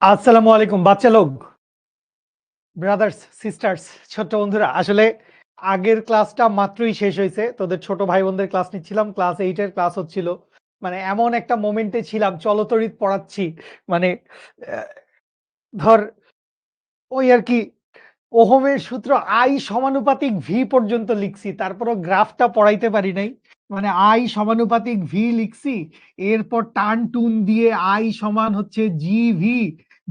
আসসালামু আলাইকুম বাচ্চা লোক, ব্রাদার্স, সিস্টার্স, ছোট্ট বন্ধুরা। আসলে আগের ক্লাসটা মাত্রই শেষ হয়েছে। তোদের ছোট ভাই বোনদের ক্লাস নিচ্ছিলাম। ক্লাস 8 এর ক্লাস হচ্ছিল। মানে এমন একটা মোমেন্টে ছিলাম, চলতরিৎ পড়াচ্ছি। মানে আহ, ধর ওই আর কি ওহমের সূত্র আই সমানুপাতিক ভি পর্যন্ত লিখছি, তারপরও গ্রাফটা পড়াইতে পারি নাই। মানে আই সমানুপাতিক ভি লিখছি, এরপর টান টুন দিয়ে আই সমান হচ্ছে জি ভি,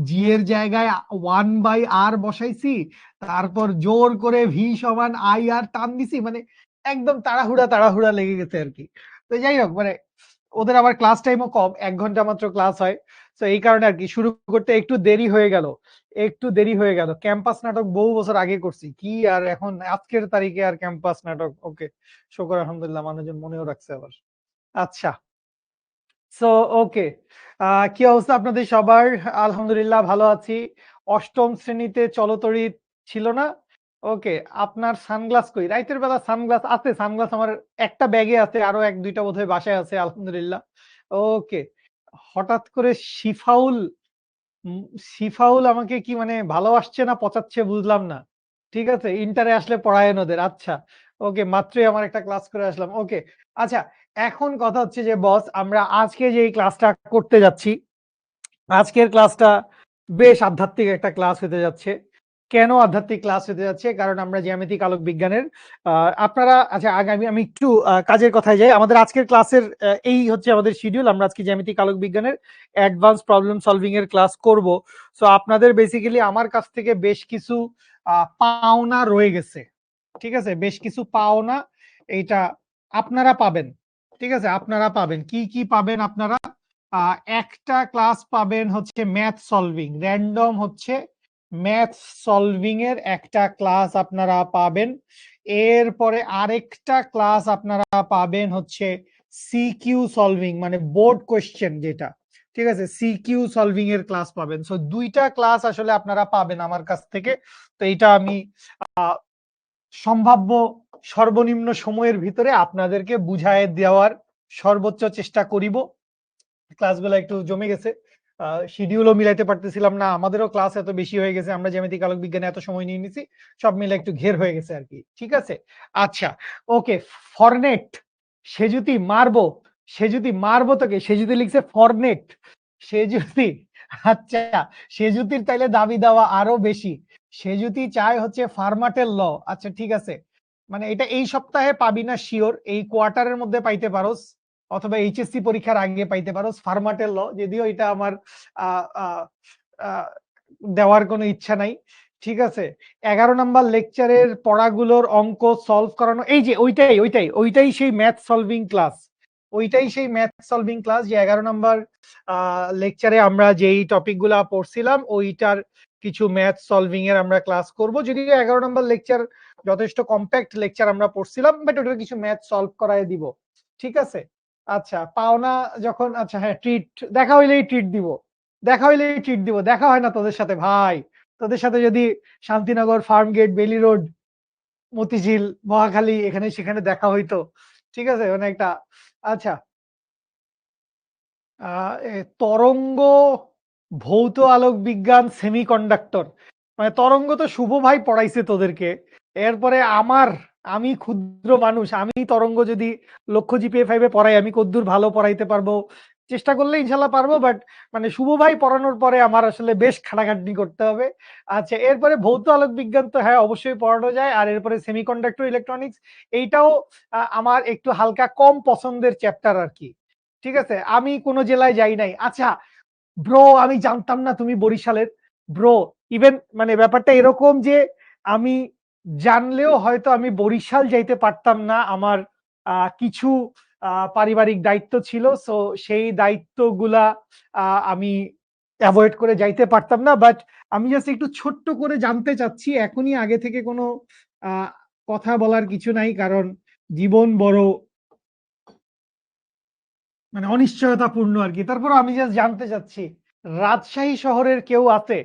জি এর জায়গায় 1/r বসাইছি, তারপর জোর করে ভি সমান আই আর টান দিছি। মানে একদম তাড়াহুড়া তাড়াহুড়া লেগে গেছে আর কি। তো যাই হোক, মানে ওদের আবার ক্লাস টাইমও কম, 1 ঘন্টা মাত্র ক্লাস হয়। তো এই কারণে আর কি শুরু করতে একটু দেরি হয়ে গেল। ক্যাম্পাস নাটক বহু বছর আগে করছি, কি আর এখন আজকের তারিখে আর ক্যাম্পাস নাটক। ওকে, শুকর আলহামদুলিল্লাহ, মানুষজন মনেও রাখছে আবার। আচ্ছা, সো ওকে, কি অবস্থা আপনাদের সবার? আলহামদুলিল্লাহ ভালো আছি। অষ্টম শ্রেণীতে চলতরিৎ ছিল না? ওকে, আপনার সানগ্লাস কই? রাইতের বেলা সানগ্লাস আছে, সানগ্লাস আমার একটা ব্যাগে আছে, আরো এক দুইটা বোধহয় বাসায় আছে আলহামদুলিল্লাহ। ওকে, হঠাৎ করে শিফাউল, উম, শিফাউল আমাকে কি মানে ভালোবাসছে না পচাচ্ছে বুঝলাম না। ঠিক আছে, ইন্টারে আসলে পড়ায়েন ওদের। আচ্ছা, ওকে, মাত্রই আমার একটা ক্লাস করে আসলাম। ওকে, আচ্ছা, এখন কথা হচ্ছে যে বস, আমরা আজকে যে ক্লাসটা করতে যাচ্ছি, আজকের ক্লাসটা বেশ আধ্যাত্মিক একটা ক্লাস হতে যাচ্ছে। কেন আধ্যাত্মিক ক্লাস হতে যাচ্ছে? কারণ আমরা জ্যামিতিক আলোক বিজ্ঞানের আপনারা, আচ্ছা আগে আমি একটু কাজের কথায় যাই। আমাদের আজকের ক্লাসের এই হচ্ছে আমাদের শিডিউল। আমরা আজকে জ্যামিতিক আলোক বিজ্ঞানের অ্যাডভান্স প্রবলেম সলভিং এর ক্লাস করব। সো আপনাদের বেসিক্যালি আমার কাছ থেকে বেশ কিছু পাওনা রয়ে গেছে। ঠিক আছে, বেশ কিছু পাওনা, এইটা আপনারা পাবেন। ঠিক আছে, আপনারা পাবেন, কি কি পাবেন আপনারা? একটা ক্লাস পাবেন হচ্ছে ম্যাথ সলভিং, র্যান্ডম হচ্ছে ম্যাথ সলভিং এর একটা ক্লাস আপনারা পাবেন। এরপরে আরেকটা ক্লাস আপনারা পাবেন হচ্ছে সিকিউ সলভিং, মানে বোর্ড কোয়েশ্চেন যেটা। ঠিক আছে, সিকিউ সলভিং এর ক্লাস পাবেন। সো দুইটা ক্লাস আসলে আপনারা পাবেন আমার কাছ থেকে। তো এটা আমি সম্ভাব্য সর্বনিম্ন সময়ের ভিতরে আপনাদেরকে বুঝায় দেওয়ার সর্বোচ্চ চেষ্টা করিব। ক্লাসগুলো একটু জমে গেছে, শিডিউলও মিলাইতে পারতেছিলাম না, আমাদেরও ক্লাস এত বেশি হয়ে গেছে, আমরা জ্যামিতিক আলোক বিজ্ঞানে এত সময় নিয়ে নিছি, সব মিলে একটু ঘের হয়ে গেছে আর কি। ঠিক আছে, আচ্ছা, ওকে। ফরনেট, সে যদি মারবো, সে যদি মারবো তোকে, সে যদি লিখছে ফরনেট, সে যদি, আচ্ছা, সে যুতির তাইলে দাবি দেওয়া আরো বেশি। সে যদি চায় হচ্ছে ফার্মাটের ল। আচ্ছা ঠিক আছে, মানে এটা এই সপ্তাহে পাবি না শিওর, এই কোয়ার্টারের মধ্যে পাইতে পারোস, অথবা এইচএসসি পরীক্ষার আগে পাইতে পারো ফার্মাটের ল। যদিও এটা আমার আহ, আহ, আহ, দেওয়ার কোনো ইচ্ছা নাই। ঠিক আছে, 11 নম্বর লেকচারের পড়াগুলোর অঙ্ক সলভ করানো, এই যে ওইটাই ওইটাই ওইটাই সেই ম্যাথ সলভিং ক্লাস। ওইটাই সেই ম্যাথ সলভিং ক্লাস যে 11 নম্বর লেকচারে আমরা যেই টপিক গুলা পড়ছিলাম, ওইটার কিছু ম্যাথ সলভিং এর আমরা ক্লাস করব। যদিও 11 নম্বর লেকচার যথেষ্ট কম্প্যাক্ট লেকচার আমরা পড়ছিলাম, বাট ওটার কিছু ম্যাথ সলভ করায় দিব। ঠিক আছে, আচ্ছা, পাওনা যখন, আচ্ছা হ্যাঁ, ট্রিট, দেখা হইলেই ট্রিট দিব, দেখা হইলেই ট্রিট দিব। দেখা হয় না তোদের সাথে ভাই, তোদের সাথে যদি শান্তিনগর, ফার্ম গেট, বেলি রোড, মতিঝিল, মহাখালী, এখানে সেখানে দেখা হইতো। ঠিক আছে, মানে একটা, আচ্ছা, তরঙ্গ, ভৌত আলোক বিজ্ঞান, সেমিকন্ডাক্টর, মানে তরঙ্গ তো শুভ ভাই পড়াইছে তোদেরকে। এরপরে আমি ক্ষুদ্র মানুষ, আমি তরঙ্গ যদি লক্ষ্য জিপিএ 5-এ পড়াই, আমি কদ্দূর ভালো পড়াইতে পারবো? চেষ্টা করলে ইনশাল্লাহ পারবো, বাট মানে শুভ ভাই পড়ানোর পরে আমার আসলে বেশ খাটাখাটনি করতে হবে। আচ্ছা, এরপরে ভৌত আলোক বিজ্ঞান তো হ্যাঁ অবশ্যই পড়ানো যায়, আর এরপরে সেমিকন্ডাক্টর ইলেকট্রনিক্স, এইটাও আমার একটু হালকা কম পছন্দের চ্যাপ্টার আর কি। ঠিক আছে, আমি কোনো জেলায় যাই নাই। আচ্ছা ব্রো, আমি জানতাম না তুমি বরিশালের। ব্রো, ইভেন মানে ব্যাপারটা এরকম যে আমি জানলেও হয়তো আমি বরিশাল যাইতে পারতাম না। আমার কিছু পারিবারিক দায়িত্ব ছিল, সো সেই দায়িত্বগুলা আমি অ্যাভয়েড করে যাইতে পারতাম না। বাট আমি জাস্ট একটু ছোট্ট করে জানতে চাচ্ছি, এখনই আগে থেকে কোনো আহ কথা বলার কিছু নাই, কারণ জীবন বড় মানে অনিশ্চয়তাপূর্ণ আর কি। তারপর আমি জাস্ট জানতে চাচ্ছি, রাজশাহী শহরের কেউ আছে?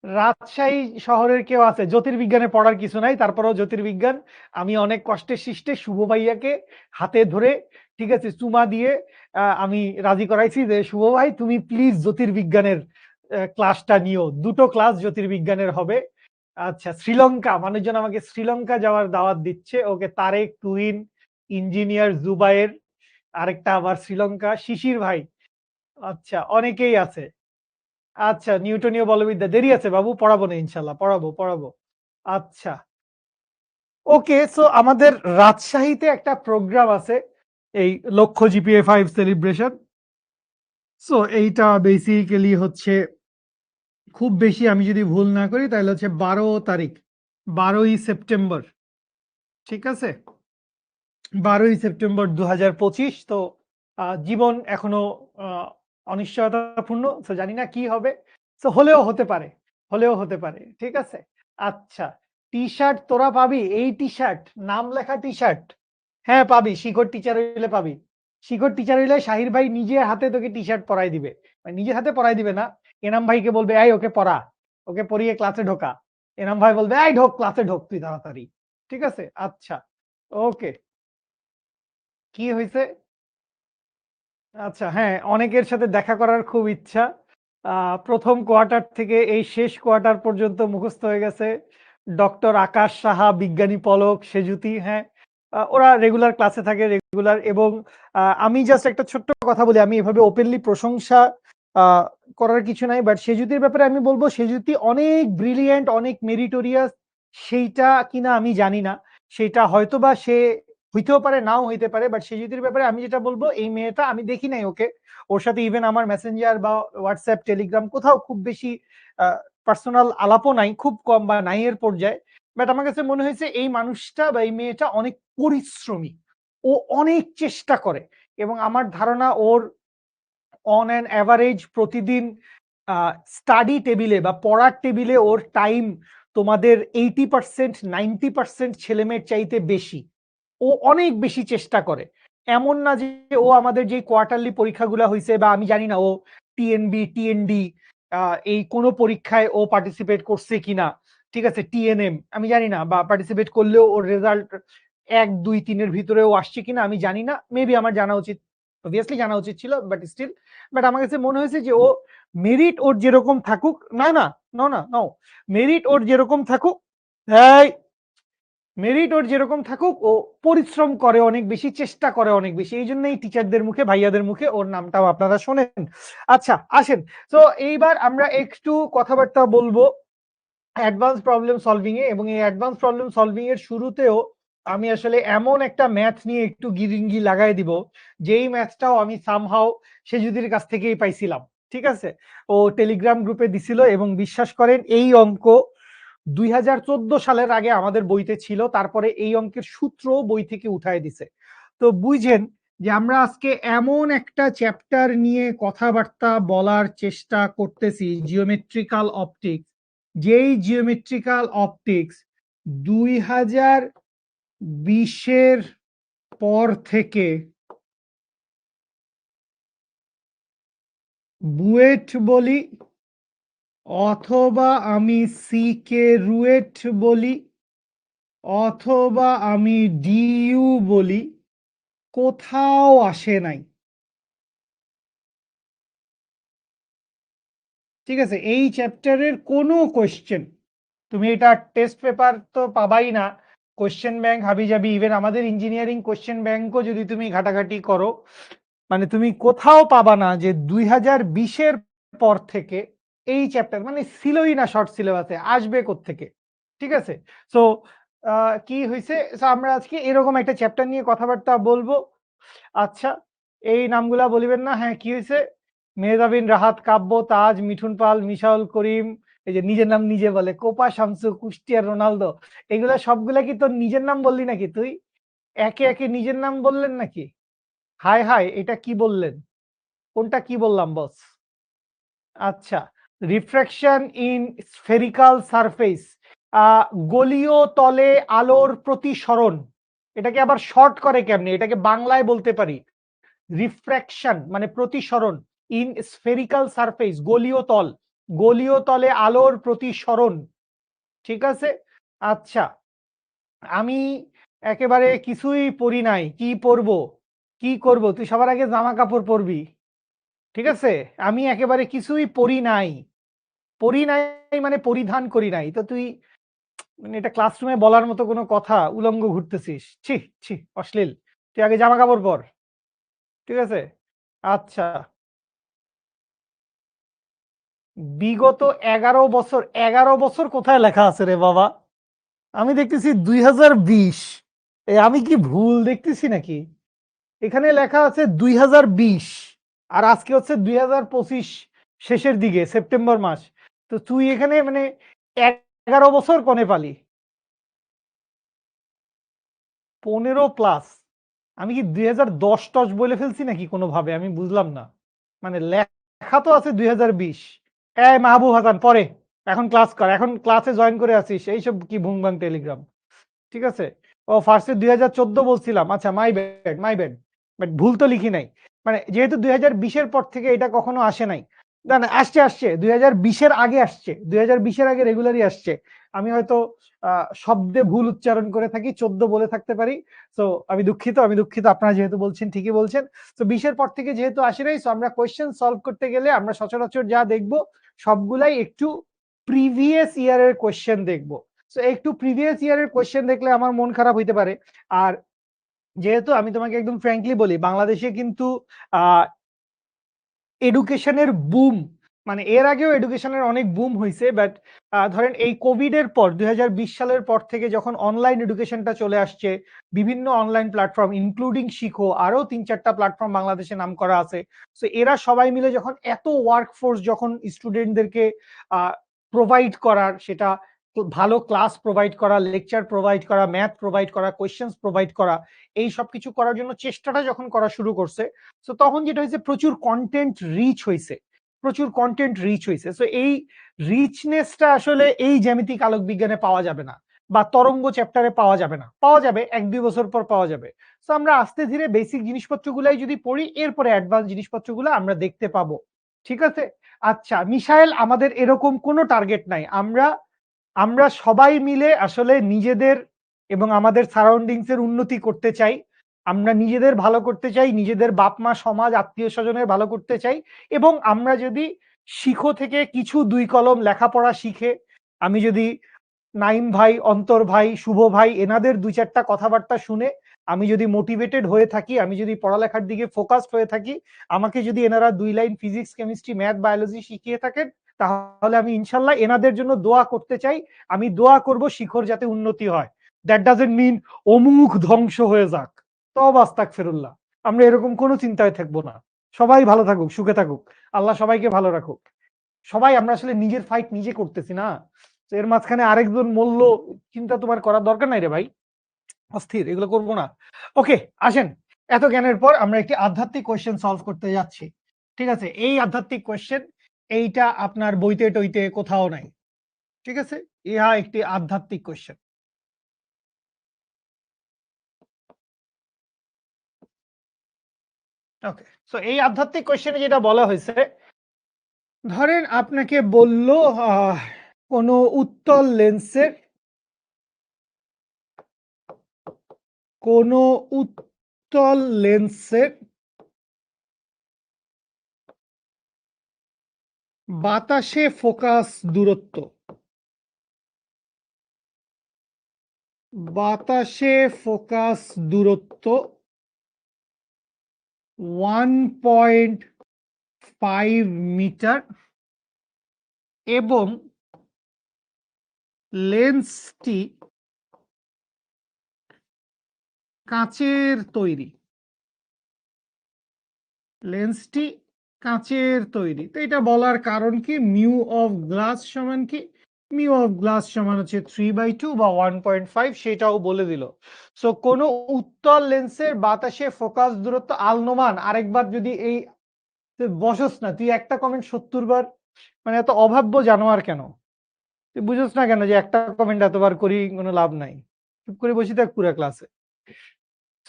রাজশাহী শহরের কেউ আছে? জ্যোতির্বিজ্ঞানে পড়ার কিছু নাই, তারপরেও জ্যোতির্বিজ্ঞান আমি অনেক কষ্টে সৃষ্টে শুভ ভাইয়াকে হাতে ধরে, ঠিক আছে, চুমা দিয়ে আমি রাজি করাইছি যে শুভ ভাই তুমি প্লিজ জ্যোতির্বিজ্ঞানের ক্লাসটা নিও। ২ টো ক্লাস জ্যোতির্বিজ্ঞানের হবে। আচ্ছা, শ্রীলঙ্কা মানুষজন আমাকে শ্রীলঙ্কা যাওয়ার দাওয়াত দিচ্ছে। ওকে, তারেক, তুহিন, ইঞ্জিনিয়ার জুবায়ের, আরেকটা আবার শ্রীলঙ্কা, শিশির ভাই। আচ্ছা, অনেকেই আছে। আচ্ছা, নিউটনীয় বলবিদ্যা দেরি আছে বাবু, পড়াবো না ইনশাআল্লাহ, পড়াবো। আচ্ছা, ওকে। সো আমাদের রাজশাহীতে একটা প্রোগ্রাম আছে, এই লক্ষ্য জিপিএ 5 সেলিব্রেশন। সো এইটা বেসিক্যালি হচ্ছে খুব বেশি, আমি যদি ভুল না করি তাহলে হচ্ছে 12 তারিখ, 12ই সেপ্টেম্বর। ঠিক আছে, 12ই সেপ্টেম্বর 2025। তো জীবন এখনো অনিশ্চয়তাপূর্ণ, তো জানি না কি হবে। তো হলেও হতে পারে, ঠিক আছে। আচ্ছা, টি শার্ট তোরা পাবি, এই টি শার্ট, নাম লেখা টি শার্ট। হ্যাঁ পাবি, শিখর টিচার হইলে পাবি। শিখর টিচার হইলে শাহির ভাই নিজে হাতে তোকে টি শার্ট পরাই দিবে। মানে নিজের হাতে পরাই দিবে না, এনাম ভাইকে বলবে এই ওকে পড়া, ওকে পরিয়ে ক্লাসে ঢোকা। এনাম ভাই বলবে এই ঢোক, ক্লাসে ঢোক তুই তাড়াতাড়ি। ঠিক আছে, আচ্ছা, ওকে। কি হয়েছে? আচ্ছা, হ্যাঁ, অনেকের সাথে দেখা করার খুব ইচ্ছা। প্রথম কোয়ার্টার থেকে এই শেষ কোয়ার্টার পর্যন্ত মুখস্থ হয়ে গেছে। ডক্টর আকাশ সাহা, বিজ্ঞানী পলক, সেজুতি, হ্যাঁ, ওরা রেগুলার ক্লাসে থাকে, রেগুলার। এবং আমি জাস্ট একটা ছোট্ট কথা বলি, আমি এভাবে ওপেনলি প্রশংসা আহ, করার কিছু নাই, বাট সেজুতির ব্যাপারে আমি বলবো সেজুতি অনেক ব্রিলিয়েন্ট, অনেক মেরিটোরিয়াস। সেইটা কিনা আমি জানি না, সেটা হয়তোবা সে হইতেও পারে, নাও হইতে পারে, বাট সেজুতির ব্যাপারে আমি যেটা বলবো, এই মেয়েটা আমি দেখি নাই ওকে, ওর সাথে ইভেন আমার মেসেঞ্জার বা হোয়াটসঅ্যাপ টেলিগ্রাম কোথাও খুব বেশি পার্সোনাল আলাপও নাই, খুব কম বা নাই এর পর্যায়ে। বাট আমার কাছে মনে হয়েছে এই মানুষটা বা এই মেয়েটা অনেক পরিশ্রমী, ও অনেক চেষ্টা করে। এবং আমার ধারণা ওর অন অ্যান অ্যাভারেজ প্রতিদিন স্টাডি টেবিলে বা পড়ার টেবিলে ওর টাইম তোমাদের 80%, 90% ছেলেমেয়ের চাইতে বেশি। ও অনেক বেশি চেষ্টা করে। এমন না যে ও আমাদের যে কোয়ার্টারলি পরীক্ষাগুলো হয়েছে, বা আমি জানি না ও টিএনবি, টিএনডি, এই কোনো পরীক্ষায় ও পার্টিসিপেট করছে কিনা, ঠিক আছে, টিএনএম আমি জানি না, বা পার্টিসিপেট করলেও ওর রেজাল্ট 1, 2, 3-এর ভিতরেও আসছে কিনা আমি জানি না, মেবি আমার জানা উচিত, অবভিয়াসলি জানা উচিত ছিল, বাট স্টিল। বাট আমার কাছে মনে হয়েছে যে ও মেরিট ওর যেরকম থাকুক, না না নো না নো, মেরিট ওর যেরকম থাকুক, এই মেরিট ওর যেরকম থাকুক, ও পরিশ্রম করে অনেক বেশি, চেষ্টা করে অনেক বেশি, এই জন্যই টিচারদের মুখে, ভাইয়াদের মুখে ওর নামটাও আপনারা শোনেন। আচ্ছা, আসেন। তো এইবার আমরা একটু কথাবার্তা বলবো অ্যাডভান্স প্রবলেম সলভিং এ, এবং এই অ্যাডভান্স প্রবলেম সলভিং এর শুরুতেও আমি আসলে এমন একটা ম্যাথ নিয়ে একটু গিরিঙ্গি লাগাই দিব, যেই ম্যাথটাও আমি সামহাও সেজুদির কাছ থেকেই পাইছিলাম। ঠিক আছে, ও টেলিগ্রাম গ্রুপে দিছিল, এবং বিশ্বাস করেন এই অঙ্ক 2014 সালের আগে আমাদের বইতে ছিল, তারপরে এই অঙ্কের সূত্র বই থেকে উঠায় দিছে। তো বুঝেন যে আমরা আজকে এমন একটা চ্যাপ্টার নিয়ে কথাবার্তা বলার চেষ্টা করতেছি, জিওমেট্রিক্যাল অপটিক্স, যেই জিওমেট্রিক্যাল অপটিক্স 2020-এর পর থেকে বুয়েট বলি, অথবা আমি সিকে রুয়েট বলি, অথবা আমি ডিইউ বলি, কোথাও আসে নাই। ঠিক আছে, এই চ্যাপ্টারের কোনো কোয়েশ্চেন, তুমি এটা টেস্ট পেপার তো পাবাই না, কোয়েশ্চেন ব্যাংক হাবি যাবি, ইভেন আমাদের ইঞ্জিনিয়ারিং কোয়েশ্চেন ব্যাংকও যদি তুমি ঘাটাঘাটি করো, মানে তুমি কোথাও পাবা না যে 2020-এর পর থেকে এই চ্যাপ্টার মানে ছিলই না শর্ট সিলেবাসে, আসবে কোত্থেকে। ঠিক আছে, সো কি হয়েছে, আমরা আজকে এরকম একটা চ্যাপ্টার নিয়ে কথাবার্তা বলবো। আচ্ছা, এই নামগুলা বলিবেন না, হ্যাঁ কি হয়েছে, মেহজাবিন, রাহাত, কাব্য, তাজ, মিঠুন পাল, মিশাউল করিম, এই যে নিজের নাম নিজে বলে, কোপা, শামসু, কুষ্টিয়ার রোনালদো, এগুলা সবগুলা কি তোর নিজের নাম বললি নাকি তুই? একে একে নিজের নাম বললেন নাকি? হাই হাই, এটা কি বললেন? কোনটা কি বললাম বস? আচ্ছা, রিফ্র্যাকশন ইন স্ফেরিক্যাল সারফেস, গলীয় তলে আলোর প্রতিসরণ, এটাকে আবার শর্ট করে কেমনে, এটাকে বাংলায় বলতে পারি রিফ্র্যাকশন মানে প্রতিসরণ, ইন স্ফেরিক্যাল সারফেস গলীয় তল, গলীয় তলে আলোর প্রতিসরণ। ঠিক আছে, আচ্ছা, আমি একেবারে কিছুই পড়ি নাই, কি পরবো, কি করব, তুই সবার আগে জামা কাপড় পরবি। ঠিক আছে, আমি একেবারে কিছুই পড়ি নাই, পড়ি নাই মানে পরিধান করি নাই। তো তুই মানে এটা ক্লাসরুমে বলার মতো কোনো কথা? উলঙ্গ ঘুরতেছিস। ছি, ছি অশ্লীল। তুই আগে জামা কাপড় পর। ঠিক আছে? আচ্ছা। বিগত ১১ বছর, ১১ বছর কোথায় লেখা আছে রে বাবা? আমি দেখতেছি ২০২০। আমি কি ভুল দেখতেছি নাকি? এখানে লেখা আছে ২০২০ আর আজকে হচ্ছে ২০২৫ শেষের দিকে সেপ্টেম্বর মাস। তো তুই এখানে মানে ১১ বছর কনে পালি? ১৫ প্লাস। আমি কি ২০১০-১০ বলে ফেলছি নাকি কোনোভাবে? আমি বুঝলাম না। মানে লেখা তো আছে ২০২০। এই মাহবুব হাসান পড়ে। এখন ক্লাস কর। এখন ক্লাসে জয়েন করে আছিস। এইসব কি ভুংবাং টেলিগ্রাম। ঠিক আছে? ও ফার্স্টে ২০১৪ বলছিলাম। আচ্ছা my bad, my bad. But ভুল তো লিখি নাই। মানে যেহেতু ২০২০ এর পর থেকে এটা কখনো আসে নাই। না, না আসছে। ২০২০ এর আগে আসছে। ২০২০ এর আগে রেগুলারই আসছে। আমি হয়তো শব্দে ভুল উচ্চারণ করে থাকি, ১৪ বলে থাকতে পারি। সো আমি দুঃখিত। আপনারা যেহেতু বলছেন ঠিকই বলছেন। তো ২০ এর পর থেকে যেহেতু আসে নাই, সো আমরা কোয়েশ্চেন সলভ করতে গেলে আমরা সচরাচর যা দেখব সবগুলাই একটু প্রিভিয়াস ইয়ারের কোয়েশ্চেন দেখব। সো একটু প্রিভিয়াস ইয়ারের কোয়েশ্চেন দেখলে আমার মন খারাপ হইতে পারে। আর যেহেতু আমি তোমাকে একদম ফ্র্যাঙ্কলি বলি, বাংলাদেশে কিন্তু আহ এডুকেশনের বুম মানে এর আগেও এডুকেশনের অনেক বুম হয়েছে, বাট ধরেন এই কোভিড এর পর ২০২০ সালের পর থেকে যখন অনলাইন এডুকেশনটা চলে আসছে, বিভিন্ন অনলাইন প্ল্যাটফর্ম ইনক্লুডিং শিখো, আরো ৩-৪টা প্ল্যাটফর্ম বাংলাদেশে নাম করা আছে। সো এরা সবাই মিলে যখন এত ওয়ার্কফোর্স যখন স্টুডেন্টদেরকে প্রোভাইড করার, সেটা ভালো ক্লাস প্রোভাইড করা, লেকচার প্রোভাইড করা, ম্যাথ প্রোভাইড করা, কোয়েশ্চেন্স প্রোভাইড করা, এই সব কিছু করার জন্য চেষ্টাটা যখন করা শুরু করছে, সো তখন যেটা হয়েছে প্রচুর কন্টেন্ট রিচ হয়েছে। সো এই রিচনেসটা আসলে এই জ্যামিতিক আলোক বিজ্ঞানে পাওয়া যাবে না, বা তরঙ্গ চ্যাপ্টারে পাওয়া যাবে না। পাওয়া যাবে ১-২ বছর পর পাওয়া যাবে। সো আমরা আস্তে ধীরে বেসিক জিনিসপত্রগুলাই যদি পড়ি, এরপরে অ্যাডভান্স জিনিসপত্রগুলো আমরা দেখতে পাবো। ঠিক আছে? আচ্ছা মিশাইল, আমাদের এরকম কোনো টার্গেট নাই। আমরা আমরা সবাই মিলে আসলে নিজেদের এবং আমাদের সারাউন্ডিংস এর উন্নতি করতে চাই। আমরা নিজেদের ভালো করতে চাই, নিজেদের বাপ মা সমাজ আত্মীয় স্বজনের ভালো করতে চাই। এবং আমরা যদি শিখো থেকে কিছু ২ কলম লেখাপড়া শিখে, আমি যদি নাইম ভাই, অন্তর ভাই, শুভ ভাই এনাদের ২-৪টা কথাবার্তা শুনে আমি যদি মোটিভেটেড হয়ে থাকি, আমি যদি পড়ালেখার দিকে ফোকাসড হয়ে থাকি, আমাকে যদি এনারা ২ line physics, chemistry, math, biology শিখিয়ে থাকেন, তাহলে আমি ইনশাল্লাহ এনাদের জন্য দোয়া করতে চাই। আমি দোয়া করব শিখর যাতে উন্নতি হয়। দ্যাট ডাজন্ট মিন অমুক ধ্বংস হয়ে যাক। তওবা আস্তাগফিরুল্লাহ। আমরা এরকম কোনো চিন্তায় থাকবো না। সবাই ভালো থাকুক, সুখে থাকুক। আল্লাহ সবাইকে ভালো রাখুক। সবাই আমরা আসলে নিজের ফাইট নিজে করতেছি না। তো এর মাঝখানে আরেকজন মূল্য চিন্তা তোমার করার দরকার নাই রে ভাই। অস্থির, এগুলো করবো না। ওকে, আসেন। এত জ্ঞানের পর আমরা একটি আধ্যাত্মিক কোয়েশ্চেন সলভ করতে যাচ্ছি। ঠিক আছে? এই আধ্যাত্মিক কোয়েশ্চেন এইটা আপনার বইতে টইতে কোথাও নাই। ঠিক আছে? ইহা একটি আধ্যাত্মিক কোয়েশ্চেন। ওকে, সো এই আধ্যাত্মিক কোয়েশ্চেনে যেটা বলা হয়েছে, ধরেন আপনাকে বলল কোন উত্তল লেন্সের কোন উত্তল লেন্সের বাতাসে ফোকাস দূরত্ব, বাতাসে ফোকাস দূরত্ব 1.5 মিটার এবং লেন্সটি কাচের তৈরি। লেন্সটি কাচের তৈরি। তো এটা বলার কারণ কি? মিউ অফ গ্লাস সমান কি? মিউ অফ গ্লাস সমান হচ্ছে 3/2 বা 1.5, সেটাও বলে দিল। সো কোন উত্তল লেন্সের বাতাসে ফোকাস দূরত্ব আলনোমান, আরেকবার যদি এই তুই বসস না, তুই একটা কমেন্ট ৭০ বার, মানে এত অভাব্য জানোয়ার কেন? তুই বুঝছ না কেন যে একটা কমেন্ট এতবার করি কোনো লাভ নাই? চুপ করে বসে থাক পুরা ক্লাসে।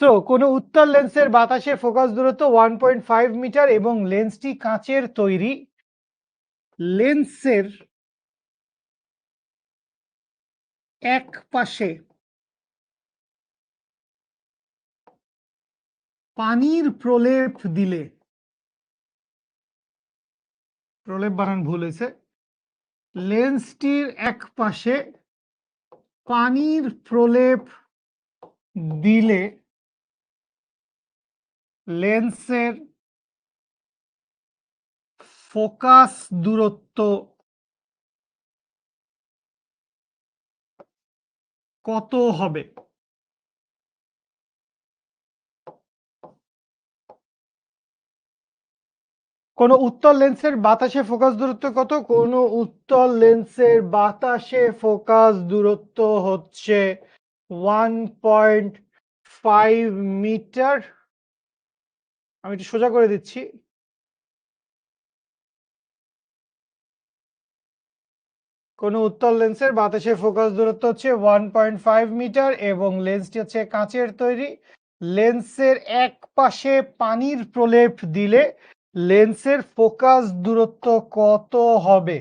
সো কোন উত্তল লেন্সের বাতাসে ফোকাস দূরত্ব 1.5 মিটার এবং লেন্সটি কাঁচের তৈরি। লেন্সের এক পাশে পানির প্রলেপ দিলে, প্রলেপ বানান ভুল হয়েছে, লেন্সটির এক পাশে পানির প্রলেপ দিলে লেন্সের ফোকাস দূরত্ব কত হবে? কোন উত্তল লেন্সের বাতাসে ফোকাস দূরত্ব কত? কোন উত্তল লেন্সের বাতাসে ফোকাস দূরত্ব হচ্ছে 1.5 মিটার। আমি একটু সোজা করে দিচ্ছি। কোন উত্তল লেন্সের বাতাসে ফোকাস দূরত্ব হচ্ছে 1.5 মিটার এবং লেন্সটি হচ্ছে কাঁচের তৈরি। লেন্সের এক পাশে পানির প্রলেপ দিলে লেন্সের ফোকাস দূরত্ব কত হবে?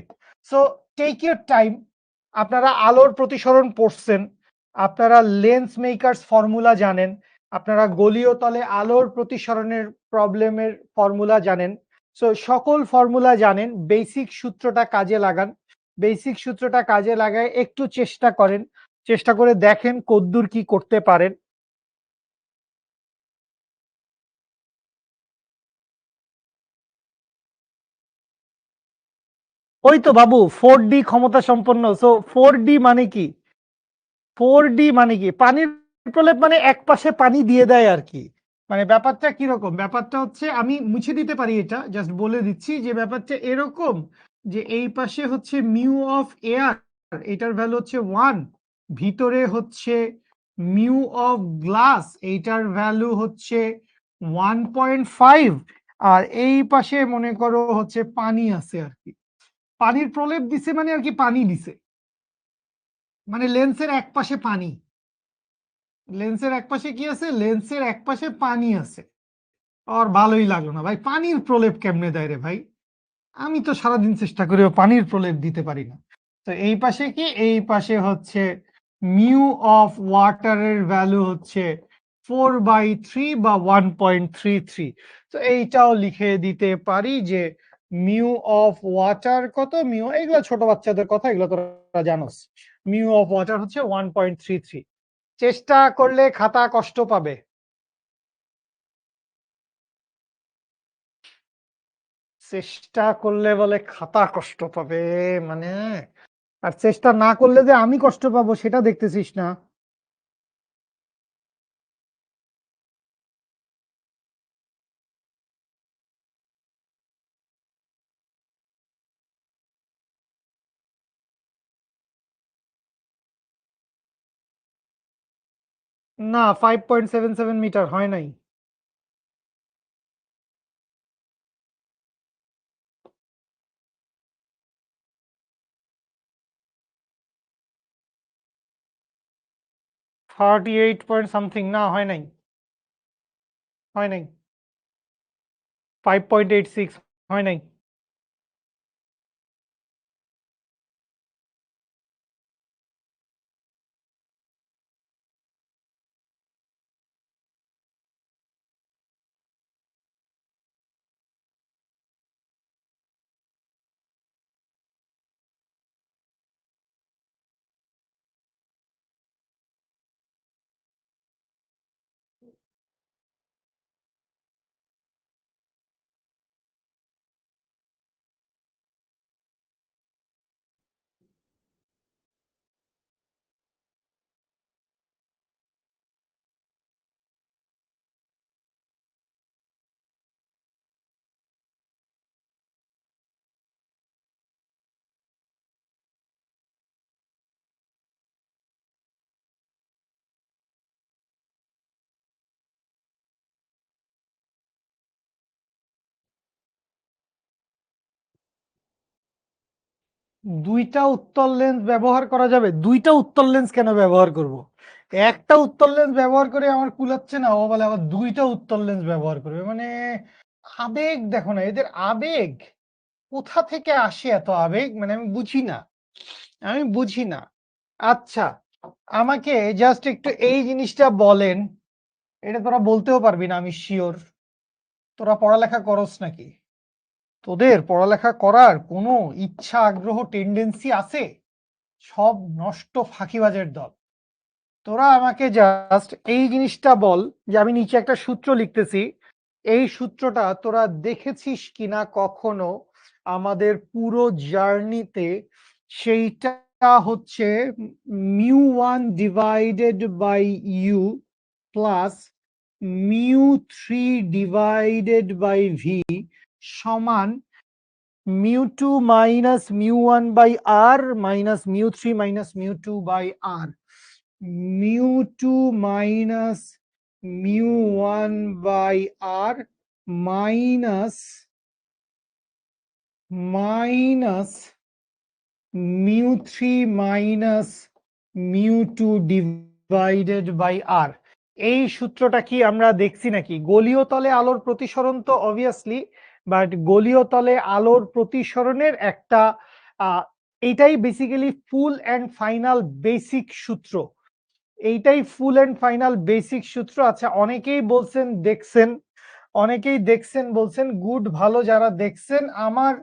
So take your time. আপনারা আলোর প্রতিসরণ পড়ছেন, আপনারা লেন্স মেকার্স ফর্মুলা জানেন, আপনারা গলীয় তলে আলোর প্রতিসরণের প্রবলেমের ফর্মুলা জানেন। সো সকল ফর্মুলা জানেন, বেসিক সূত্রটা কাজে লাগান। বেসিক সূত্রটা কাজে লাগায় একটু চেষ্টা করেন, চেষ্টা করে দেখেন কদ্দূর কি করতে পারেন। ওই তো বাবু 4D ক্ষমতা সম্পন্ন। সো 4D মানে কি? 4D মানে কি? পানির প্রলেপ মানে এক পাশে পানি দিয়ে দেয় আর কি। মানে ব্যাপারটা কিরকম? ব্যাপারটা হচ্ছে আমি মুছে দিতে পারি, এটা জাস্ট বলে দিচ্ছি যে ব্যাপারটা এরকম যে এই পাশে হচ্ছে মিউ অফ এয়ার, এটার ভ্যালু হচ্ছে 1, ভিতরে হচ্ছে মিউ অফ গ্লাস, এইটার ভ্যালু হচ্ছে 1.5, আর এই পাশে মনে করো হচ্ছে পানি আছে আর কি। পানির প্রলেপ দিছে মানে আর কি পানি দিছে, মানে লেন্সের এক পাশে পানি। লেন্সের এক পাশে কি আছে? লেন্সের এক পাশে পানি আছে। আর ভালোই লাগলো না ভাই, পানির প্রলেপ কেমনে দেয় রে ভাই? আমি তো সারাদিন চেষ্টা করেও পানির প্রলেপ দিতে পারি না। তো এই পাশে কি? এই পাশে হচ্ছে মিউ অফ ওয়াটারের ভ্যালু হচ্ছে 4/3 বা 1.33। তো এইটাও লিখে দিতে পারি যে মিউ অফ ওয়াটার কত? মিউ, এগুলো ছোট বাচ্চাদের কথা, এগুলো তোরা জানোস। মিউ অফ ওয়াটার হচ্ছে 1.33। চেষ্টা করলে খাতা কষ্ট পাবে। চেষ্টা করলে বলে খাতা কষ্ট পাবে? মানে, আর চেষ্টা না করলে যে আমি কষ্ট পাবো সেটা দেখতেছিস না? না, 5.77 মিটার হয় নাই। 38 পয়েন্ট সামথিং, না হয় নাই, হয় নাই। 5.86 হয় নাই। দুইটা উত্তল লেন্স ব্যবহার করা যাবে? দুইটা উত্তল লেন্স কেন ব্যবহার করব? একটা উত্তল লেন্স ব্যবহার করে আমার কুলাচ্ছে না, ও বলে আবার দুইটা উত্তল লেন্স ব্যবহার করবে? মানে আবেগ দেখো না এদের, আবেগ কোথা থেকে আসে? এত আবেগ মানে আমি বুঝি না, আমি বুঝি না। আচ্ছা, আমাকে জাস্ট একটু এই জিনিসটা বলেন, এটা তোরা বলতেও পারবি না আমি শিওর। তোরা পড়ালেখা করস নাকি? তোদের পড়ালেখা করার কোনো ইচ্ছা আগ্রহ টেন্ডেন্সি আছে? সব নষ্ট ফাঁকিবাজের দল। তোরা আমাকে জাস্ট এই জিনিসটা বল যে আমি নিচে একটা সূত্র লিখতেছি, এই সূত্রটা তোরা দেখেছিস কিনা কখনো আমাদের পুরো জার্নিতে? সেইটা হচ্ছে μ1 divided by u plus μ3 divided by v সমান μ2 minus μ1 by r minus μ3 minus μ2 by r. μ2 minus μ1 by r minus μ3 minus μ2 divided by r. এই সূত্রটা কি আমরা দেখছি নাকি? গোলীয় তলে আলোর প্রতিসরণ তো অবভিয়াসলি, বাট গোলীয় তলে আলোর প্রতিসরণের একটা এইটাই basically full and final basic সূত্র। এইটাই ফুল অ্যান্ড ফাইনাল বেসিক সূত্র। আচ্ছা, অনেকেই বলছেন দেখছেন, অনেকেই দেখছেন বলছেন, গুড, ভালো যারা দেখছেন। আমার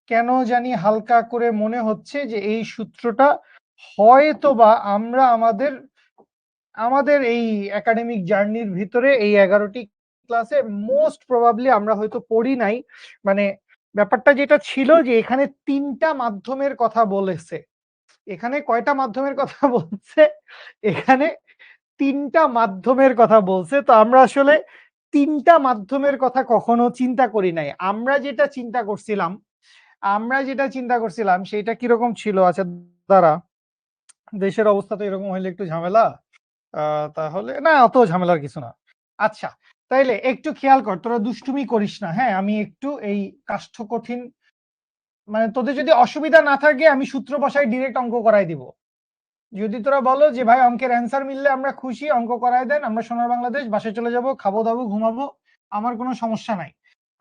কেন জানি হালকা করে মনে হচ্ছে যে এই সূত্রটা হয়তোবা আমরা আমাদের এই একাডেমিক জার্নির ভিতরে এই 11টি ক্লাসে মোস্ট প্রবাবলি আমরা হয়তো পড়ি নাই। মানে ব্যাপারটা যেটা ছিল যে এখানে 3টা মাধ্যমের কথা বলেছে। এখানে কয়টা মাধ্যমের কথা বলছে? এখানে 3টা মাধ্যমের কথা বলছে। তো আমরা আসলে 3টা মাধ্যমের কথা কখনো চিন্তা করি নাই। আমরা যেটা চিন্তা করছিলাম সেটা কিরকম ছিল? আচ্ছা দাঁড়া, দেশের অবস্থা তো এরকম হইলে একটু ঝামেলা। তাহলে না, অত ঝামেলার কিছু না। আচ্ছা, তাইলে একটু খেয়াল কর, তোরা দুষ্টুমি করিস না, হ্যাঁ? আমি একটু এই কাষ্ঠ কঠিন, মানে তোদের যদি অসুবিধা না থাকে আমি সূত্র বসাই ডিরেক্ট অঙ্ক করাই দিব। যদি তোরা বলো যে ভাই অঙ্কের অ্যান্সার মিললে আমরা খুশি, অঙ্ক করায় দেন, আমরা সোনার বাংলাদেশ বাসায় চলে যাব, খাবো দাবো ঘুমাবো, আমার কোনো সমস্যা নাই।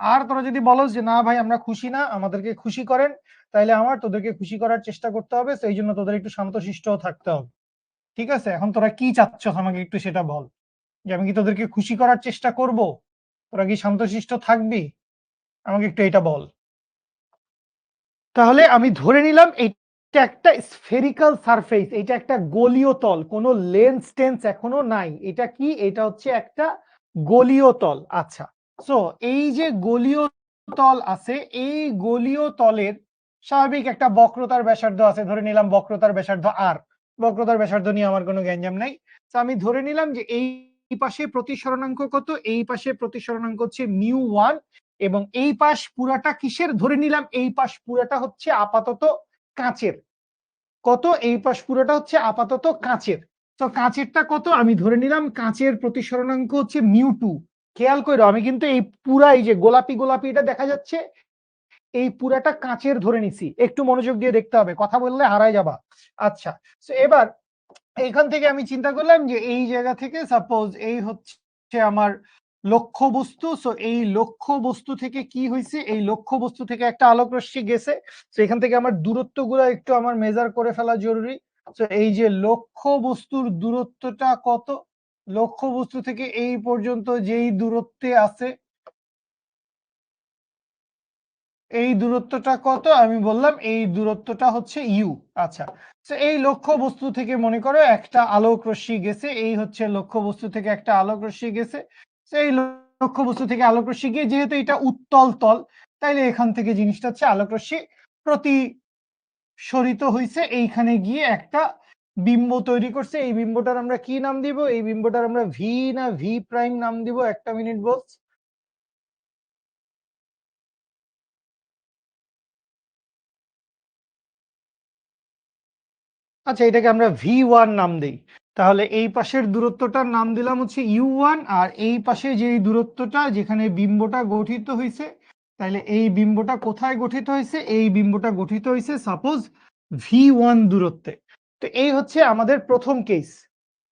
আর তোরা যদি বলো যে না ভাই আমরা খুশি না, আমাদেরকে খুশি করেন, তাইলে আমার তোদেরকে খুশি করার চেষ্টা করতে হবে। সেই জন্য তোদের একটু শান্তশিষ্টও থাকতে হবে। ঠিক আছে? এখন তোরা কি চাচ্ছ আমাকে একটু সেটা বল, যে আমি কি তোদেরকে খুশি করার চেষ্টা করব? তোরা কি শান্তশিষ্ট থাকবি? আমাকে একটু এটা বল। তাহলে আমি ধরে নিলাম এটা একটা স্ফেরিক্যাল সারফেস, এটা একটা গোলীয় তল, কোনো লেন্স টেন্স এখনো নাই। এটা কি? এটা হচ্ছে একটা গোলীয় তল। আচ্ছা, সো এই যে গোলীয় তল আছে, এই গোলীয় তলের স্বাভাবিক একটা বক্রতার ব্যাসার্ধ আছে, ধরে নিলাম বক্রতার ব্যাসার্ধ আর। বক্রতার ব্যাসার্ধ নিয়ে আমার কোনো গ্যাঞ্জাম নাই। তো আমি ধরে নিলাম যে এই পাশে প্রতিসরণাঙ্ক কত? এই পাশে প্রতিসরণাঙ্ক হচ্ছে μ1, এবং এই পাশ পুরাটা কিসের? ধরে নিলাম এই পাশ পুরাটা হচ্ছে আপাতত কাঁচের। কত? এই পাশ পুরোটা হচ্ছে আপাতত কাঁচের। তো কাঁচেরটা কত? আমি ধরে নিলাম কাঁচের প্রতিসরণাঙ্ক হচ্ছে μ2। খেয়াল করো, আমি কিন্তু এই পুরা এই যে গোলাপি গোলাপি এটা দেখা যাচ্ছে, এই পুরাটা কাঁচের ধরে নিছি। একটু মনোযোগ দিয়ে দেখতে হবে, কথা বললে হারায় যাবা। আচ্ছা, তো এবার এইখান থেকে আমি চিন্তা করলাম যে এই জায়গা থেকে সাপোজ এই হচ্ছে আমার লক্ষ্য বস্তু। সো এই লক্ষ্য বস্তু থেকে কি হয়েছে? এই লক্ষ্য বস্তু থেকে একটা আলোক রশ্মি গেছে। তো এখান থেকে আমার দূরত্বগুলো একটু আমার মেজার করে ফেলা জরুরি। তো এই যে লক্ষ্য বস্তুর দূরত্বটা কত? লক্ষ্য বস্তু থেকে এই পর্যন্ত যেই দূরত্বে আছে, এই দূরত্বটা কত? আমি বললাম এই দূরত্বটা হচ্ছে ইউ। আচ্ছা, তো এই লক্ষ্য বস্তু থেকে মনে করো একটা আলোক রশ্মি গেছে, এই হচ্ছে লক্ষ্য বস্তু থেকে একটা আলোক রশ্মি গেছে। তো এই লক্ষ্য বস্তু থেকে আলোক রশ্মি গিয়ে, যেহেতু এটা উত্তল তল, তাইলে এখান থেকে জিনিসটা হচ্ছে আলোক রশ্মি প্রতিসরিত হয়েছে, এইখানে গিয়ে একটা বিম্ব তৈরি করছে। এই বিম্বটার আমরা কি নাম দিব? এই বিম্বটার আমরা ভি না ভি প্রাইম নাম দিব? একটা মিনিট বস। আচ্ছা, এটাকে আমরা V1 নাম দেই। তাহলে এই পাশের দূরত্বটার নাম দিলাম হচ্ছে U1, আর এই পাশে যে দূরত্বটা যেখানে বিম্বটা গঠিত হয়েছে, তাহলে এই বিম্বটা কোথায় গঠিত হয়েছে? এই বিম্বটা গঠিত হয়েছে সাপোজ V1 দূরত্বে। তো এই হচ্ছে আমাদের প্রথম কেস।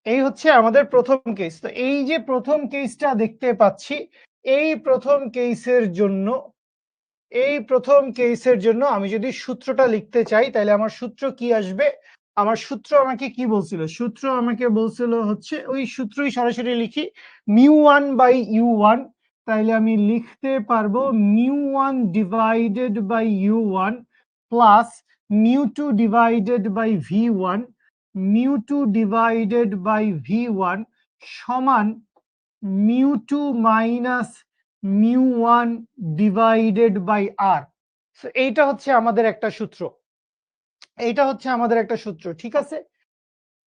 এই হচ্ছে আমাদের প্রথম কেস। তো এই যে প্রথম কেসটা দেখতে পাচ্ছি, এই প্রথম কেসের জন্য আমি যদি সূত্রটা লিখতে চাই, তাহলে আমার সূত্র কি আসবে? আমার সূত্র আমাকে কি বলছিল? সূত্র আমাকে বলছিল হচ্ছে ওই সূত্রই সরাসরি লিখি, μ1 বাই u1 তাইলে আমি লিখতে পারবো μ1 divided by u1 plus μ2 divided by v1 μ2 divided by v1 সমান μ2 minus μ1 divided by r। So এইটা হচ্ছে আমাদের একটা সূত্র, এইটা হচ্ছে আমাদের একটা সূত্র, ঠিক আছে।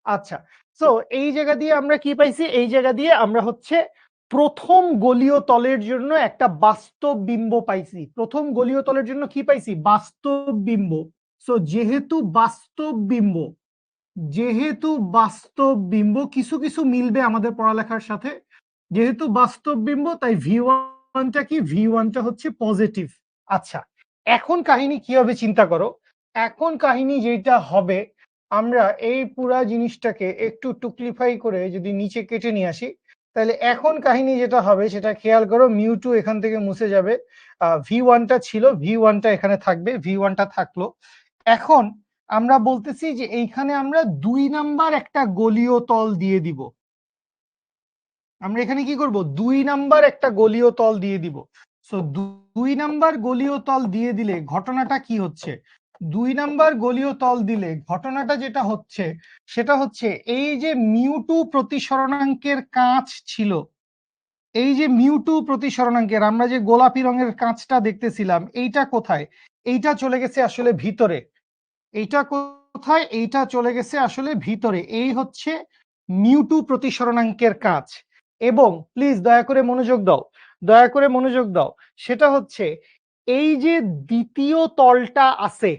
আচ্ছা, সো এই জায়গা দিয়ে আমরা কি পাইছি? এই জায়গা দিয়ে আমরা হচ্ছে প্রথম গলীয় তলের জন্য একটা বাস্তব বিম্ব পাইছি। প্রথম গলীয় তলের জন্য কি পাইছি? বাস্তব বিম্ব। সো যেহেতু বাস্তব বিম্ব কিছু কিছু মিলবে আমাদের পড়ালেখার সাথে, যেহেতু বাস্তব বিম্ব তাই v1টা কি? v1টা হচ্ছে পজিটিভ। আচ্ছা, এখন কাহিনী কি হবে চিন্তা করো। এখন কাহিনী যেটা হবে, আমরা এই পুরা জিনিসটাকে একটু টুকলিফাই করে যদি নিচে কেটে নিয়ে আসি, তাহলে এখন কাহিনী যেটা হবে সেটা খেয়াল করো। μ2 এখান থেকে মুছে যাবে, v1টা ছিল, v1টা এখানে থাকবে, v1টা থাকলো। এখন আমরা বলতেছি যে এইখানে আমরা 2 নাম্বার একটা গলীয় তল দিয়ে দিব। আমরা এখানে কি করব? 2 নাম্বার একটা গলীয় তল দিয়ে দিব। সো 2 নাম্বার গলীয় তল দিয়ে দিলে ঘটনাটা কি হচ্ছে? 2 নাম্বার গলীয় তল দিলে ঘটনাটা যেটা হচ্ছে সেটা হচ্ছে এই যে μ2 প্রতিসরণাঙ্কের কাঁচ ছিল, এই যে μ2 প্রতিসরণাঙ্কের আমরা যে গোলাপি রঙের কাঁচটা দেখতেছিলাম, এইটা কোথায়? এইটা চলে গেছে আসলে ভিতরে। এইটা কোথায়? এইটা চলে গেছে আসলে ভিতরে। এই হচ্ছে μ2 প্রতিসরণাঙ্কের কাঁচ। এবং প্লিজ দয়া করে মনোযোগ দাও, দয়া করে মনোযোগ দাও। সেটা হচ্ছে এই যে দ্বিতীয় তলটা আছে,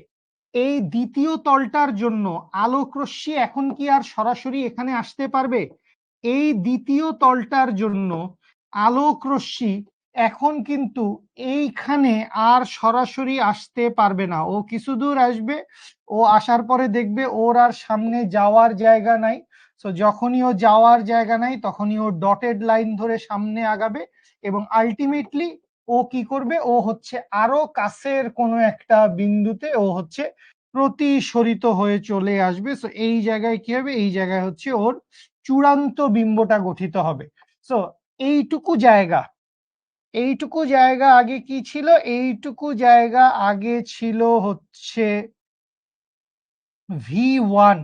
এই দ্বিতীয় তলটার জন্য আলোক রশ্মি এখন কি আর সরাসরি এখানে আসতে পারবে? এই দ্বিতীয় তলটার জন্য আলোক রশ্মি এখন কিন্তু এইখানে আর সরাসরি আসতে পারবে না। ও কিছু দূর আসবে, ও আসার পরে দেখবে ওর আর সামনে যাওয়ার জায়গা নাই। সো যখনই ও যাওয়ার জায়গা নাই তখনই ও ডটেড লাইন ধরে সামনে আগাবে এবং আলটিমেটলি ও কি করবে? ও হচ্ছে আরো কাছের কোনো একটা বিন্দুতে ও হচ্ছে প্রতিসরিত হয়ে চলে আসবে। সো এই জায়গায় কি হবে? এই জায়গায় হচ্ছে ওর চূড়ান্ত বিম্বটা গঠিত হবে। সো এইটুকু জায়গা, এইটুকু জায়গা আগে কি ছিল? এইটুকু জায়গা আগে ছিল হচ্ছে v1।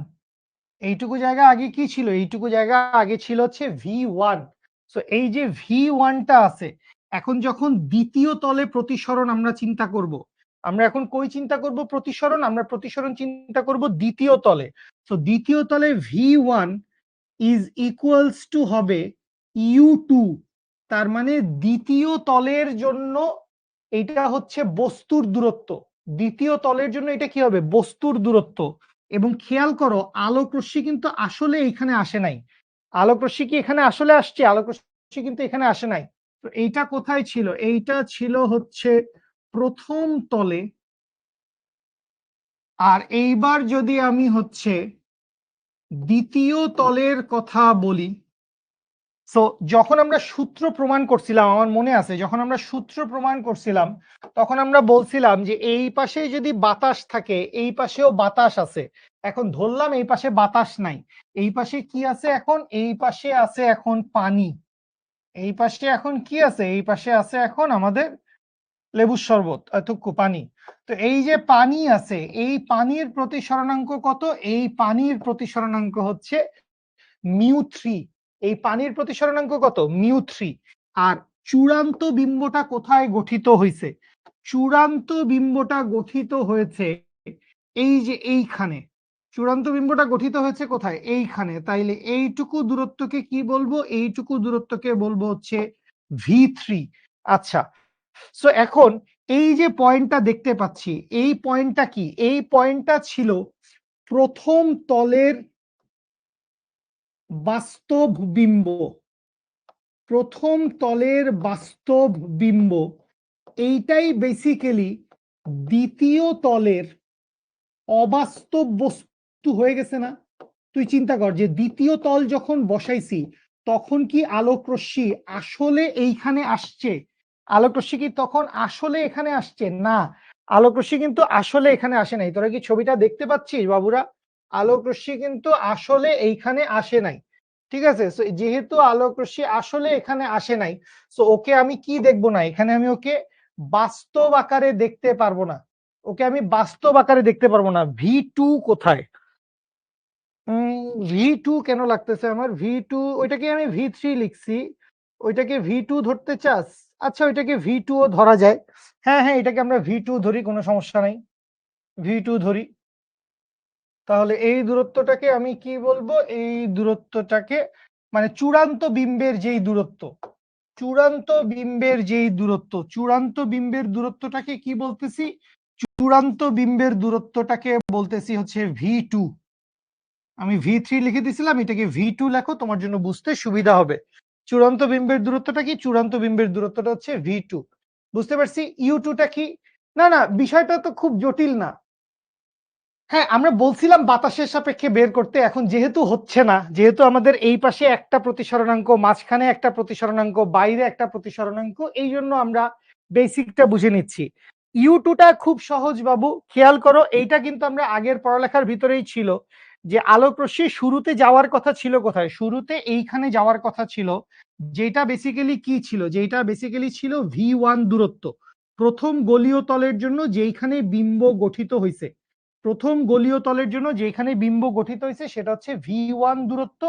এইটুকু জায়গা আগে কি ছিল? এইটুকু জায়গা আগে ছিল হচ্ছে v1। সো এই যে v1টা আছে, এখন যখন দ্বিতীয় তলে প্রতিসরণ আমরা চিন্তা করব, আমরা এখন কই চিন্তা করব প্রতিসরণ? আমরা প্রতিসরণ চিন্তা করব দ্বিতীয় তলে। সো দ্বিতীয় তলে v1 ইজ ইকুয়ালস টু হবে u2। তার মানে দ্বিতীয় তলের জন্য এটা হচ্ছে বস্তুর দূরত্ব। দ্বিতীয় তলের জন্য এটা কি হবে? বস্তুর দূরত্ব। এবং খেয়াল করো আলোক রশ্মি কিন্তু আসলে এখানে আসে নাই। আলোক রশ্মি কি এখানে আসলে আসছে? আলোক রশ্মি কিন্তু এখানে আসে নাই। তো এইটা কোথায় ছিল? এইটা ছিল হচ্ছে প্রথম তলে। আর এইবার যদি আমি হচ্ছে দ্বিতীয় তলের কথা বলি, সো যখন আমরা সূত্র প্রমাণ করছিলাম, আমার মনে আছে যখন আমরা সূত্র প্রমাণ করছিলাম তখন আমরা বলছিলাম যে এই পাশে যদি বাতাস থাকে এই পাশেও বাতাস আছে। এখন ধরলাম এই পাশে বাতাস নাই, এই পাশে কি আছে? এখন এই পাশে আছে এখন পানি। এই পাশে এখন কি আছে? এই পাশে আছে এখন আমাদের লেবুর শরবত, এতটুকু পানি। তো এই যে পানি আছে, এই পানির প্রতিসরণাঙ্ক কত? এই পানির প্রতিসরণাঙ্ক হচ্ছে μ3। এই পানির প্রতিসরণাঙ্ক কত? μ3। আর চূড়ান্ত বিম্বটা কোথায় গঠিত হয়েছে? চূড়ান্ত বিম্বটা গঠিত হয়েছে এই যে এইখানে। চূড়ান্ত বিম্বটা গঠিত হয়েছে কোথায়? এইখানে। তাইলে এইটুকু দূরত্বকে কি বলবো? এইটুকু দূরত্বকে বলবো হচ্ছে v3। আচ্ছা, সো এখন এই যে পয়েন্টটা দেখতে পাচ্ছি, এই পয়েন্টটা কি? এই পয়েন্টটা ছিল প্রথম তলের বাস্তব বিম্ব। প্রথম তলের বাস্তব বিম্ব এইটাই বেসিক্যালি দ্বিতীয় তলের অবাস্তব বস্তু হয়ে গেছে না? তুই চিন্তা কর যে দ্বিতীয় তল যখন বসাইছি তখন কি আলোক রশ্মি আসলে এইখানে আসছে? আলোক রশ্মি কি তখন আসলে এখানে আসছে? না, আলোক রশ্মি কিন্তু আসলে এখানে আসে নাই। তোরা কি ছবিটা দেখতে পাচ্ছিস বাবুরা? আলোক রশ্মি কিন্তু আসলে এইখানে আসে নাই। ঠিক আছে, সো যেহেতু আলোক রশ্মি আসলে এখানে আসে নাই, সো ওকে আমি কি দেখবো না, এখানে আমি ওকে বাস্তব আকারে দেখতে পারবো না, ওকে আমি বাস্তব আকারে দেখতে পারবো না। ভি টু কোথায়? ভি টু কেন লাগতেছে আমার? ভি টু, ওইটাকে আমি ভি3 লিখছি, ওইটাকে ভি টু ধরতে চাস? আচ্ছা, ওইটাকে ভি2 ও ধরা যায়। হ্যাঁ হ্যাঁ, এটাকে আমরা ভি2 ধরি, কোনো সমস্যা নাই, ভি2 ধরি। তাহলে এই দূরত্বটাকে আমি কি বলবো? এই দূরত্বটাকে মানে চূড়ান্ত বিম্বের যেই দূরত্ব, চূড়ান্ত বিম্বের যেই দূরত্ব, চূড়ান্ত বিম্বের দূরত্বটাকে কি বলতেছি? চূড়ান্ত বিম্বের দূরত্বটাকে বলতেছি হচ্ছে ভি2। আমি ভি3 লিখে দিছিলাম, এটাকে ভি2 লেখো, তোমার জন্য বুঝতে সুবিধা হবে। চূড়ান্ত বিম্বের দূরত্বটা কি? চূড়ান্ত বিম্বের দূরত্বটা হচ্ছে ভি2। বুঝতে পারছি। ইউ2টা কি? না না, বিষয়টা তো খুব জটিল না। হ্যাঁ, আমরা বলছিলাম বাতাসের সাপেক্ষে বের করতে, এখন যেহেতু হচ্ছে না, যেহেতু আমাদের এই পাশে একটা প্রতিসরণাঙ্ক, মাঝখানে একটা প্রতিসরণাঙ্ক, বাইরে একটা প্রতিসরণাঙ্ক, এই জন্য আমরা বেসিকটা বুঝে নিচ্ছি। ইউ2টা খুব সহজ বাবু, খেয়াল করো, এইটা কিন্তু আমরা আগের পড়ালেখার ভিতরেই ছিল যে আলোক রশ্মি শুরুতে যাওয়ার কথা ছিল কোথায়? শুরুতে এইখানে যাওয়ার কথা ছিল, যেটা বেসিক্যালি কি ছিল? যেটা বেসিক্যালি ছিল ভি1 দূরত্ব, প্রথম গলীয় তলের জন্য যেইখানে বিম্ব গঠিত হয়েছে, প্রথম গলীয় তলের জন্য যেখানে বিম্ব গঠিত হয়েছে সেটা হচ্ছে ভি1 দূরত্ব,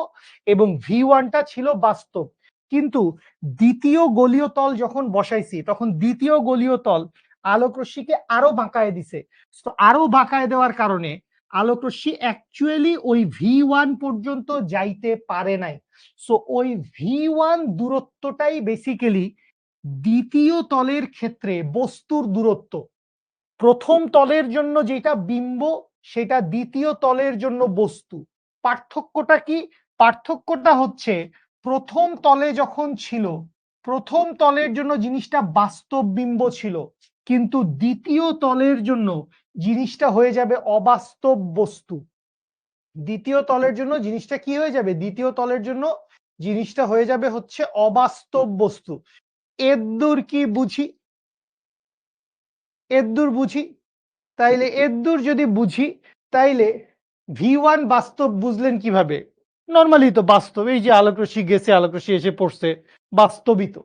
এবং ভি1টা ছিল বাস্তব। কিন্তু দ্বিতীয় গলীয় তল যখন বসাইছি, তখন দ্বিতীয় গলীয় তল আলোক রশ্মিকে আরো বাঁকায় দিছে। তো আরো বাঁকায় দেওয়ার কারণে আলোক রশ্মি অ্যাকচুয়ালি ওই ভি1 পর্যন্ত যাইতে পারে নাই। সো ওই ভি1 দূরত্বটাই বেসিক্যালি দ্বিতীয় তলের ক্ষেত্রে বস্তুর দূরত্ব। প্রথম তলের জন্য যেটা বিম্ব, সেটা দ্বিতীয় তলের জন্য বস্তু। পার্থক্যটা কি? পার্থক্যটা হচ্ছে প্রথম তলে যখন ছিল, প্রথম তলের জন্য জিনিসটা বাস্তব বিম্ব ছিল, কিন্তু দ্বিতীয় তলের জন্য জিনিসটা হয়ে যাবে অবাস্তব বস্তু। দ্বিতীয় তলের জন্য জিনিসটা কি হয়ে যাবে? দ্বিতীয় তলের জন্য জিনিসটা হয়ে যাবে হচ্ছে অবাস্তব বস্তু। এদ্দুর কি বুঝি? এদ্দুর বুঝি? তাইলে এদ্দুর যদি বুঝি, তাইলে ভি1 বাস্তব বুঝলেন কিভাবে? নর্মালি তো বাস্তব, এই যে আলোক রশ্মি গেছে, আলোক রশ্মি এসে পড়ছে, বাস্তবই তো,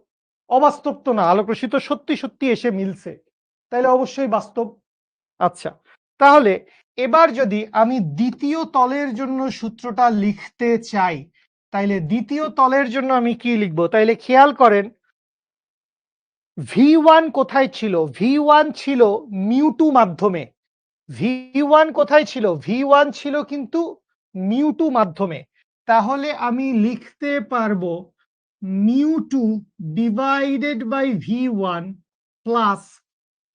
অবাস্তব তো না, আলোক রশ্মি তো সত্যি সত্যি এসে মিলছে, তাইলে অবশ্যই বাস্তব। আচ্ছা, তাহলে এবার যদি আমি দ্বিতীয় তলের জন্য সূত্রটা লিখতে চাই, তাইলে দ্বিতীয় তলের জন্য আমি কি লিখবো? তাইলে খেয়াল করেন, ভি1 কোথায় ছিল? ভি1 ছিল মিউ2 মাধ্যমে। ভি1 কোথায় ছিল? ভি1 ছিল কিন্তু মিউ2 মাধ্যমে। তাহলে আমি লিখতে পারবো মিউ2 ডিভাইডেড বাই ভি1 প্লাস,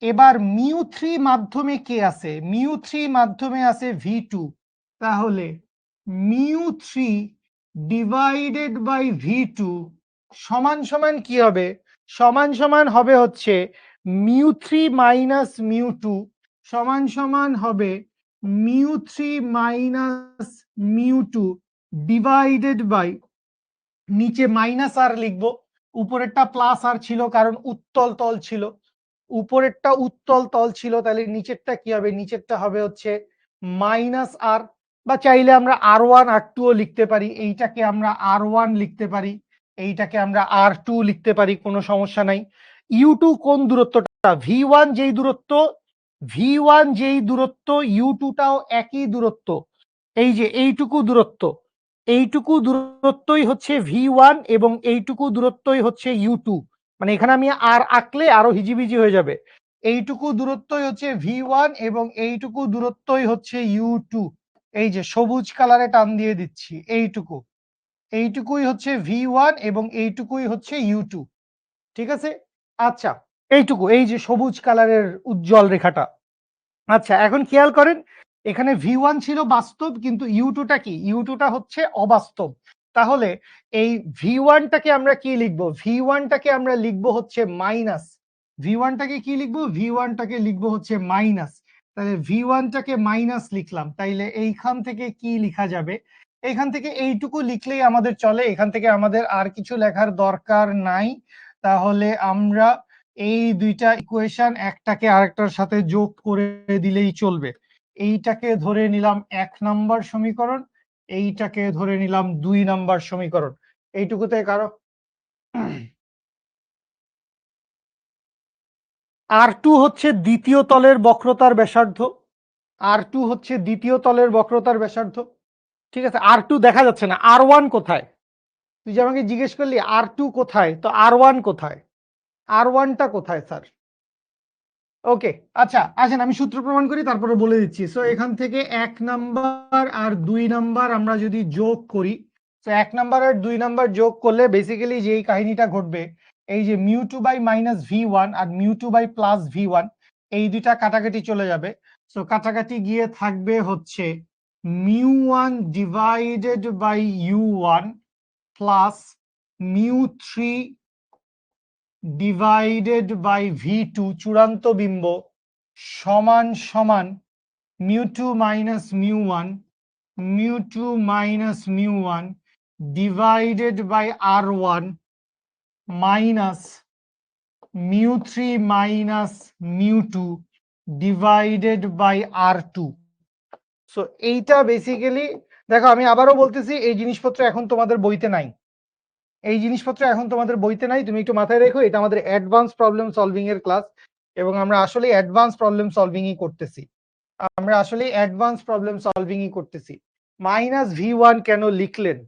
এবার মিউ3 মাধ্যমে কে আছে? মিউ3 মাধ্যমে আছে ভি2। তাহলে মিউ3 ডিভাইডেড বাই ভি2 সমান সমান কি হবে? সমান সমান হবে হচ্ছে মিউ3 মাইনাস মিউ2 সমান সমান হবে মিউ3 মাইনাস মিউ2 ডিভাইডেড বাই, নিচে মাইনাস আর লিখবো, উপরেরটা প্লাস আর ছিল কারণ উত্তল তল ছিল, উপরেরটা উত্তল তল ছিল, তাহলে নিচেরটা কি হবে? নিচেরটা হবে হচ্ছে মাইনাস আর, বা চাইলে আমরা আর1 আর2 ও লিখতে পারি, এইটাকে আমরা আর1 লিখতে পারি, এইটাকে আমরা আর2 লিখতে পারি, কোনো সমস্যা নাই। ইউ2 কোন দূরত্বটা? ভি1 যেই দূরত্ব, ভি1 যেই দূরত্ব, ইউ2টাও একই দূরত্ব। এই যে এইটুকু দূরত্ব, এইটুকু দূরত্বই হচ্ছে ভি1 এবং এইটুকু দূরত্বই হচ্ছে ইউ2। মানে এখানে আমি আর আঁকলে আরো হিজিবিজি হয়ে যাবে। এইটুকু দূরত্বই হচ্ছে ভি1 এবং এইটুকু দূরত্বই হচ্ছে ইউ2। এই যে সবুজ কালারে টান দিয়ে দিচ্ছি, এইটুকু, এইটুকুই হচ্ছে ভি1 এবং এইটুকুই হচ্ছে ইউ2। ঠিক আছে? আচ্ছা, এইটুকু, এই যে সবুজ কালারের উজ্জ্বল রেখাটা। আচ্ছা, এখন খেয়াল করেন, এখানে ভি1 ছিল বাস্তব, কিন্তু ইউ2টা কি? ইউ2টা হচ্ছে অবাস্তব। তাহলে এই ভি1টাকে আমরা কি লিখবো? ভি1টাকে আমরা লিখবো হচ্ছে মাইনাস। ভি1টাকে কি লিখবো? ভি1টাকে লিখবো হচ্ছে মাইনাস। তাহলে ভি1টাকে মাইনাস লিখলাম, তাইলে এইখান থেকে কি লিখা যাবে? এইখান থেকে এইটুকু লিখলেই আমাদের চলে, এখান থেকে আমাদের আর কিছু লেখার দরকার নাই। তাহলে আমরা এই দুইটা ইকুয়েশন একটাকে আরেকটার সাথে যোগ করে দিলেই চলবে। এইটাকে ধরে নিলাম 1 নম্বর সমীকরণ, এইটাকে ধরে নিলাম 2 নাম্বার সমীকরণ। এইটুকুতে কারো R2 হচ্ছে দ্বিতীয় তলের বক্রতার ব্যাসার্ধ। R2 হচ্ছে দ্বিতীয় তলের বক্রতার ব্যাসার্ধ। ঠিক আছে, R2 দেখা যাচ্ছে না, R1 কোথায়? তুই যে আমাকে জিজ্ঞেস করলি R2 কোথায়, তো R1 কোথায়? R1টা কোথায় স্যার? ওকে, আচ্ছা আসেন আমি সূত্র প্রমাণ করি, তারপরে বলে দিচ্ছি। সো এখান থেকে 1 নাম্বার আর 2 নাম্বার আমরা যদি যোগ করি, তো 1 নাম্বার আর 2 নাম্বার যোগ করলে বেসিক্যালি যেই কাহিনীটা ঘটবে, এই যে μ2 বাই মাইনাস v1 আর μ2 বাই প্লাস v1, এই দুইটা কাটাকাটি চলে যাবে। সো কাটাকাটি গিয়ে থাকবে হচ্ছে μ1 divided by u1 plus μ3 divided by v2 চূড়ান্ত বিম্ব সমান সমান μ2 minus μ1 μ2 minus μ1 divided by r1 minus μ3 minus μ2 divided by r2। So এইটা বেসিক্যালি দেখো, আমি আবারও বলতেছি, এই জিনিসপত্র এখন তোমাদের বইতে নাই। এই জিনিসপত্র এখন তোমাদের বইতে নাই, তুমি একটু মাথায় রেখো, এটা আমাদের অ্যাডভান্স প্রবলেম সলভিং এর ক্লাস, এবং আমরা আসলে অ্যাডভান্স প্রবলেম সলভিংই করতেছি। আমরা আসলে অ্যাডভান্স প্রবলেম সলভিংই করতেছি। মাইনাস v1 কেন লিখলেন?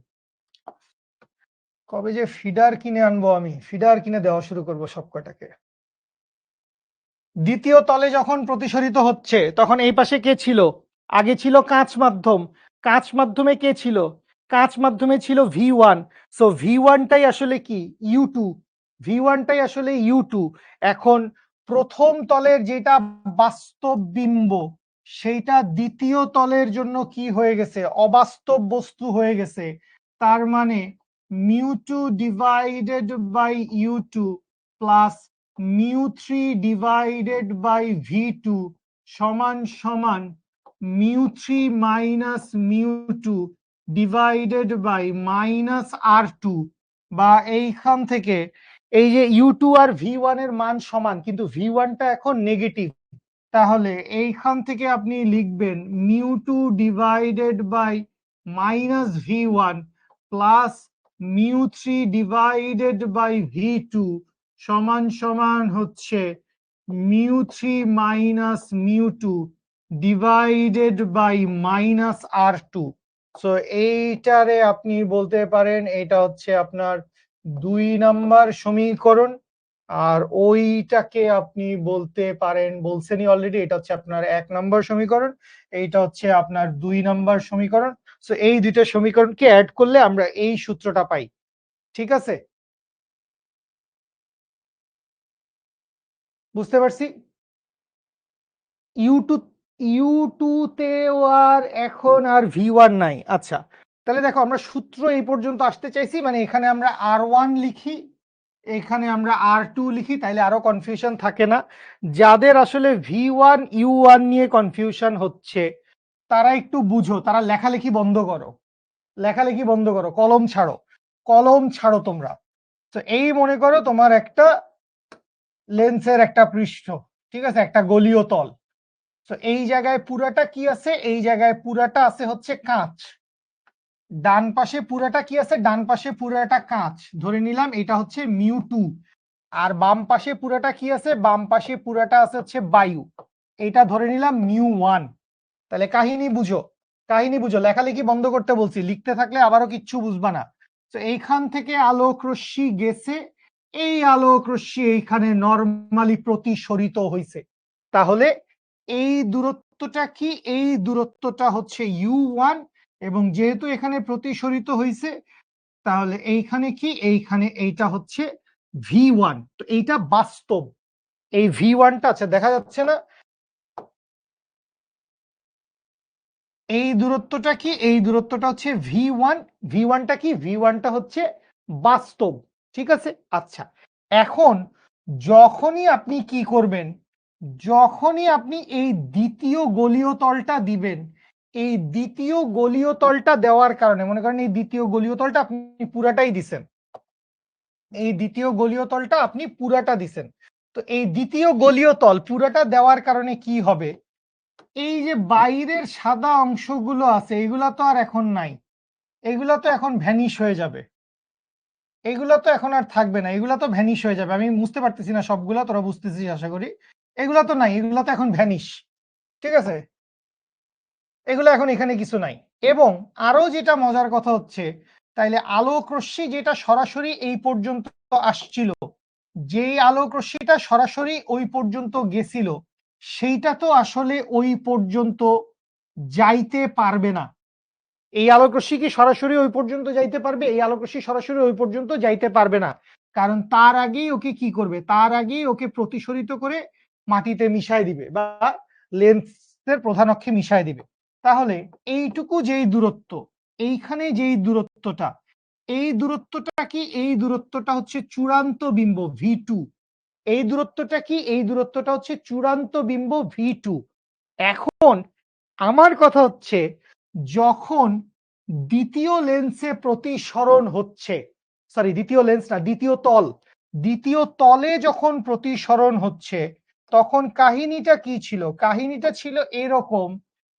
কবে যে ফিডার কিনে আনবো, আমি ফিডার কিনে দেওয়া শুরু করব সবকটাকে। দ্বিতীয় তলে যখন প্রতিসরিত হচ্ছে তখন এই পাশে কে ছিল? আগে ছিল কাঁচ মাধ্যম। কাঁচ মাধ্যমে কে ছিল? কাঁচ মাধ্যমে ছিল v1। সো v1টাই আসলে কি? u2। v1টাই আসলে u2। এখন প্রথম তলের যেটা বাস্তব বিম্ব, সেইটা দ্বিতীয় তলের জন্য কি হয়ে গেছে? অবাস্তব বস্তু হয়ে গেছে। তার মানে μ2 divided by u2 plus μ3 divided by v2 সমান সমান μ3 minus μ2 divided by minus r2। বা এইখান থেকে এই যে u2 আর v1 এর মান সমান, কিন্তু v1টা এখন নেগেটিভ, তাহলে এইখান থেকে আপনি লিখবেন μ2 divided by minus v1 plus μ3 divided by v2 সমান সমান হচ্ছে μ3 minus μ2 divided by minus r2। So এইটারে আপনি বলতে পারেন এটা হচ্ছে আপনার 2 নাম্বার সমীকরণ, আর ওইটাকে আপনি বলতে পারেন, বলছেনই অলরেডি, এটা হচ্ছে আপনার 1 নাম্বার সমীকরণ, এইটা হচ্ছে আপনার 2 নাম্বার সমীকরণ। সো এই দুইটা সমীকরণকে অ্যাড করলে আমরা এই সূত্রটা পাই। ঠিক আছে, বুঝতে পারছি। ইউ টু তেও আর এখন আর v1 নাই। আচ্ছা, তাহলে দেখো আমরা সূত্র এই পর্যন্ত আসতে চাইছি, মানে এখানে আমরা r1 লিখি, এখানে আমরা r2 লিখি, তাইলে আরো কনফিউশন থাকে না। যাদের আসলে v1 u1 নিয়ে কনফিউশন হচ্ছে তারা একটু বুঝো, তারা লেখালেখি বন্ধ করো, লেখালেখি বন্ধ করো, কলম ছাড়ো, কলম ছাড়ো তোমরা। তো এই মনে করো তোমার একটা লেন্সের একটা পৃষ্ঠ, ঠিক আছে, একটা গলীয় তল। তো এই জায়গায় পুরাটা কি আছে? এই জায়গায় পুরাটা আছে হচ্ছে কাঁচ। ডান পাশে পুরাটা কি আছে? ডান পাশে পুরাটা কাঁচ ধরে নিলাম, এটা হচ্ছে μ2। আর বাম পাশে পুরাটা কি আছে? বাম পাশে পুরাটা আছে হচ্ছে বায়ু, এটা ধরে নিলাম μ1। তাহলে কাহিনী বুঝো, কাহিনী বুঝো, লেখালেখি বন্ধ করতে বলছি, লিখতে থাকলে আবারও কিচ্ছু বুঝবা না। তো এইখান থেকে আলোক রশ্মি গেছে, এই আলোক রশ্মি এইখানে নরমালি প্রতিসরিত হইছে। তাহলে এই দূরত্বটা কি? এই দূরত্বটা হচ্ছে u1, এবং যেহেতু এখানে প্রতিসরিত হইছে, তাহলে এইখানে কি? এইখানে এইটা হচ্ছে v1। তো এইটা বাস্তব, এই v1টা আছে, দেখা যাচ্ছে না? এই দূরত্বটা কি? এই দূরত্বটা হচ্ছে v1। v1টা কি? v1টা হচ্ছে বাস্তব। ঠিক আছে, আচ্ছা। এখন যখনই আপনি কি করবেন, যখনই আপনি এই দ্বিতীয় গলীয় তলটা দিবেন, এই দ্বিতীয় গলীয় তলটা দেওয়ার কারণে, মনে করেন এই দ্বিতীয় গলীয় তলটা আপনি পুরাটাই দিছেন, এই দ্বিতীয় গলীয় তলটা আপনি পুরাটা দিছেন। তো এই দ্বিতীয় গলীয় তল পুরাটা দেওয়ার কারণে কি হবে? এই যে বাইরের সাদা অংশগুলো আছে, এগুলা তো আর এখন নাই। এগুলো তো এখন ভ্যানিশ হয়ে যাবে, এগুলো তো এখন আর থাকবে না, এগুলো তো ভ্যানিশ হয়ে যাবে। আমি বুঝতে পারতেছি না সবগুলা, তোরা বুঝতেছিস আশা করি। এগুলো তো নাই, এগুলো তো এখন ভ্যানিশ, ঠিক আছে? এগুলো এখন এখানে কিছু নাই। এবং আরো যেটা মজার কথা হচ্ছে, তাইলে আলোক রশ্মি যেটা সরাসরি এই পর্যন্ত আসছিল, যেই আলোক রশ্মিটা সরাসরি ওই পর্যন্ত গেছিল, সেইটা তো আসলে ওই পর্যন্ত যাইতে পারবে না। এই আলোক রশ্মি কি সরাসরি ওই পর্যন্ত যাইতে পারবে? এই আলোক রশ্মি সরাসরি ওই পর্যন্ত যাইতে পারবে না, কারণ তার আগেই ওকে কি করবে, তার আগেই ওকে প্রতিসরিত করে মাটিতে মিশায় দিবে বা লেন্সের প্রধান অক্ষে মিশায় দিবে। তাহলে এইটুকু যেই দূরত্ব, এইখানে যেই দূরত্বটা, এই দূরত্বটা কি, এই দূরত্বটা হচ্ছে চূড়ান্ত বিম্ব V2। এই দূরত্বটা কি, এই দূরত্বটা হচ্ছে চূড়ান্ত বিম্ব V2। এখন আমার কথা হচ্ছে, যখন দ্বিতীয় লেন্সে প্রতিসরণ হচ্ছে, সরি দ্বিতীয় লেন্স না, দ্বিতীয় তল, দ্বিতীয় তলে যখন প্রতিসরণ হচ্ছে, তখন কাহিনীটা কি ছিল? কাহিনীটা ছিল এরকম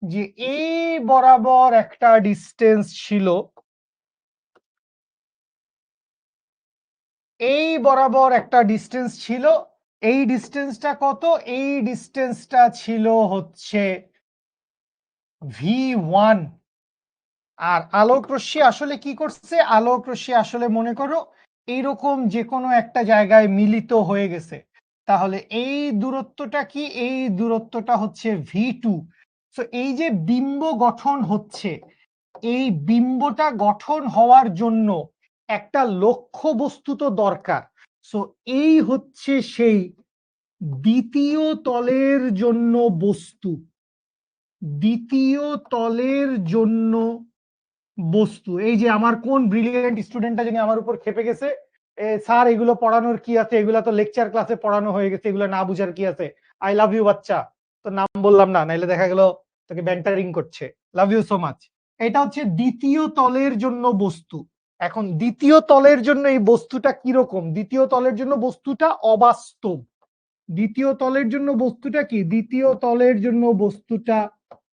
যে এই বরাবর একটা ডিস্টেন্স ছিল, এই বরাবর একটা ডিস্টেন্স ছিল। এই ডিস্টেন্সটা কত? এই ডিস্টেন্সটা ছিল হচ্ছে V1। আর আলোক রশ্মি আসলে কি করছে? আলোক রশ্মি আসলে মনে করো এইরকম যে কোনো একটা জায়গায় মিলিত হয়ে গেছে। তাহলে এই দূরত্বটা কি? এই দূরত্বটা হচ্ছে V2। তো এই যে বিম্ব গঠন হচ্ছে, এই বিম্বটা গঠন হওয়ার জন্য একটা লক্ষ্য বস্তু তো দরকার। সো এই হচ্ছে সেই দ্বিতীয় তলের জন্য বস্তু, দ্বিতীয় তলের জন্য বস্তু। এই যে আমার কোন ব্রিলিয়েন্ট স্টুডেন্টটা জানি আমার উপর খেপে গেছে, স্যার এগুলো পড়ানোর কি আছে, এগুলো তো লেকচার ক্লাসে পড়ানো হয়ে গেছে, এগুলো না বুঝার কি আছে। আই লাভ ইউ বাচ্চা, তো নাম বললাম না, নাইলে দেখা গেল তোকে ব্যান্টারিং করছে। Love you so much. এটা হচ্ছে দ্বিতীয় তলের জন্য বস্তু। এখন দ্বিতীয় তলের জন্য এই বস্তুটা কিরকম? দ্বিতীয় তলের জন্য বস্তুটা অবাস্তব। দ্বিতীয় তলের জন্য বস্তুটা কি? দ্বিতীয় তলের জন্য বস্তুটা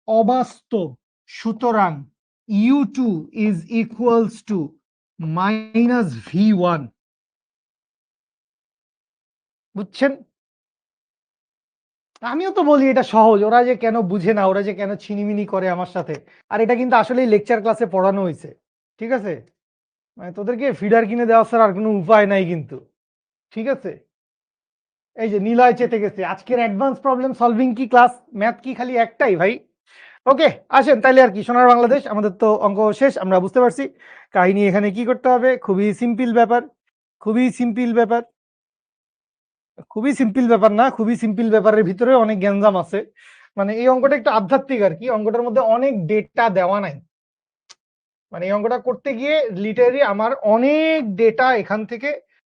অবাস্তব। সুতরাং U2 is equals to minus V1। বুঝছেন? আমিও তো বলি এটা সহজ, ওরা যে কেন বুঝে না, ওরা যে কেন ছিনিমিনি করে আমার সাথে। আর এটা কিন্তু আসলেই লেকচার ক্লাসে পড়ানো হয়েছে, ঠিক আছে? মানে তোদেরকে ফিডার কিনে দেওয়া ছাড়া আর কোনো উপায় নাই কিন্তু, ঠিক আছে? এই যে নিলয় চেতে গেছে, আজকের অ্যাডভান্স প্রবলেম সলভিং কি ক্লাস, ম্যাথ কি খালি একটাই ভাই? ওকে, আসেন তাইলে আর কি, সোনার বাংলাদেশ আমাদের তো অঙ্ক শেষ, আমরা বুঝতে পারছি কাহিনী এখানে কি করতে হবে। খুবই সিম্পল ব্যাপার, খুবই সিম্পল ব্যাপার, খুবই সিম্পল ব্যাপার না, খুবই সিম্পল ব্যাপারের ভিতরে অনেক গ্যাঞ্জাম আছে। মানে এই অঙ্কটা একটু আধ্যাত্মিক আর কি, অঙ্কটার মধ্যে অনেক ডেটা দেওয়া নাই। মানে এই অঙ্কটা করতে গিয়ে লিটারি আমার অনেক ডেটা এখান থেকে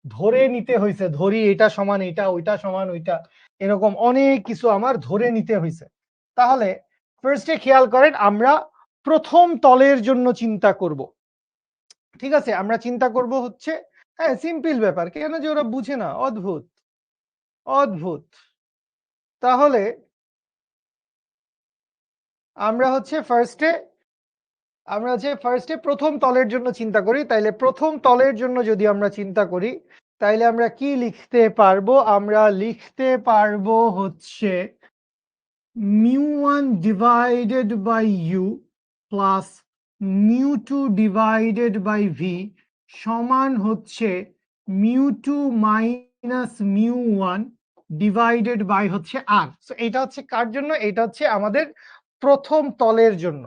ধরে নিতে হয়েছে, ধরি এটা সমান এটা, ওইটা সমান ওইটা, এরকম অনেক কিছু আমার ধরে নিতে হয়েছে। তাহলে ফার্স্টে খেয়াল করেন, আমরা প্রথম তলের জন্য চিন্তা করব, ঠিক আছে? আমরা চিন্তা করব হচ্ছে, হ্যাঁ সিম্পল ব্যাপার, কেন যে ওরা বুঝে না, অদ্ভুত অদ্ভুত। তাহলে আমরা হচ্ছে ফার্স্টে প্রথম তলের জন্য চিন্তা করি। তাইলে প্রথম তলের জন্য যদি আমরা চিন্তা করি, তাইলে আমরা কি লিখতে পারবো? আমরা লিখতে পারবো হচ্ছে μ1 divided by u plus μ2 divided by v সমান হচ্ছে μ2 মাইনাস μ1 ডিভাইডেড বাই হচ্ছে আর। সো এটা হচ্ছে কার জন্য? এটা হচ্ছে আমাদের প্রথম তলের জন্য।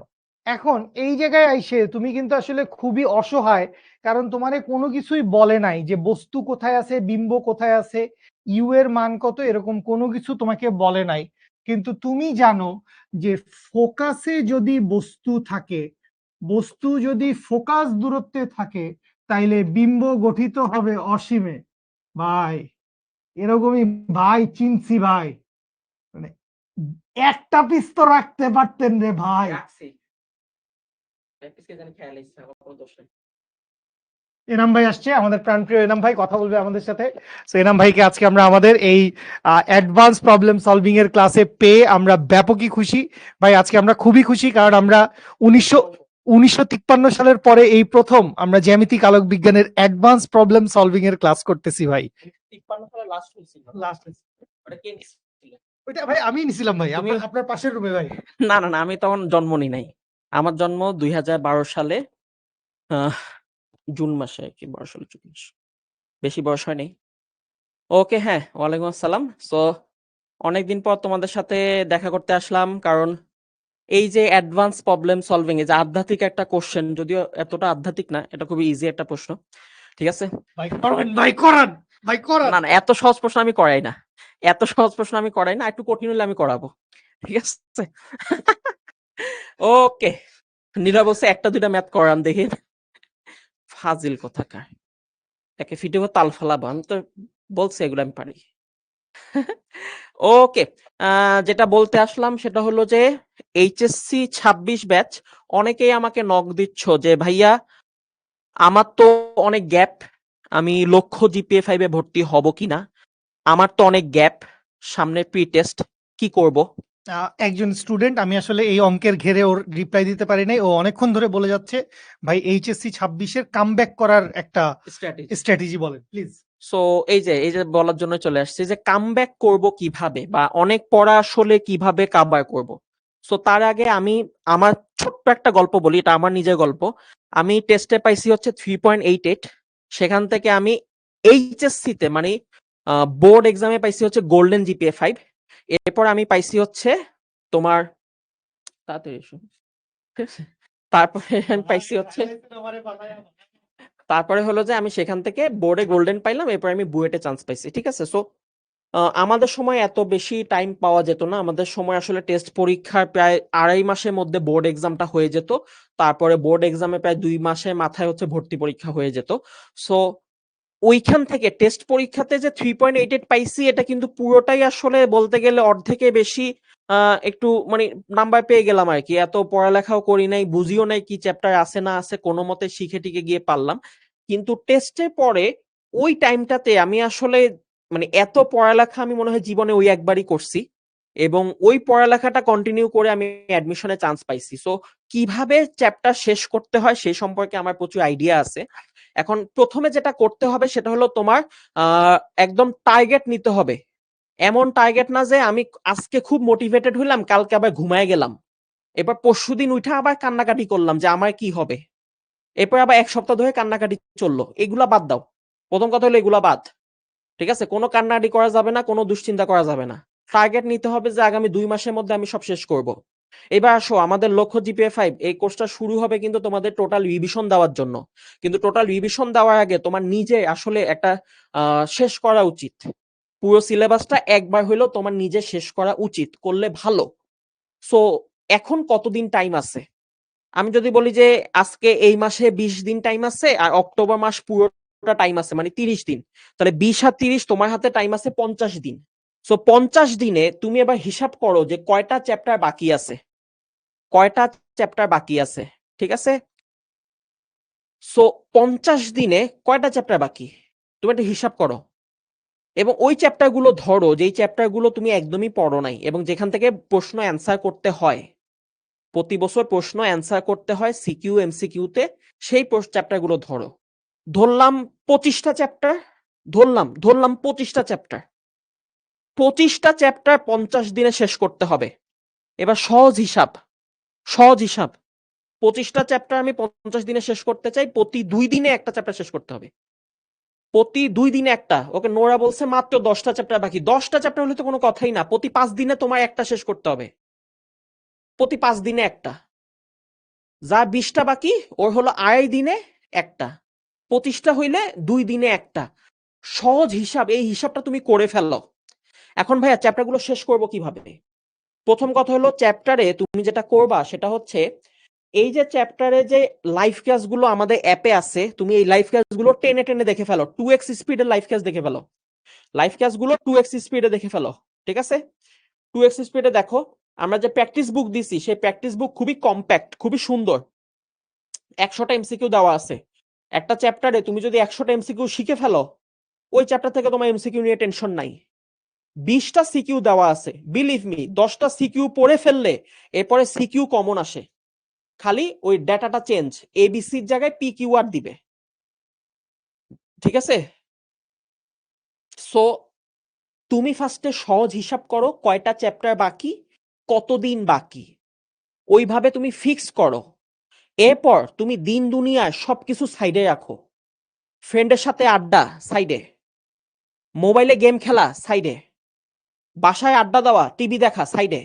এখন এই জায়গায় আইসে তুমি কিন্তু আসলে খুবই অসহায়, কারণ তোমারে কোনো কিছুই বলে নাই যে বস্তু কোথায় আছে, বিম্ব কোথায় আছে, ইউ এর মান কত, এরকম কোনো কিছু তোমাকে বলে নাই। কিন্তু তুমি জানো যে ফোকাসে যদি বস্তু থাকে, বস্তু যদি ফোকাস দূরত্বে থাকে, তাইলে বিম্ব গঠিত হবে অসীমে। ভাই এরকমই ভাই, চিনছি ভাই, মানে একটা পিস তো রাখতে পারতেন রে ভাই। এনাম ভাই আসছে, আমাদের প্রাণপ্রিয় এনাম ভাই কথা বলবে আমাদের সাথে। তো এনাম ভাইকে আজকে আমরা আমাদের এই অ্যাডভান্স প্রবলেম সলভিং এর ক্লাসে পেয়ে আমরা ব্যাপকই খুশি ভাই। আজকে আমরা খুবই খুশি, কারণ আমরা 1900 1953 সালের পরে এই প্রথম আমরা জ্যামিতিক আলোক বিজ্ঞানের অ্যাডভান্স প্রবলেম সলভিং এর ক্লাস করতেছি ভাই। 53 সালে লাস্ট হয়েছিল। লাস্ট ওটা কে নিছিল? ওইটা ভাই আমি নিছিলাম ভাই, তুমি- আপনার পাশের রুমে ভাই। না না না, আমি তখন জন্ম নিই নাই। আমার জন্ম 2012 সালে জুন মাসে আর কি, 12 সালে জুন মাস। বেশি বয়স হয়নি। ওকে, হ্যাঁ, ওয়ালাইকুম আসসালাম। সো অনেকদিন পর তোমাদের সাথে দেখা করতে আসলাম, কারণ এই যে অ্যাডভান্স প্রবলেম সলভিং, এই যে আধ্যাত্মিক একটা কোশ্চেন, যদিও এতটা আধ্যাত্মিক না, এটা খুবই ইজি একটা প্রশ্ন, ঠিক আছে? ভাই করান ভাই করান ভাই করান। না না, এত সহজ প্রশ্ন আমি করাই না, এত সহজ প্রশ্ন আমি করাই না, একটু কঠিন হলে আমি করাবো, ঠিক আছে? ওকে, নীরব বলছে একটা দুইটা ম্যাথ করান দেখি। ফাজিল কোথাকার, একে ফিটেও তাল ফালাবো, আমি তো বলছি এগুলো আমি পারি। ওকে, যেটা বলতে আসলাম সেটা হলো যে এইচএসসি 26 ব্যাচ, অনেকেই আমাকে নক দিচ্ছ যে ভাইয়া আমার তো অনেক গ্যাপ, আমি লক্ষ্য জিপিএ 5 এ ভর্তি হব কিনা, আমার তো অনেক গ্যাপ, সামনে প্রি টেস্ট, কি করব? একজন স্টুডেন্ট, আমি আসলে এই অঙ্কের ঘেরে ওর রিপ্লাই দিতে পারি নাই, ও অনেকক্ষণ ধরে বলে যাচ্ছে ভাই এইচএসসি 26-এর কামব্যাক করার একটা স্ট্র্যাটেজি বলেন প্লিজ। সো এই যে বলার জন্য চলে আসছে যে কামব্যাক করব কিভাবে, বা অনেক পড়া আসলে কিভাবে কামব্যাক করব। সো তার আগে আমি আমার ছোট্ট একটা গল্প বলি, এটা আমার নিজের গল্প। আমি টেস্টে পাইছি হচ্ছে 3.88, সেখান থেকে আমি এইচএসসি তে মানে বোর্ড এক্সামে পাইছি হচ্ছে গোল্ডেন জিপিএ 5। এরপর আমি পাইছি হচ্ছে তোমার তাড়াতাড়ি এসো। ঠিক আছে? তারপরে আমি পাইছি হচ্ছে, তারপরে হলো যে আমি সেখান থেকে বোর্ডে গোল্ডেন পাইলাম, এরপর আমি বুয়েটে চান্স পাইছি, ঠিক আছে? সো আমাদের সময় এত বেশি টাইম পাওয়া যেত না, আমাদের সময় আসলে টেস্ট পরীক্ষার প্রায় 2.5 মাসের মধ্যে বোর্ড এক্সামটা হয়ে যেত, তারপরে বোর্ড এক্সামে প্রায় 2 মাসের মাথায় হচ্ছে ভর্তি পরীক্ষা হয়ে যেত। সো ওইখান থেকে টেস্ট পরীক্ষাতে যে 3.88 পাইছি, এটা কিন্তু পুরোটাই আসলে বলতে গেলে অর্ধেকে বেশি একটু মানে নাম্বার পেয়ে গেলাম আর কি। এত পড়ালেখাও করি নাই, বুঝিও নাই কি চ্যাপ্টার আছে না আছে, কোনো মতে শিখে টিকে গিয়ে পারলাম। কিন্তু টেস্টের পরে ওই টাইমটাতে আমি আসলে মানে এত পড়ালেখা আমি মনে হয় জীবনে ওই একবারই করছি, এবং ওই পড়ালেখাটা কন্টিনিউ করে আমি অ্যাডমিশনে চান্স পাইছি। সো কিভাবে চ্যাপ্টার শেষ করতে হয় সেই সম্পর্কে আমার প্রচুর আইডিয়া আছে। এখন প্রথমে যেটা করতে হবে সেটা হলো তোমার একদম টার্গেট নিতে হবে। এমন টার্গেট না যে আমি আজকে খুব মোটিভেটেড হইলাম, কালকে আবার ঘুমায় গেলাম, এবার পরশুদিন উঠা আবার কান্নাকাটি করলাম যে আমার কি হবে, এরপর আবার 1 সপ্তাহ ধরে কান্নাকাটি চললো। এগুলা বাদ দাও, প্রথম কথা হলো এগুলা বাদ, ঠিক আছে? কোনো কান্নাকাটি করা যাবে না, কোনো দুশ্চিন্তা করা যাবে না। টার্গেট নিতে হবে যে আগামী 2 মাসের মধ্যে আমি সব শেষ করব। এবার আসো, আমাদের লক্ষ্য জিপিএ 5, এই কোর্সটা শুরু হবে কিন্তু তোমাদের টোটাল রিভিশন দেওয়ার জন্য। কিন্তু টোটাল রিভিশন দেওয়ার আগে তোমার নিজে আসলে একটা শেষ করা উচিত। পুরো সিলেবাসটা একবার হইলেও তোমার নিজে শেষ করা উচিত, করলে ভালো। সো এখন কতদিন টাইম আছে? আমি যদি বলি যে আজকে এই মাসে 20 দিন টাইম আছে, আর অক্টোবর মাস পুরোটা টাইম আছে মানে 30 দিন, তাহলে 20 আর 30 তোমার হাতে টাইম আছে 50 দিন। সো 50 দিনে তুমি এবার হিসাব করো যে কয়টা চ্যাপ্টার বাকি আছে, কয়টা চ্যাপ্টার বাকি আছে, ঠিক আছে? সো 50 দিনে কয়টা চ্যাপ্টার বাকি তুমি একটা হিসাব করো, এবং ওই চ্যাপ্টার গুলো ধরো যেই চ্যাপ্টার গুলো তুমি একদমই পড়ো নাই, এবং যেখান থেকে প্রশ্ন অ্যান্সার করতে হয়, প্রতি বছর প্রশ্ন অ্যান্সার করতে হয় সিকিউ এমসিকিউতে, সেই চ্যাপ্টার গুলো ধরো। ধরলাম 25টা চ্যাপ্টার, ধরলাম 25টা চ্যাপ্টার, 25টা চ্যাপ্টার 50 দিনে শেষ করতে হবে। এবার সহজ হিসাব, সহজ হিসাব, 25টা চ্যাপ্টার আমি 50 দিনে শেষ করতে চাই, প্রতি 2 দিনে একটা চ্যাপ্টার শেষ করতে হবে, প্রতি 2 দিনে একটা। ওকে, নোরা বলছে মাত্র 10টা চ্যাপ্টার বাকি, 10টা চ্যাপ্টার হলে তো কোনো কথাই না, প্রতি 5 দিনে তোমার একটা শেষ করতে হবে, প্রতি 5 দিনে একটা। যা 20টা বাকি ওর হলো 2.5 দিনে একটা, 25টা হইলে 2 দিনে একটা। সহজ হিসাব, এই হিসাবটা তুমি করে ফেললো। এখন ভাইয়া চ্যাপ্টারগুলো শেষ করব কিভাবে? প্রথম কথা হলো চ্যাপ্টারে তুমি যেটা করবা সেটা হচ্ছে এই যে চ্যাপ্টারে যে লাইভ ক্লাসগুলো আমাদের অ্যাপে আছে, তুমি এই লাইভ ক্লাসগুলো টেনে টেনে দেখে ফেলো, 2x স্পিডে লাইভ ক্লাস দেখে ফেলো, লাইভ ক্লাসগুলো 2x স্পিডে দেখে ফেলো, ঠিক আছে? 2x স্পিডে দেখো। আমরা যে প্র্যাকটিস বুক দিছি সেই প্র্যাকটিস বুক খুবই কম্প্যাক্ট, খুবই সুন্দর, 100টা এমসিকিউ দেওয়া আছে। একটা চ্যাপ্টারে তুমি যদি 100টা এমসিকিউ শিখে ফেলো, ওই চ্যাপ্টার থেকে তোমার এমসিকিউ নিয়ে টেনশন নাই। 20টা সিকিউ দেওয়া আছে, বিলিভ মি, 10টা সিকিউ পড়ে ফেললে এরপরে সিকিউ কমন আসে, খালি ওই ডেটাটা চেঞ্জ, এবিসির জায়গায় পি কিওয়ার্ড দিবে, ঠিক আছে? সো তুমি ফার্স্টে সহজ হিসাব করো কয়টা চ্যাপ্টার বাকি, কতদিন বাকি, ওইভাবে তুমি ফিক্স করো। এরপর তুমি দিন দুনিয়ার সবকিছু সাইডে রাখো, ফ্রেন্ডের সাথে আড্ডা সাইডে, মোবাইলে গেম খেলা সাইডে, বাসায় আড্ডা দেওয়া, টিভি দেখা সাইডে,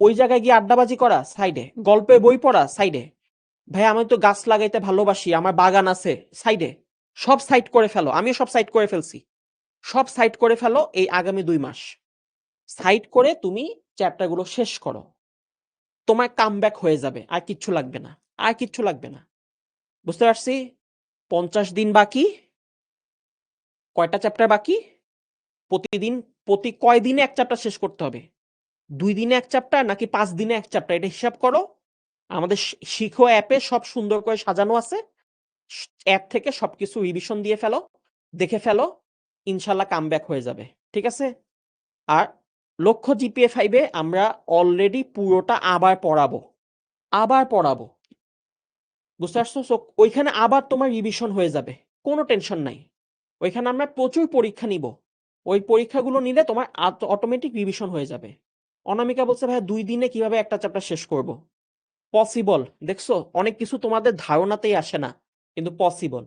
ওই জায়গায় গিয়ে আড্ডাবাজি করা সাইডে, গল্পে বই পড়া সাইডে, ভাই আমি তো গাছ লাগাইতে ভালোবাসি, আমার বাগান আছে সাইডে, সব সাইড করে ফেলো। আমিও সব সাইড করে ফেলছি। সব সাইড করে ফেলো এই আগামী 2 মাস। সাইড করে তুমি চ্যাপ্টারগুলো শেষ করো। তোমার কামব্যাক হয়ে যাবে, আর কিচ্ছু লাগবে না, আর কিচ্ছু লাগবে না। বুঝতে পারছি? 50 দিন বাকি, কয়টা চ্যাপ্টার বাকি, প্রতিদিন প্রতি কয় দিনে এক চ্যাপ্টার শেষ করতে হবে, 2 দিনে এক চ্যাপ্টার নাকি 5 দিনে এক চ্যাপ্টার, এটা হিসাব করো। আমাদের শিখো অ্যাপে সব সুন্দর করে সাজানো আছে। অ্যাপ থেকে সবকিছু রিভিশন দিয়ে ফেলো, দেখে ফেলো, ইনশাল্লাহ কামব্যাক হয়ে যাবে, ঠিক আছে? আর লক্ষ্য জিপিএ 5 এ আমরা অলরেডি পুরোটা আবার পড়াবো, আবার পড়াবো, বুঝতে পারছো? সো ওইখানে আবার তোমার রিভিশন হয়ে যাবে, কোনো টেনশন নাই। ওইখানে আমরা প্রচুর পরীক্ষা নিব, ওই পরীক্ষাগুলো নিলে তোমার অটোমেটিক রিভিশন হয়ে যাবে। অনামিকা বলছে ভাই 2 দিনে কিভাবে একটা চ্যাপ্টার শেষ করব? পসিবল। দেখছো, অনেক কিছু তোমাদের ধারণাতেই আসে না, কিন্তু পসিবল।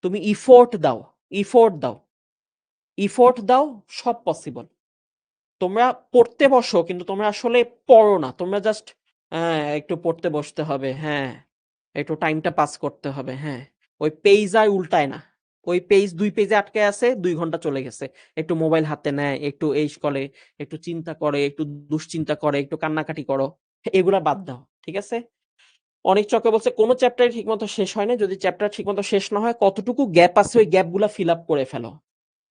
তুমি ইফোর্ট দাও, ইফোর্ট দাও, ইফোর্ট দাও, সব পসিবল। তোমরা পড়তে বসো, কিন্তু তোমরা আসলে পড়ো না, তোমরা জাস্ট একটু পড়তে বসতে হবে, হ্যাঁ একটু টাইমটা পাস করতে হবে, হ্যাঁ ওই পেজ আর উল্টায় না, ওই পেজ 2 পেজে আটকে আছে, 2 ঘন্টা চলে গেছে, একটু মোবাইল হাতে নেয়, একটু এই করে, একটু চিন্তা করে, একটু দুশ্চিন্তা করে, একটু কান্নাকাটি করো, এগুলা বাদ দাও, ঠিক আছে? অনেক চক্র বলছে কোনো চ্যাপ্টার ঠিকমতো শেষ হয় না, যদি চ্যাপ্টার ঠিকমতো শেষ না হয় কতটুকু গ্যাপ আছে ওই গ্যাপগুলা ফিল আপ করে ফেলো,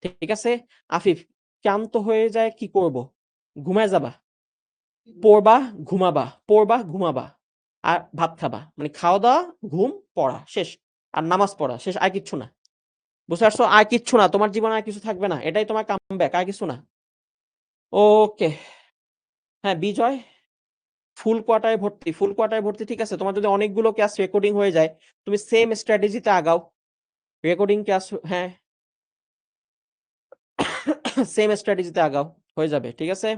ঠিক আছে? আফিফ, ক্লান্ত হয়ে যায় কি করব? ঘুমায় যাবা, পড়বা, ঘুমাবা, পড়বা, ঘুমাবা, আর ভাত খাবা, মানে খাওয়া দাওয়া, ঘুম, পড়া, শেষ। আর নামাজ পড়া, শেষ, আর কিচ্ছু না। বুঝতে পারছো? আর কিচ্ছু না, তোমার জীবনে আর কিছু থাকবে না, এটাই তোমার কামব্যাক, আর কিছু না। ওকে, হ্যাঁ বিজয়, ফুল কোয়ার্টারে ভর্তি, ফুল কোয়ার্টারে ভর্তি, ঠিক আছে? তোমার যদি অনেকগুলো ক্লাস রেকর্ডিং হয়ে যায়, তুমি সেম স্ট্র্যাটেজিতে আগাও, রেকর্ডিং ক্লাস, হ্যাঁ সেম স্ট্র্যাটেজিতে আগাও, হয়ে যাবে, ঠিক আছে?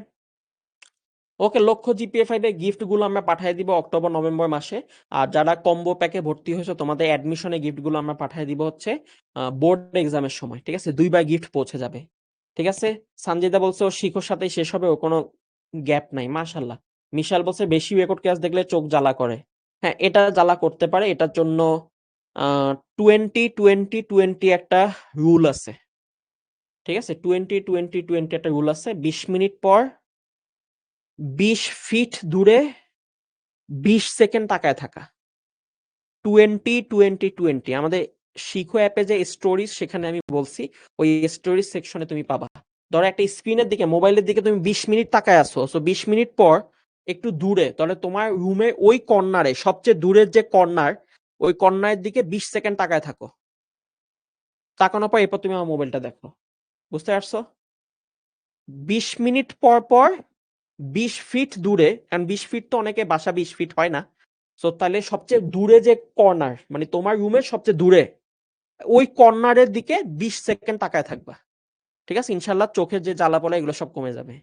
ওকে, লক্ষ্য জিপিএ 5 এর গিফট গুলো আমরা পাঠিয়ে দিব অক্টোবর নভেম্বর মাসে। আর যারা কম্বো প্যাকে ভর্তি হয়েছে তোমাদের অ্যাডমিশনে গিফট গুলো আমরা পাঠিয়ে দিব হচ্ছে বোর্ড এক্সামের সময়, ঠিক আছে? 2বার গিফট পৌঁছে যাবে, ঠিক আছে? সানজিদা বলছে ও শিখোর সাথেই শেষ হবে, ও কোনো গ্যাপ নাই, মাশাল্লাহ। মিশাল বলছে বেশি রেকর্ড ক্লাস দেখলে চোখ জ্বালা করে। হ্যাঁ, এটা জ্বালা করতে পারে, এটার জন্য 20-20-20 একটা রুল আছে, ঠিক আছে? 20-20-20 একটা রুল আছে। 20 মিনিট পর 20 ফিট দূরে 20 সেকেন্ড তাকায় থাকা। 20-20-20 আমাদের শিখো অ্যাপে যে স্টোরিজ, সেখানে আমি বলছি ওই স্টোরিজ সেকশনে তুমি পাবা। ধরো একটা স্ক্রিনের দিকে, মোবাইলের দিকে তুমি 20 মিনিট তাকায় আছো, সো 20 মিনিট পর একটু দূরে, তাহলে তোমার রুমে ওই কর্নারে সবচেয়ে দূরের যে কর্নার, ওই কর্নারের দিকে 20 সেকেন্ড তাকায় থাকো। তাকানোর পর এরপর তুমি আমার মোবাইলটা দেখো, বুঝতে পারছো? 20 মিনিট পর পর 20 ফিট দূরে, কারণ 20 ফিট তো অনেকে বাসা 20 ফিট হয় না, সো তাহলে সবচেয়ে দূরে যে কর্নার, মানে তোমার রুমের সবচেয়ে দূরে ওই কর্নারের দিকে 20 সেকেন্ড তাকায় থাকবা, ঠিক আছে? ইনশাল্লাহ চোখের যে জ্বালা পোড়া এগুলো সব কমে যাবে,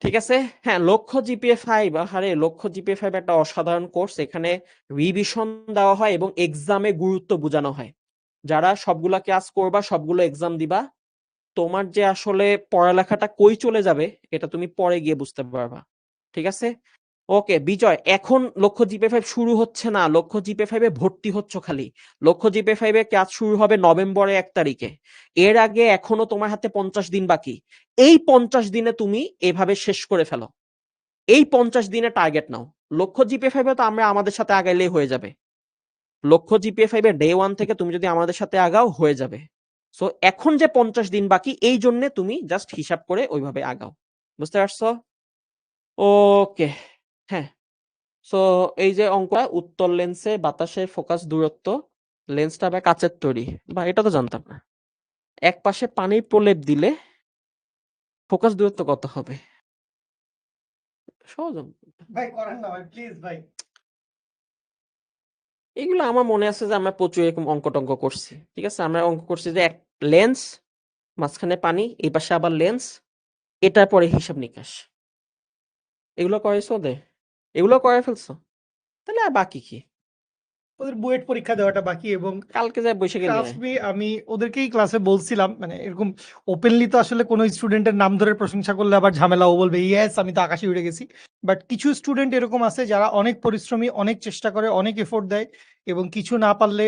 ঠিক আছে? হ্যাঁ, লক্ষ্য জিপিএ 5, আরে লক্ষ্য জিপিএ 5 একটা অসাধারণ কোর্স। এখানে রিভিশন দেওয়া হয় এবং এক্সামে গুরুত্ব বোঝানো হয়। যারা সবগুলা ক্লাস করবা, সবগুলো এক্সাম দিবা, তোমার যে আসলে পড়ালেখাটা কই চলে যাবে এটা তুমি পরে গিয়ে বুঝতে পারবা, ঠিক আছে? ওকে বিজয়, এখন লক্ষ্য জিপে 5 শুরু হচ্ছে না, লক্ষ্য জিপে 5 এ ভর্তি হচ্ছ খালি। লক্ষ্য জিপে 5 এ ক্লাস শুরু হবে নভেম্বরের 1 তারিখে। এর আগে এখনো তোমার হাতে 50 দিন বাকি। এই 50 দিনে তুমি এভাবে শেষ করে ফেলো, এই 50 দিনে টার্গেট নাও। লক্ষ্য জিপে 5 এ তো আমরা আমাদের সাথে আগাইলেই হয়ে যাবে। লক্ষ্য জিপিএ 5 এর ডে 1 থেকে তুমি যদি আমাদের সাথে আগাও হয়ে যাবে। সো এখন যে 50 দিন বাকি, এই জন্য তুমি জাস্ট হিসাব করে ওইভাবে আগাও, বুঝতে পারছো? ওকে, হ্যাঁ। সো এই যে অঙ্কটা, উত্তর লেন্সে বাতাসের ফোকাস দূরত্ব, লেন্সটা আবার কাচের তৈরি, বা এটা তো জানতাম না। এক পাশে পানির প্রলেপ দিলে ফোকাস দূরত্ব কত হবে? সহজ অঙ্ক। ভাই করেন না ভাই, প্লিজ ভাই। এগুলো আমার মনে আছে যে আমরা প্রচুর এরকম অঙ্ক-টঙ্ক করছি। ঠিক আছে? আমরা অঙ্ক করছি যে এক লেন্স, মাঝখানে পানি, এই পাশে আবার লেন্স, এটার পরে হিসাব-নিকাশ। এগুলো করাইছো ওদের? এগুলো করায় ফেলছো? তাহলে আর বাকি কি? ওদের বুয়েট পরীক্ষা দেওয়াটা বাকি, এবং কালকে যাই বইসা গেলে ট্রাস্ট মি আমি ওদেরকেই ক্লাসে বলছিলাম, মানে এরকম ওপেনলি তো আসলে কোনো স্টুডেন্টের নাম ধরে প্রশংসা করলে আবার ঝামেলা, ও বলবে ইয়েস আমি তো আকাশে উড়ে গেছি। বাট কিছু স্টুডেন্ট এরকম আছে যারা অনেক পরিশ্রমী, অনেক চেষ্টা করে, অনেক এফোর্ট দেয়, এবং কিছু না পারলে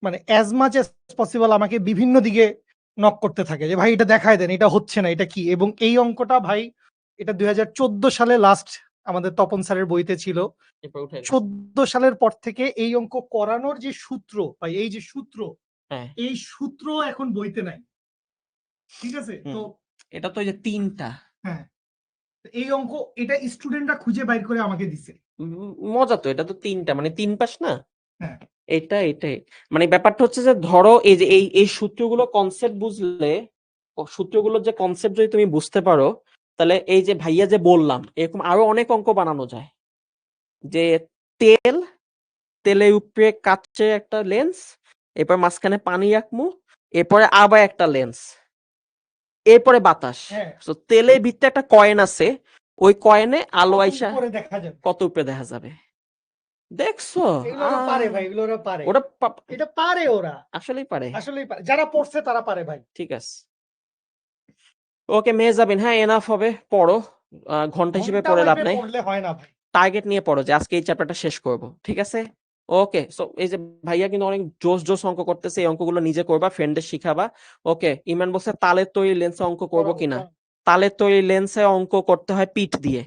মানে অ্যাজ মাচ অ্যাজ পসিবল আমাকে বিভিন্ন দিকে নক করতে থাকে যে ভাই এটা দেখায় দেন, এটা হচ্ছে না, এটা কি। এবং এই অঙ্কটা ভাই এটা 2014 সালে লাস্ট আমাদের তপন স্যারের বইতে ছিল। এরপর উঠে গেছে। 14 সালের পর থেকে এই অঙ্ক করানোর যে সূত্র ভাই, এই যে সূত্র, হ্যাঁ। এই সূত্র এখন বইতে নাই। ঠিক আছে? তো এটা তো এই যে ৩টা। হ্যাঁ, এই অঙ্ক এটা স্টুডেন্টরা খুঁজে বাইর করে আমাকে দিছে। মজা তো, এটা তো ৩টা মানে ৩ পাশ না? হ্যাঁ। এটাই। মানে ব্যাপারটা হচ্ছে যে ধরো এই যে এই সূত্রগুলো কনসেপ্ট বুঝলে, সূত্রগুলোর যে কনসেপ্ট যদি তুমি বুঝতে পারো, তাহলে এই যে ভাইয়া যে বললাম এরকম আরো অনেক অঙ্ক বানানো যায়। যে তেলের উপরে কাচে একটা লেন্স, এরপর মাঝখানে পানি রাখমু, এরপরে আবার একটা লেন্স, এরপরে বাতাস। হ্যাঁ। তো তেলের ভিতরে একটা কয়েন আছে, ওই কয়েনে আলো কত আইসা উপরে দেখা যাবে। কত উপরে দেখা যাবে। দেখছো? এগুলো ওরা পারে ভাই, এগুলো ওরা পারে। ওরা এটা পারে ওরা। আসলেই পারে। আসলেই পারে। যারা পড়ছে তারা পারে ভাই। ঠিক আছে। ওকে মেহজাবিন, হ্যাঁ এনাফ হবে, পড়ো। ঘন্টা হিসেবে ঘন্টা পড়ে লাভ ভাইবে নাই। পড়লে হয় না ভাই। টার্গেট নিয়ে পড়ো যে আজকে এই চ্যাপ্টারটা শেষ করব। ঠিক আছে? ওকে। সো এই যে ভাইয়া কিন্তু অনেক জোস অঙ্ক করতেছে, এই অঙ্কগুলো নিজে করবা, ফ্রেন্ডদের শিখাবা। ওকে। ইমান বলছে তালের তৈরি লেন্সে অঙ্ক করব কিনা। তালের তৈরি লেন্সে অঙ্ক করতে হয় পিঠ দিয়ে।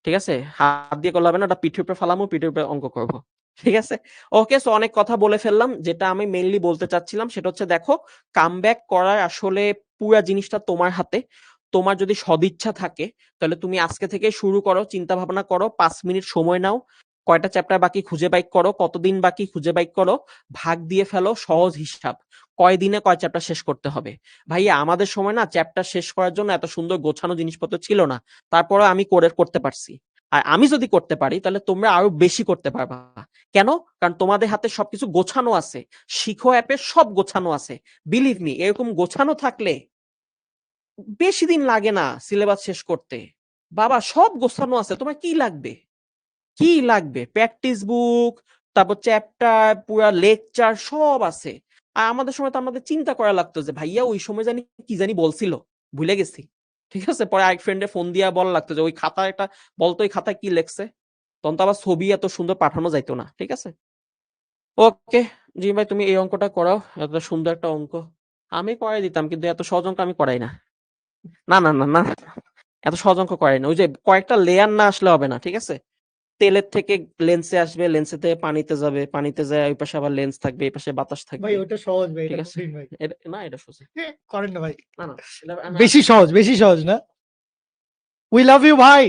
ঠিক আছে? হাত দিয়ে করলে হবে না, ওটা পিঠের উপরে ফালামু, পিঠের উপরে অঙ্ক করব। ঠিক আছে? ওকে। সো অনেক কথা বলে ফেললাম। যেটা আমি মেইনলি বলতে চাচ্ছিলাম সেটা হচ্ছে দেখো, কামব্যাক করার আসলে পুরা জিনিসটা তোমার হাতে। তোমার যদি সদিচ্ছা থাকে তাহলে তুমি আজকে থেকে শুরু করো, চিন্তা ভাবনা করো, 5 মিনিট সময় নাও, কয়টা চ্যাপ্টার বাকি খুঁজে বাইক করো, কতদিন বাকি খুঁজে বাইক করো, ভাগ দিয়ে ফেলো, সহজ হিসাব, কয় দিনে কয় চ্যাপ্টার শেষ করতে হবে। ভাইয়া আমাদের সময় না চ্যাপ্টার শেষ করার জন্য এত সুন্দর গোছানো জিনিসপত্র ছিল না, তারপরে আমি করতে পারছি। আর আমি যদি করতে পারি তাহলে তোমরা আরো বেশি করতে পারবা। কেন? কারণ তোমাদের হাতে সবকিছু গোছানো আছে, শিখো অ্যাপে সব গোছানো আছে। বিলিভ মি, এরকম গোছানো থাকলে বেশি দিন লাগে না সিলেবাস শেষ করতে। বাবা সব গোছানো আছে, তোমার কি লাগবে? কি লাগবে? প্র্যাকটিস বুক, তারপর চ্যাপ্টার, পুরা লেকচার সব আছে। আর আমাদের সময় তো আমাদের চিন্তা করা লাগতো যে ভাইয়া ওই সময় জানি কি জানি বলছিল, ভুলে গেছি। ঠিক আছে? পরে আরেক ফ্রেন্ডে ফোন দিয়া বলা লাগতো যে ওই খাতায় একটা বলতো, ওই খাতায় কি লেখছে। তখন তো আবার ছবি এত সুন্দর পাঠানো যাইতো না। ঠিক আছে? ওকে। জি ভাই, তুমি এই অঙ্কটা করাও, এত সুন্দর একটা অঙ্ক। আমি করাই দিতাম কিন্তু এত সহজ অঙ্ক আমি করাই না। না, এত সহজ অঙ্ক করাই না। ওই যে কয়েকটা লেয়ার না আসলে হবে না। ঠিক আছে? তেলের থেকে লেন্সে আসবে, লেন্সে থেকে পানিতে যাবে, পানিতে যায় ওই পাশে আবার লেন্স থাকবে, এই পাশে বাতাস ভাই থাকবে। ওটা সহজ ভাই, ঠিক এটা আছে? কঠিন ভাই। না এটা সোজা। করেন না ভাই। না বেশি সহজ, বেশি সহজ না। উই লাভ ইউ ভাই,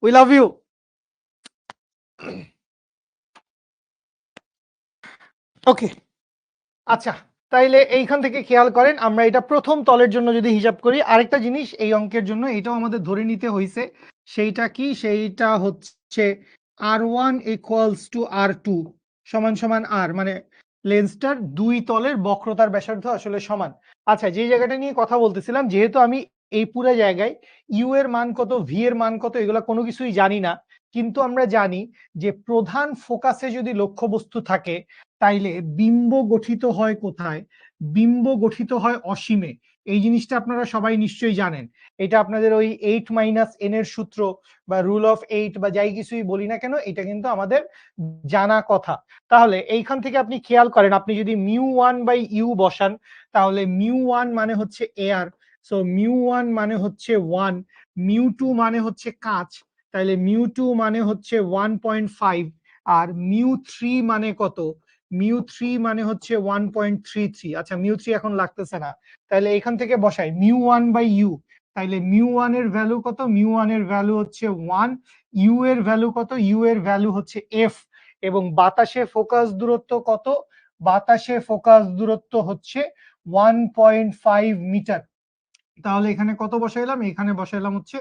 উই লাভ ইউ। ওকে, আচ্ছা, তাইলে এইখান থেকে খেয়াল করেন, আমরা এটা প্রথম তলের জন্য যদি হিসাব করি, আরেকটা জিনিস এই অঙ্কের জন্য এটাও আমাদের ধরে নিতে হয়েছে। সেইটা কি? সেইটা হচ্ছে R1 ইকুয়ালস টু R2 সমান সমান R, মানে লেন্সটার দুই তলের বক্রতার ব্যাসার্ধ আসলে সমান। আচ্ছা, যে জায়গাটা নিয়ে কথা বলতেছিলাম, যেহেতু আমি এই পুরো জায়গায় ইউ এর মান কত, ভি এর মান কত, এগুলো কোনো কিছুই জানি না, কিন্তু আমরা জানি যে প্রধান ফোকাসে যদি লক্ষ্যবস্তু থাকে তাইলে বিম্ব গঠিত হয় কোথায়? বিম্ব গঠিত হয় অসীমে। এই জিনিসটা আপনারা সবাই নিশ্চয়ই জানেন। এটা আপনাদের ওই 8 - n এর সূত্র বা রুল অফ 8 বা যাই কিছুই বলি না কেন, এটা কিন্তু আমাদের জানা কথা। তাহলে এইখান থেকে আপনি খেয়াল করেন, আপনি যদি μ1/u বসান, তাহলে μ1 মানে হচ্ছে এয়ার, সো μ1 মানে হচ্ছে 1, μ2 মানে হচ্ছে কাঁচ, তাহলে μ2 মানে হচ্ছে 1.5, আর μ3 মানে কত? μ3 মানে হচ্ছে 1.33। আচ্ছা, μ3 এখন লাগতেছে না, তাহলে এখান থেকে বসাই μ1/u, তাইলে μ1 এর ভ্যালু কত? μ1 এর ভ্যালু হচ্ছে 1, ইউ এর ভ্যালু কত? ইউ এর ভ্যালু হচ্ছে f, এবং বাতাসে ফোকাস দূরত্ব কত? বাতাসে ফোকাস দূরত্ব হচ্ছে 1.5 মিটার। তাহলে এখানে কত বসাইলাম? এখানে বসাইলাম হচ্ছে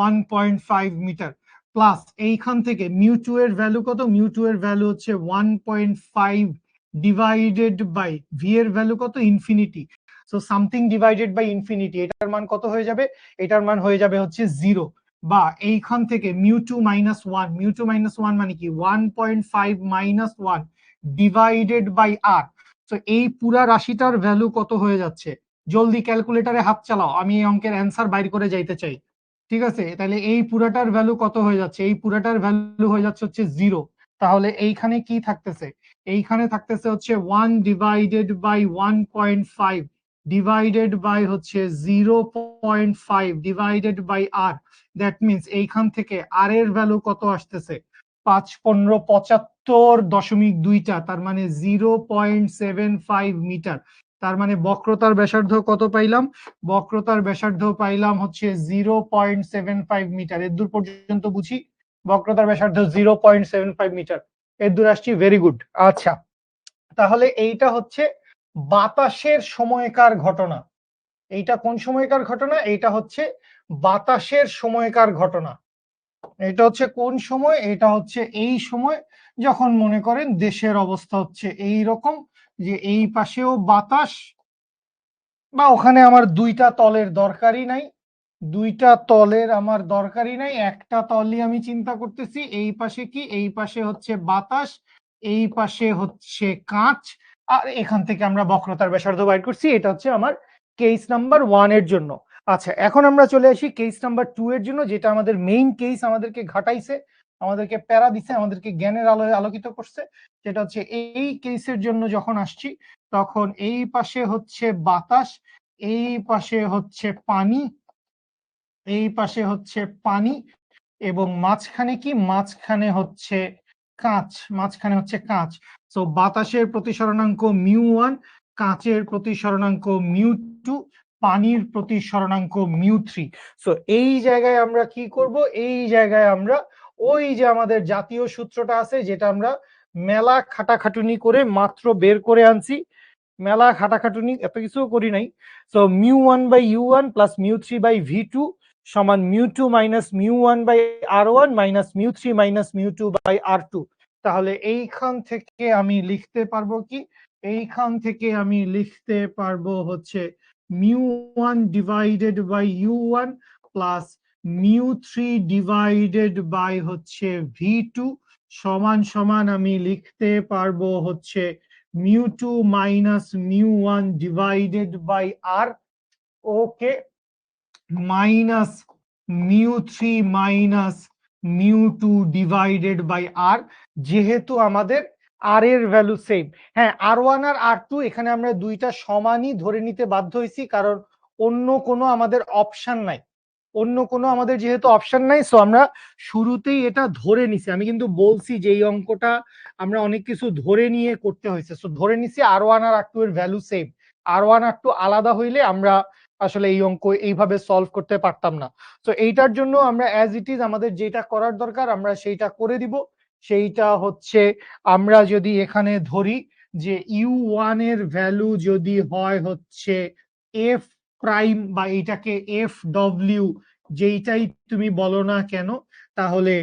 1.5 মিটার। প্লাস এইখান থেকে মিউ টু এর ভ্যালু কত, মিউ টু এর ভ্যালু হচ্ছে 1.5 ডিভাইডেড বাই ভি এর ভ্যালু কত, infinity. So something divided by infinity, এটার মান কত হয়ে যাবে, এটার মান হয়ে যাবে হচ্ছে 0। বা এইখান থেকে mu two minus one, mu two minus one মানে কি 1.5 minus one divided by R. তো এই পুরা রাশিটার ভ্যালু কত হয়ে যাচ্ছে, জলদি ক্যালকুলেটরে হাত চালাও, আমি এই অঙ্কের অ্যান্সার বাইর করে যাইতে চাই। ঠিক আছে, তাহলে এই পুরাটার ভ্যালু কত হয়ে যাচ্ছে, এই পুরাটার ভ্যালু হয়ে যাচ্ছে হচ্ছে 0। তাহলে এইখানে কি থাকতেছে, এইখানে থাকতেছে হচ্ছে 1 ডিভাইডেড বাই 1.5 ডিভাইডেড বাই হচ্ছে 0.5 divided by R. That means এইখান থেকে আর এর ভ্যালু কত আসতেছে, 5, 15, 75.2টা, তার মানে 0.75 মিটার। তার মানে বক্রতার ব্যাসার্ধ কত পাইলাম, বক্রতার ব্যাসার্ধ পাইলাম হচ্ছে 0.75 মিটার। এর দূর পর্যন্ত বুঝি, বক্রতার ব্যাসার্ধ 0.75 মিটার, এর দূর আসছি, ভেরি গুড। আচ্ছা, তাহলে এইটা হচ্ছে বাতাসের সময়কার ঘটনা। এইটা কোন সময়কার ঘটনা, এইটা হচ্ছে বাতাসের সময়কার ঘটনা। এটা হচ্ছে কোন সময়, এটা হচ্ছে এই সময় যখন মনে করেন দেশের অবস্থা হচ্ছে এই রকম, যে এই পাশেও বাতাস, বা ওখানে আমার দুইটা তলের দরকারই নাই, দুইটা তলের আমার দরকারই নাই, একটা তলই আমি চিন্তা করতেছি, এই পাশে কি, এই পাশে হচ্ছে বাতাস, এই পাশে হচ্ছে কাঁচ, আর এখান থেকে আমরা বক্রতার ব্যাসার্ধ বাইর করছি। এটা হচ্ছে আমার কেস নাম্বার 1 এর জন্য। আচ্ছা, এখন আমরা চলে আসি কেস নাম্বার 2 এর জন্য, যেটা আমাদের মেইন কেস, আমাদেরকে ঘাটাইছে, আমাদেরকে প্যারা দিছে, আমাদেরকে জ্ঞানের আলোয় আলোকিত করছে। যেটা হচ্ছে এই কেসের জন্য যখন আসছি, তখন এই পাশে হচ্ছে বাতাস, এই পাশে হচ্ছে পানি, এই পাশে হচ্ছে পানি, এবং মাঝখানে কি, মাঝখানে হচ্ছে কাঁচ, মাঝখানে হচ্ছে কাঁচ। তো বাতাসের প্রতিসরণাঙ্ক মিউ 1, কাঁচের প্রতিসরণাঙ্ক মিউ 2, পানির প্রতিসরণাঙ্ক মিউ 3। সো এই জায়গায় আমরা কি করব, এই জায়গায় আমরা ওই যে আমাদের জাতীয় সূত্রটা আছে, যেটা আমরা মেলা খাটাখাটুনি করে মাত্র বের করে আনছি, মেলা খাটাখাটুনি এত কিছু করি নাই। So mu 1 by u 1 plus mu 3 by v 2 সমান mu 2 minus mu 1 by r 1 minus mu 3 minus mu 2 by r 2। তাহলে এইখান থেকে আমি লিখতে পারবো কি, এইখান থেকে আমি লিখতে পারবো হচ্ছে mu 1 divided by u 1 plus mu 3 divided by হচ্ছে ভি 2 সমান সমান আমি লিখতে পারবো হচ্ছে mu 2 minus mu 1 divided by r, okay, minus mu 3 minus mu 2 divided by r. যেহেতু আমাদের আর এর ভ্যালু সেম, হ্যাঁ আর 1 আর আর 2 এখানে আমরা দুইটা সমানই ধরে নিতে বাধ্য হয়েছি, কারণ অন্য কোনো আমাদের অপশন নাই, অন্য কোনো আমাদের যেহেতু অপশন নাই, সো আমরা শুরুতেই এটা ধরে নিছি। আমি কিন্তু বলছি যে এই অঙ্কটা আমরা অনেক কিছু ধরে নিয়ে করতে হয়েছে, সো ধরে নিছি আর 1 আর আর 2 এর ভ্যালু সেম। আর 1 আর 2 আলাদা হইলে আমরা আসলে এই অঙ্ক এইভাবে সলভ করতে পারতাম না। তো এইটার জন্য আমরা অ্যাজ ইট ইজ আমাদের যেটা করার দরকার আমরা সেইটা করে দিব। সেইটা হচ্ছে আমরা যদি এখানে ধরি যে ইউ 1 এর ভ্যালু যদি হয় হচ্ছে এফ প্রাইম, বা এইটাকে এফ ডব্লিউ, যেইটাই তুমি বলো না কেন, তাহলে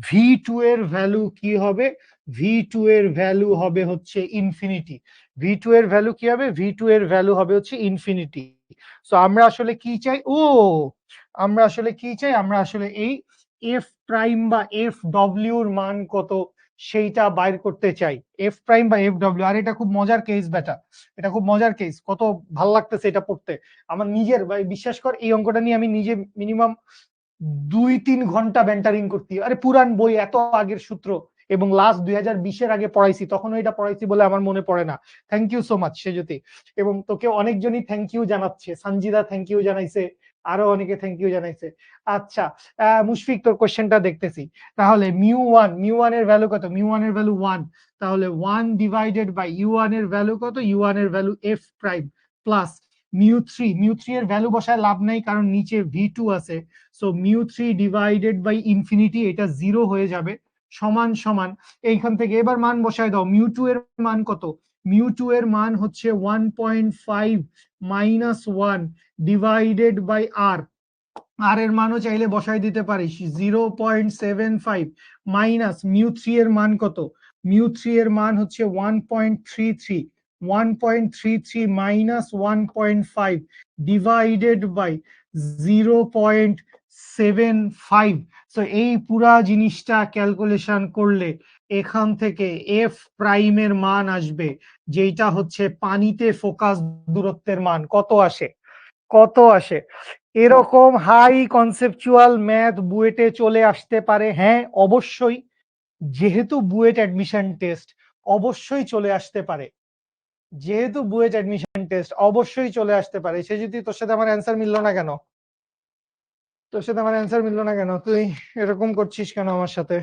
ভি 2 এর ভ্যালু কি হবে, ভি 2 এর ভ্যালু হবে হচ্ছে ইনফিনিটি। ভি 2 এর ভ্যালু কি হবে, ভি 2 এর ভ্যালু হবে হচ্ছে ইনফিনিটি। সো আমরা আসলে কি চাই, আমরা আসলে কি চাই, আমরা আসলে এই এফ প্রাইম বা এফ ডব্লিউর মান কত সেইটা বাইর করতে চাই, এফ প্রাইম বা এফ ডব্লিউ। আর এটা খুব মজার কেস বেটা, এটা খুব মজার কেস, কত ভাল লাগতেছে এটা পড়তে আমার নিজের। ভাই বিশ্বাস কর, এই অঙ্কটা নিয়ে আমি নিজে মিনিমাম 2-3 ঘন্টা ব্যান্টারিং করতে, আরে পুরান বই, এত আগের সূত্র, এবং লাস্ট 2020-এর আগে পড়াইছি, তখনও এটা পড়াইছি বলে আমার মনে পড়ে না। থ্যাংক ইউ সো মাচ সেজতি। এবং তোকে অনেকজনই থ্যাংক ইউ জানাচ্ছে, সঞ্জিদা থ্যাংক ইউ জানাইছে, আরো অনেকে থ্যাংক ইউ জানাইছে। আচ্ছা, মুশফিক তোর কোশ্চেনটা দেখতেছি। তাহলে মিউ 1 এর ভ্যালু কত, মিউ 1 এর ভ্যালু 1, তাহলে 1 ডিভাইডেড বাই ইউ 1 এর ভ্যালু কত, ইউ 1 এর value F prime, plus mu 3 এর ভ্যালু বসায় লাভ নাই কারণ নিচে ভি 2 আছে। So mu 3 divided by infinity, এটা 0 হয়ে যাবে, সমান সমান এইখান থেকে এবার মান বসায় দাও। মিউ 2 এর মান কত, মিউ 2 এর মান হচ্ছে 1.5 মাইনাস 1 ডিভাইডেড বাই আর, আর এর মানও চাইলে বসাই দিতে পারিস 0.75 মাইনাস μ3 এর মান কত μ3 এর মান হচ্ছে 1.33 1.33 মাইনাস 1.5 ডিভাইডেড বাই 0.75 সো এই পুরা জিনিসটা ক্যালকুলেশন করলে এখান থেকে এফ প্রাইমের মান আসবে যেটা হচ্ছে পানিতে ফোকাস দূরত্বের মান কত আসে এরকম হাই কনসেপচুয়াল ম্যাথ বুয়েটে চলে আসতে পারে হ্যাঁ অবশ্যই যেহেতু বুয়েট অ্যাডমিশন টেস্ট অবশ্যই চলে আসতে পারে যেহেতু বুয়েট অ্যাডমিশন টেস্ট অবশ্যই চলে আসতে পারে সে যদি তোর সাথে আমার অ্যান্সার মিললো না কেন তুই এরকম করছিস কেন আমার সাথে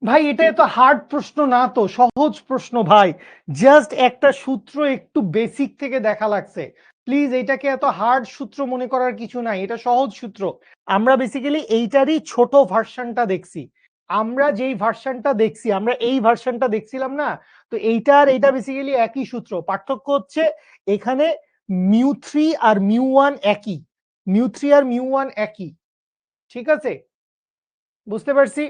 ভাই এটা এত হার্ড প্রশ্ন না তো সহজ প্রশ্ন ভাই জাস্ট একটা সূত্র একটু বেসিক থেকে দেখা লাগছে প্লিজ এটাকে এত হার্ড সূত্র মনে করার কিছু নাই এটা সহজ সূত্র আমরা বেসিক্যালি এইটারই ছোট ভার্সনটা দেখছি আমরা যেই ভার্সনটা দেখছি আমরা এই ভার্সনটা দেখছিলাম না তো এইটা বেসিক্যালি একই সূত্র পার্থক্য হচ্ছে এখানে μ3 আর μ1 একই μ3 আর μ1 একই ঠিক আছে বুঝতে পারছি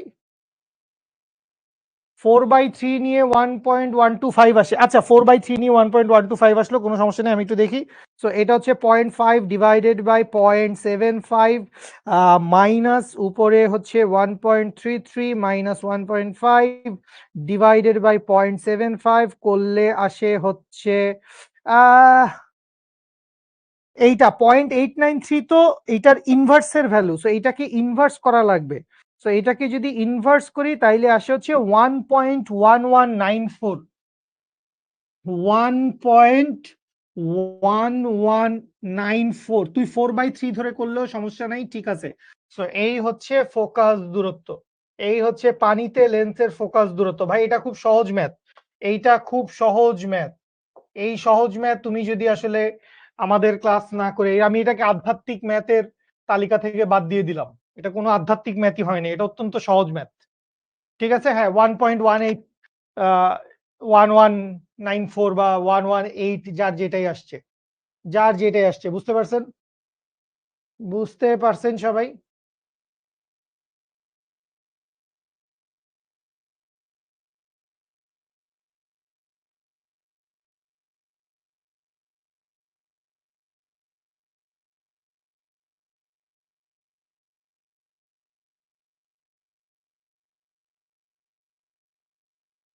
4/3 নিয়ে 1.125 আসে আচ্ছা 4/3 নিয়ে 1.125 আসলো কোনো সমস্যা নেই আমি একটু দেখি সো এটা হচ্ছে 0.5 ডিভাইডেড বাই 0.75 মাইনাস উপরে হচ্ছে 1.33 মাইনাস 1.5 ডিভাইডেড বাই 0.75 করলে আসে হচ্ছে এইটা 0.893 তো এইটার ইনভার্সের ভ্যালু সো এইটাকে ইনভার্স করা লাগবে সো এটাকে যদি ইনভার্স করি তাইলে আসে হচ্ছে 1.1194 1.1194 তুই 4/3 ধরে করলেও সমস্যা নাই ঠিক আছে সো এই হচ্ছে ফোকাস দূরত্ব এই হচ্ছে পানিতে লেন্সের ফোকাস দূরত্ব ভাই এটা খুব সহজ ম্যাথ এইটা খুব সহজ ম্যাথ এই সহজ ম্যাথ তুমি যদি আসলে আমাদের ক্লাস না করে আমি এটাকে আধ্যাত্মিক ম্যাথের তালিকা থেকে বাদ দিয়ে দিলাম এটা কোনো আধ্যাত্মিক ম্যাথই হয়নি এটা অত্যন্ত সহজ ম্যাথ ঠিক আছে হ্যাঁ 1.18 1194 বা 118 যার যেটাই আসছে বুঝতে পারছেন সবাই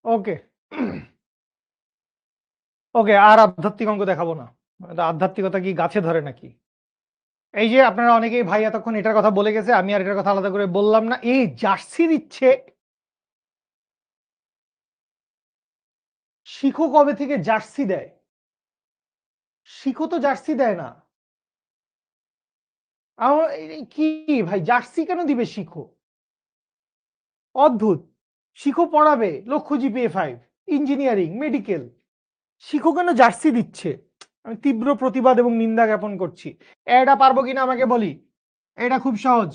ওকে ওকে আর আধ্যাত্মিক অঙ্ক দেখাবো না আধ্যাত্মিকতা কি গাছে ধরে নাকি এই যে আপনারা অনেকেই ভাই এতক্ষণ এটার কথা বলে গেছে আমি আর এটার কথা আলাদা করে বললাম না এই জার্সি দিচ্ছে শিখো কবে থেকে জার্সি দেয় শিখো তো জার্সি দেয় না কি ভাই জার্সি কেন দিবে শিখো অদ্ভুত শিখো পড়াবে লক্ষ্য জিপিএ 5 ইঞ্জিনিয়ারিং মেডিকেল শিখো কেন জার্সি দিচ্ছে আমি তীব্র প্রতিবাদ এবং নিন্দা জ্ঞাপন করছি এটা পারবো কিনা আমাকে বলি এটা খুব সহজ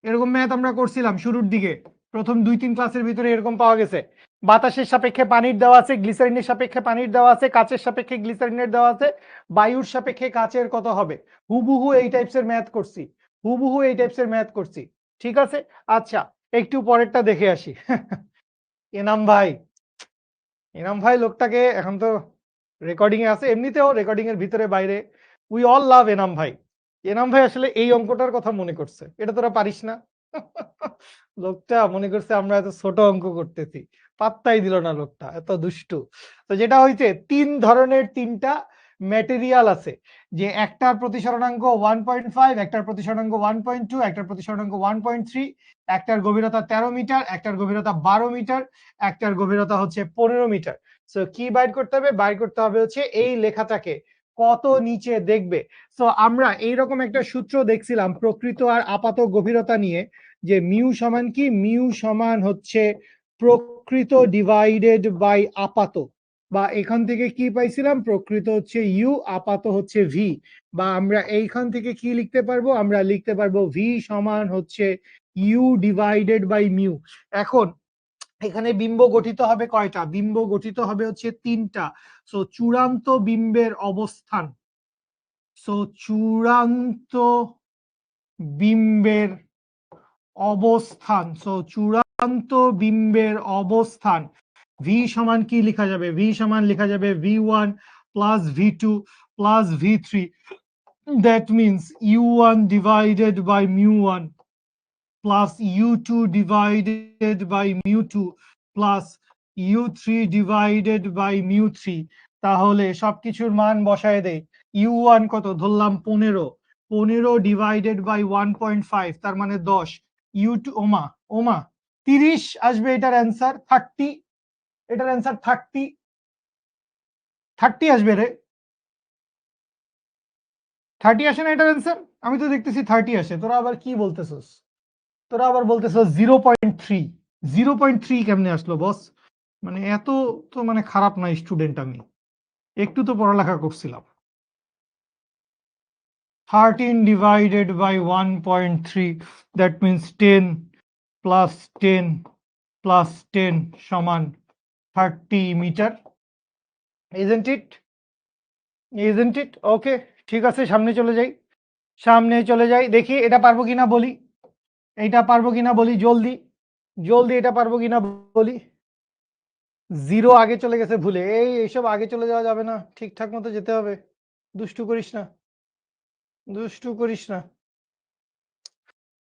এরকম ম্যাথ আমরা করছিলাম শুরুর দিকে প্রথম 2-3 ক্লাসের ভিতরে এরকম পাওয়া গেছে বাতাসের সাপেক্ষে পানির দেওয়া আছে গ্লিসারিনের সাপেক্ষে পানির দেওয়া আছে কাচের সাপেক্ষে গ্লিসারিনের দেওয়া আছে বায়ুর সাপেক্ষে কাচের কত হবে হুবহু এই টাইপসের ম্যাথ করছি ঠিক আছে আচ্ছা একটু পরেরটা দেখে আসি এনাম ভাই লোকটাকে এখন তো রেকর্ডিং এ আছে এমনিতেও রেকর্ডিং এর ভিতরে বাইরে উই অল লাভ এনাম ভাই আসলে এই অঙ্কটার কথা মনে করছে এটা তোরা পারিস না লোকটা মনে করছে আমরা এত ছোট অঙ্ক করতেছি পাত্তাই দিল না লোকটা এত দুষ্টু তো যেটা হয়েছে 3 ধরনের 3টা ম্যাটেরিয়াল আছে যে একটার প্রতিসরণাঙ্ক 1.5 একটার প্রতিসরণাঙ্ক 1.2 একটার প্রতিসরণাঙ্ক 1.3 একটার গভীরতা 13 মিটার একটার গভীরতা 12 মিটার একটার গভীরতা হচ্ছে 15 মিটার সো কি বাইর করতে হবে হচ্ছে এই লেখাটাকে কত নিচে দেখবে সো আমরা এইরকম একটা সূত্র দেখছিলাম প্রকৃত আর আপাত গভীরতা নিয়ে যে মিউ সমান কি মিউ সমান হচ্ছে প্রকৃত ডিভাইডেড বাই আপাত বা এখান থেকে কি পাইছিলাম প্রকৃত হচ্ছে ইউ আপাত হচ্ছে ভি বা আমরা এইখান থেকে কি লিখতে পারবো আমরা লিখতে পারবো ভি সমান হচ্ছে ইউ ডিভাইডেড বাই মিউ এখন এখানে বিম্ব গঠিত হবে কয়টা? বিম্ব গঠিত হবে হচ্ছে 3টা। সো চূড়ান্ত বিম্বের অবস্থান, সো চূড়ান্ত বিম্বের অবস্থান, সো চূড়ান্ত বিম্বের অবস্থান ভি সমান কি লেখা যাবে? ভি সমান লেখা যাবে v1 plus v2 plus v3, that means u1 divided by mu1 plus u2 divided by mu2 plus u3 divided by mu3। তাহলে সবকিছুর মান বসায় দেই। u1 কত ধরলাম 15 ডিভাইডেড বাই 1.5 তার মানে 10, u2 ওমা ওমা 30 আসবে এটার অ্যান্সার 30, এটার অ্যান্সার 30 আসবে রে। 30 আসে না এটার অ্যান্সার? আমি তো দেখতেছি 30 আসে, তোরা আবার কি বলতেছস? তোরা আবার বলতেছস 0.3। 0.3 কেমনে আসলো বস? মানে এত তো মানে খারাপ না স্টুডেন্ট, আমি একটু তো পড়ালেখা করছিলাম। 13 divided by 1.3 that means 10 plus 10 plus 10 সমান 30 metre. Isn't it? Isn't it? Okay, ঠিক আছে, সামনে চলে যাই, সামনে চলে যাই, দেখি এটা পারবো কিনা বলি, এইটা পারবো কিনা বলি, জলদি জলদি এটা পারবো কিনা বলি। 0 আগে চলে গেছে ভুলে, এইসব আগে চলে যাওয়া যাবে না, ঠিকঠাক মতো যেতে হবে, দুষ্টু করিস না, দুষ্টু করিস না।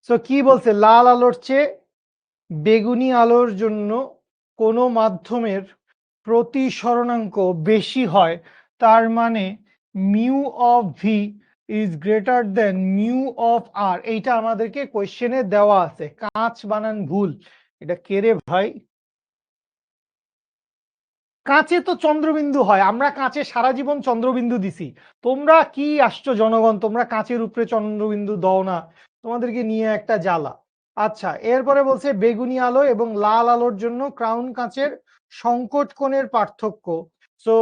সো কি বলছে? লাল আলোর চেয়ে বেগুনি আলোর জন্য কোনো মাধ্যমের প্রতিসরণাঙ্ক বেশি হয়, তার মানে mu of V is greater than mu of R. এইটা আমাদেরকে কোয়েশ্চেনে দেওয়া আছে। কাঁচ বানান ভুল, এটা কে রে ভাই? কাঁচে তো চন্দ্রবিন্দু হয়, আমরা কাঁচে সারা জীবন চন্দ্রবিন্দু দিছি। তোমরা কি আসছো জনগণ, তোমরা কাঁচের উপরে চন্দ্রবিন্দু দাও না, তোমাদেরকে নিয়ে একটা জ্বালা। আচ্ছা, এরপরে বলছে বেগুনি আলো এবং লাল আলোর জন্য ক্রাউন কাঁচের সংকট কোণের পার্থক্য। সো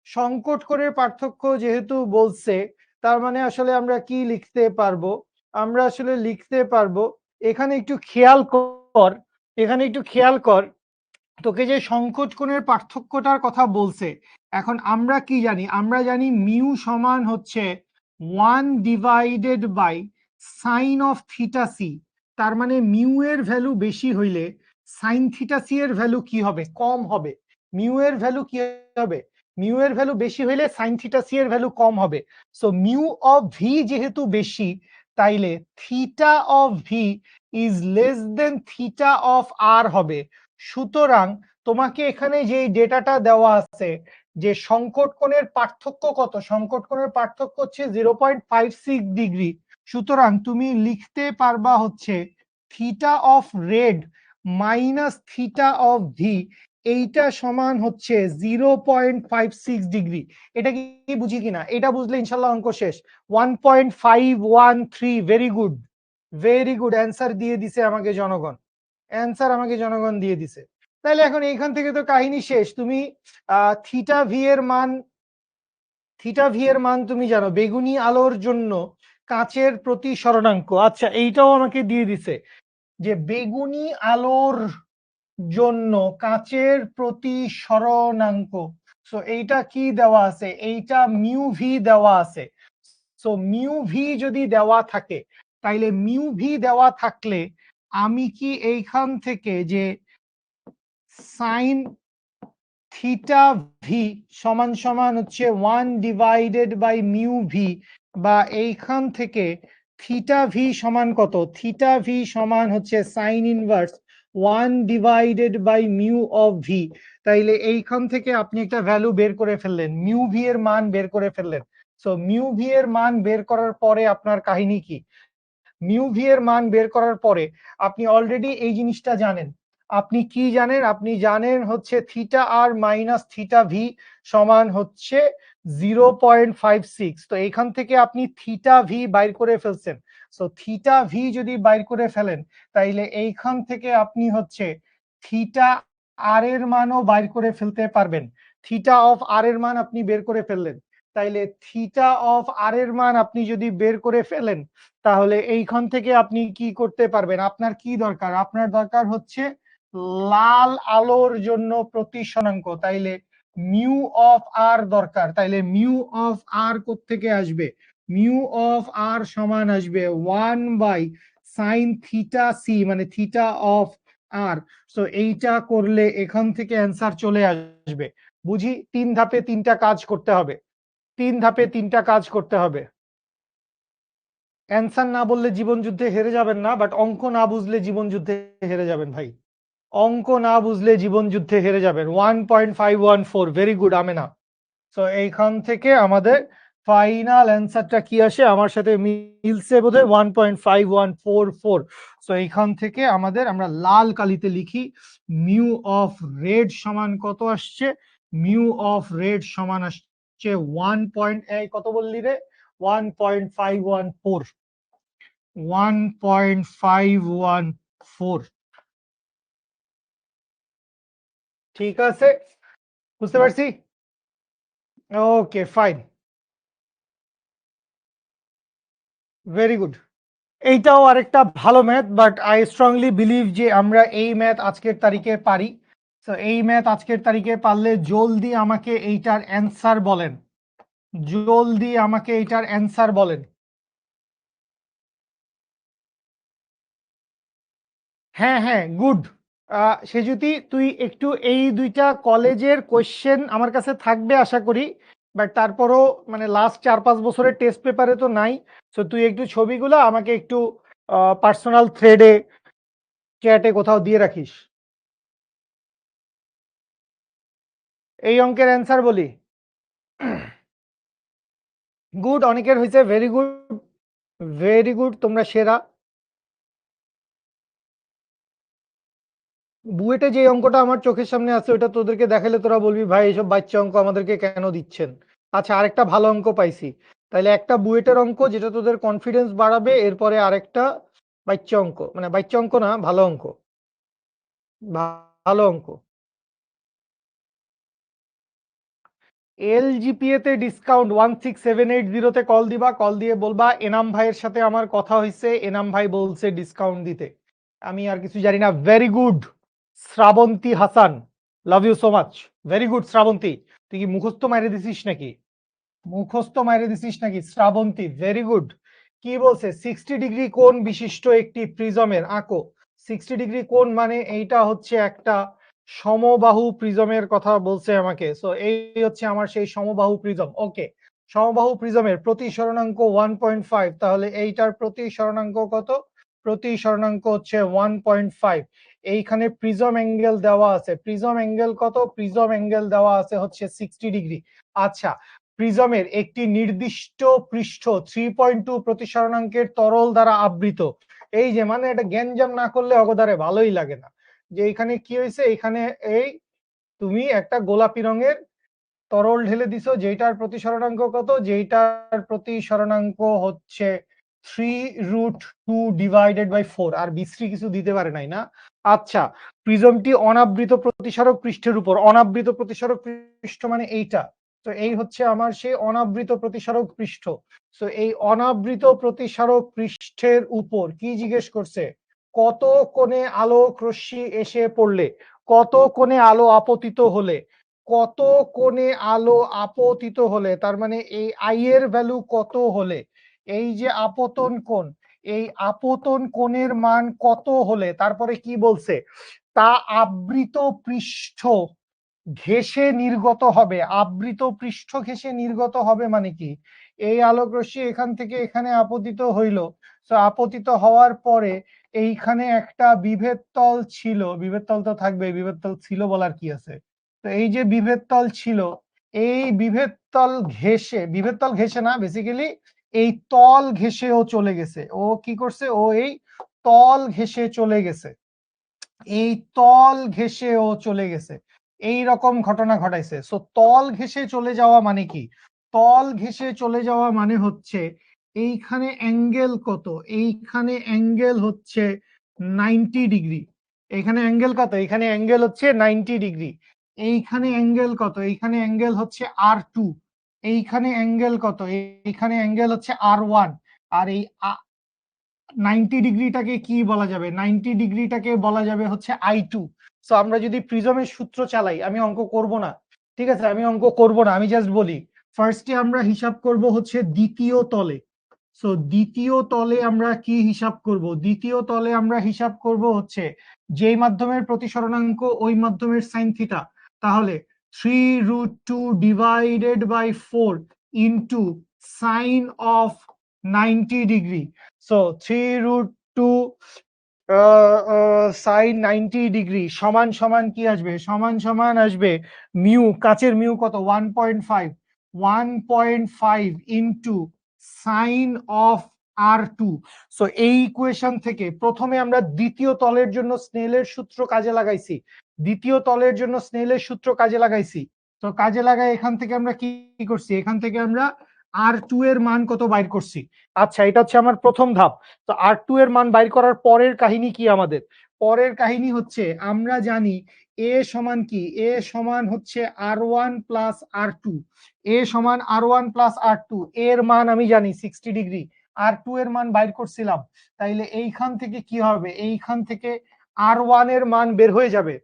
সংকট কোণের পার্থক্য যেহেতু বলছে, তার মানে আসলে আমরা কি লিখতে পারবো? আমরা আসলে লিখতে পারবো, এখানে একটু খেয়াল কর, এখানে একটু খেয়াল কর, তোকে যে সংকট কোণের পার্থক্যটার কথা বলছে, এখন আমরা কি জানি? আমরা জানি মিউ সমান হচ্ছে 1 divided by sine of theta C. তার মানে মিউ এর ভ্যালু বেশি হইলে সাইন থিটা সি এর ভ্যালু কি হবে? কম হবে। মিউ এর ভ্যালু কি হবে? মিউ এর ভ্যালু বেশি হইলে সাইন থিটা সি এর ভ্যালু কম হবে। সো মিউ অফ ভি যেহেতু বেশি, তাইলে theta of V is less than theta of R হবে। সুতরাং তোমাকে এখানে যে ডেটাটা দেওয়া আছে যে সংকট কোণের পার্থক্য কত, সংকট কোণের পার্থক্য হচ্ছে 0.56 ডিগ্রি। সুতরাং তুমি লিখতে পারবা হচ্ছে theta of red minus theta of V, এইটা সমান হচ্ছে 0.56 ডিগ্রি। এটা কি বুঝি কিনা? এটা বুঝলে ইনশাল্লাহ অঙ্ক শেষ। 1.513, very good, very good, answer দিয়ে দিছে আমাকে জনগণ, অ্যান্সার আমাকে জনগণ দিয়ে দিছে। তাহলে এখন এইখান থেকে তো কাহিনী শেষ। তুমি থিটা ভি এর মান, থিটা ভি এর মান তুমি জানো, বেগুনি আলোর জন্য কাঁচের প্রতিসরণাঙ্ক, আচ্ছা এইটাও আমাকে দিয়ে দিছে যে বেগুনি আলোর জন্য কাঁচের প্রতিসরণাঙ্ক। সো এইটা কি দেওয়া আছে? এইটা মিউ ভি দেওয়া আছে। সো মিউ ভি যদি দেওয়া থাকে, তাইলে মিউ ভি দেওয়া থাকলে আমি কি এইখান থেকে যে সাইন থিটা ভি সমান সমান হচ্ছে 1 ডিভাইডেড বাই মিউ ভি, বা এইখান থেকে থিটা ভি সমান কত? থিটা ভি সমান হচ্ছে sine inverse 1 divided by mu of V. তাইলে এইখান থেকে আপনি একটা ভ্যালু বের করে ফেললেন, মিউ ভি এর মান বের করে ফেললেন। সো মিউ ভি এর মান বের করার পরে আপনার কাহিনী কি? মিউ ভি এর মান বের করার পরে আপনি অলরেডি এই জিনিসটা জানেন। আপনি কি জানেন? আপনি জানেন হচ্ছে থিটা আর মাইনাস থিটা ভি সমান হচ্ছে 0.56। তো এখান থেকে আপনি থিটা ভি বাইর করে ফেলছেন। সো থিটা ভি যদি বাইর করে ফেলেন, তাইলে এইখান থেকে আপনি হচ্ছে থিটা আর এর মানও বাইর করে ফেলতে পারবেন। থিটা অফ আর এর মান আপনি বের করে ফেললেন। তাইলে থিটা অফ আর এর মান আপনি যদি বের করে ফেলেন, তাহলে এইখান থেকে আপনি কি করতে পারবেন? আপনার কি দরকার? আপনার দরকার হচ্ছে লাল আলোর জন্য প্রতিসরাঙ্ক, তাইলে মিউ অফ আর দরকার, তাইলে মিউ অফ আর কোত্থেকে আসবে? মিউ অফ আর সমান আসবে 1/sin থিটা সি, মানে থিটা অফ আর। সো এইটা করলে এখান থেকে অ্যান্সার চলে আসবে। বুঝি 3 ধাপে 3টা কাজ করতে হবে, 3 ধাপে 3টা কাজ করতে হবে। অ্যান্সার না বললে জীবন যুদ্ধে হেরে যাবেন না, বাট অঙ্ক না বুঝলে জীবন যুদ্ধে হেরে যাবেন ভাই। অঙ্ক না বুঝলে জীবন যুদ্ধে হেরে যাবেন। 1.514, ভেরি গুড আমেনা। সো এইখান থেকে আমাদের ফাইনাল অ্যান্সারটা কি আসে? আমার সাথে মিলছে বোধহয় 1.5144। সো এইখান থেকে আমাদের, আমরা লাল কালিতে লিখি, মিউ অফ রেড সমান কত আসছে? মিউ অফ রেড সমান আসছে কত বললি রে? 1.514, 1.514। ঠিক আছে, বুঝতে পারছি। Okay fine, very good. এইটাও আরেকটা ভালো math, but I strongly believe যে আমরা এই ম্যাথ আজকের তারিখে পারি। তো এই ম্যাথ আজকের তারিখে পারলে জলদি আমাকে এইটার অ্যান্সার বলেন, জলদি আমাকে এইটার অ্যান্সার বলেন। হ্যাঁ হ্যাঁ, গুড। সেজুতি, তুই একটু এই দুইটা কলেজের কোশ্চেন আমার কাছে থাকবে আশা করি, বাট তারপরও মানে লাস্ট 4-5 বছরের টেস্ট পেপারে তো নাই। সো তুই একটু ছবিগুলো আমাকে একটু পার্সোনাল থ্রেডে, চ্যাটে কোথাও দিয়ে রাখিস। এই অঙ্কের অ্যান্সার বলি, গুড, অনেকের হয়েছে, ভেরি গুড, ভেরি গুড, তোমরা সেরা। বুয়েটে যে অঙ্কটা আমার চোখের সামনে আছে ওটা তোদেরকে দেখালে তোরা বলবি ভাই এইসব বাচ্চা অঙ্ক আমাদেরকে কেন দিচ্ছেন। আচ্ছা, আরেকটা ভালো অঙ্ক পাইছি, তাহলে একটা বুয়েটের অঙ্ক যেটা তোদের কনফিডেন্স বাড়াবে, এরপরে আরেকটা বাচ্চা অঙ্ক, মানে বাচ্চা অঙ্ক না, ভালো অঙ্ক, ভালো অঙ্ক। এলজিপিএ তে ডিসকাউন্ট 16780 তে কল দিবা, কল দিয়ে বলবা এনাম ভাইয়ের সাথে আমার কথা হয়েছে, এনাম ভাই বলছে ডিসকাউন্ট দিতে। আমি আর কিছু জানি না। Very good Shrabanti Hasan, love you so much. Very good Shrabanti, তুই কি মুখস্থ মাইরে দিছিস নাকি? মুখস্থ মাইরে দিছিস নাকি শ্রাবন্তী? Very good. কি বলছে? 60 ডিগ্রি কোণ বিশিষ্ট একটি প্রিজমের আঁকো। 60 ডিগ্রি কোণ মানে এইটা হচ্ছে একটা সমবাহু প্রিজমের কথা বলছে আমাকে। সো এই হচ্ছে আমার সেই সমবাহু প্রিজম। ওকে, সমবাহু প্রিজমের প্রতি স্মরণাঙ্ক 1.5, তাহলে এইটার প্রতি স্মরণাঙ্ক কত? প্রতি স্মরণাঙ্ক হচ্ছে 1.5। এইখানে প্রিজম অ্যাঙ্গেল দেওয়া আছে, প্রিজম অ্যাঙ্গেল কত? প্রিজম অ্যাঙ্গেল দেওয়া আছে হচ্ছে 60 ডিগ্রি। আচ্ছা, প্রিজমের একটি নির্দিষ্ট পৃষ্ঠ 3.2 প্রতিসরণাঙ্কের তরল দ্বারা আবৃত। এই যে মানে এটা গ্যাঞ্জাম না করলে অগদারে ভালোই লাগে না, যে এখানে কি হয়েছে, এখানে এই তুমি একটা গোলাপি রঙের তরল ঢেলে দিছো, যেটার প্রতিসরণাঙ্ক কত? যেটার প্রতিসরণাঙ্ক হচ্ছে 3√2/4, আর বিশ্রী কিছু দিতে পারে নাই না। আচ্ছা, প্রিজমটি অনাবৃত প্রতিসরক পৃষ্ঠের উপর, অনাবৃত প্রতিসরক পৃষ্ঠ মানে এইটা। তো এই হচ্ছে আমার সেই অনাবৃত প্রতিসরক পৃষ্ঠ। তো এই অনাবৃত প্রতিসরক পৃষ্ঠের উপর কি জিজ্ঞেস করছে? কত কোণে আলোক রশ্মি এসে পড়লে, কত কোণে আলো আপতিত হলে, কত কোণে আলো আপতিত হলে, তার মানে এই আই এর ভ্যালু কত হলে, এই যে আপতন কোণ, এই আপতন কোণের মান কত হলে, তারপরে কি বলছে? তা আবৃত পৃষ্ঠ ঘেঁষে নির্গত হবে। আবৃত পৃষ্ঠ ঘেঁষে নির্গত হবে মানে কি? এই আলোক রশ্মি এখান থেকে এখানে আপতিত হইল, তো আপতিত হওয়ার পরে এইখানে একটা বিভেদ তল ছিল, বিভেদ তল তো থাকবে, বিভেদ তল ছিল বলার কি আছে? তো এই যে বিভেদ তল ছিল, এই বিভেদ তল ঘেঁষে, বিভেদ তল ঘেঁষে না, বেসিক্যালি এই তল ঘেঁষেও চলে গেছে। ও কি করছে? ও এই তল ঘেঁষে চলে গেছে, এই তল ঘেঁষে ও চলে গেছে, এই রকম ঘটনা ঘটাইছে। সো তল ঘেঁষে চলে যাওয়া মানে কি? তল ঘেঁষে চলে যাওয়া মানে হচ্ছে এইখানে অ্যাঙ্গেল কত? এইখানে অ্যাঙ্গেল হচ্ছে 90 ডিগ্রি। এখানে অ্যাঙ্গেল কত? এখানে অ্যাঙ্গেল হচ্ছে 90 ডিগ্রি। এইখানে অ্যাঙ্গেল কত? এইখানে অ্যাঙ্গেল হচ্ছে R2। এইখানে অ্যাঙ্গেল কত? এইখানে অ্যাঙ্গেল হচ্ছে R1। আর এই 90 ডিগ্রিটাকে কি বলা যাবে? 90 ডিগ্রিটাকে বলা যাবে হচ্ছে I2। সো আমরা যদি প্রিজমের সূত্র চালাই, আমি অঙ্ক করব না, ঠিক আছে, আমি অঙ্ক করব না, আমি জাস্ট বলি ফার্স্টে আমরা হিসাব করব হচ্ছে দ্বিতীয় তলে। সো দ্বিতীয় তলে আমরা কি হিসাব করব? দ্বিতীয় তলে আমরা হিসাব করব হচ্ছে যেই মাধ্যমের প্রতিসরণাঙ্ক ওই মাধ্যমের সাইন থিটা। তাহলে 3√2 divided by 4 into sine of 90 degree. So 3√2 sine 90 degree সমান সমান কি আসবে? সমান সমান আসবে মিউ, কাচের মিউ কত? 1.5। 1.5 into sine of R2। So এই ইকুয়েশন থেকে প্রথমে আমরা দ্বিতীয় তলের জন্য স্নেলের সূত্র কাজে লাগাইছি, দ্বিতীয় তলের জন্য স্নেলের সূত্র কাজে লাগাইছি। তো কাজে লাগাই এখান থেকে আমরা কি করছি? এখান থেকে আমরা R2 এর মান কত বাইর করছি। আচ্ছা, এটা হচ্ছে আমার প্রথম ধাপ। তো R2 এর মান বাইর করার পরের কাহিনী কি আমাদের? পরের কাহিনী হচ্ছে আমরা জানি এ সমান কি? এ সমান হচ্ছে R1 প্লাস R2। এ সমান R1 প্লাস R2, এর মান আমি জানি 60 ডিগ্রি, R2 এর মান বাইর করছিলাম। তাইলে এইখান থেকে কি হবে? এইখান থেকে R1 এর মান বের হয়ে যাবে,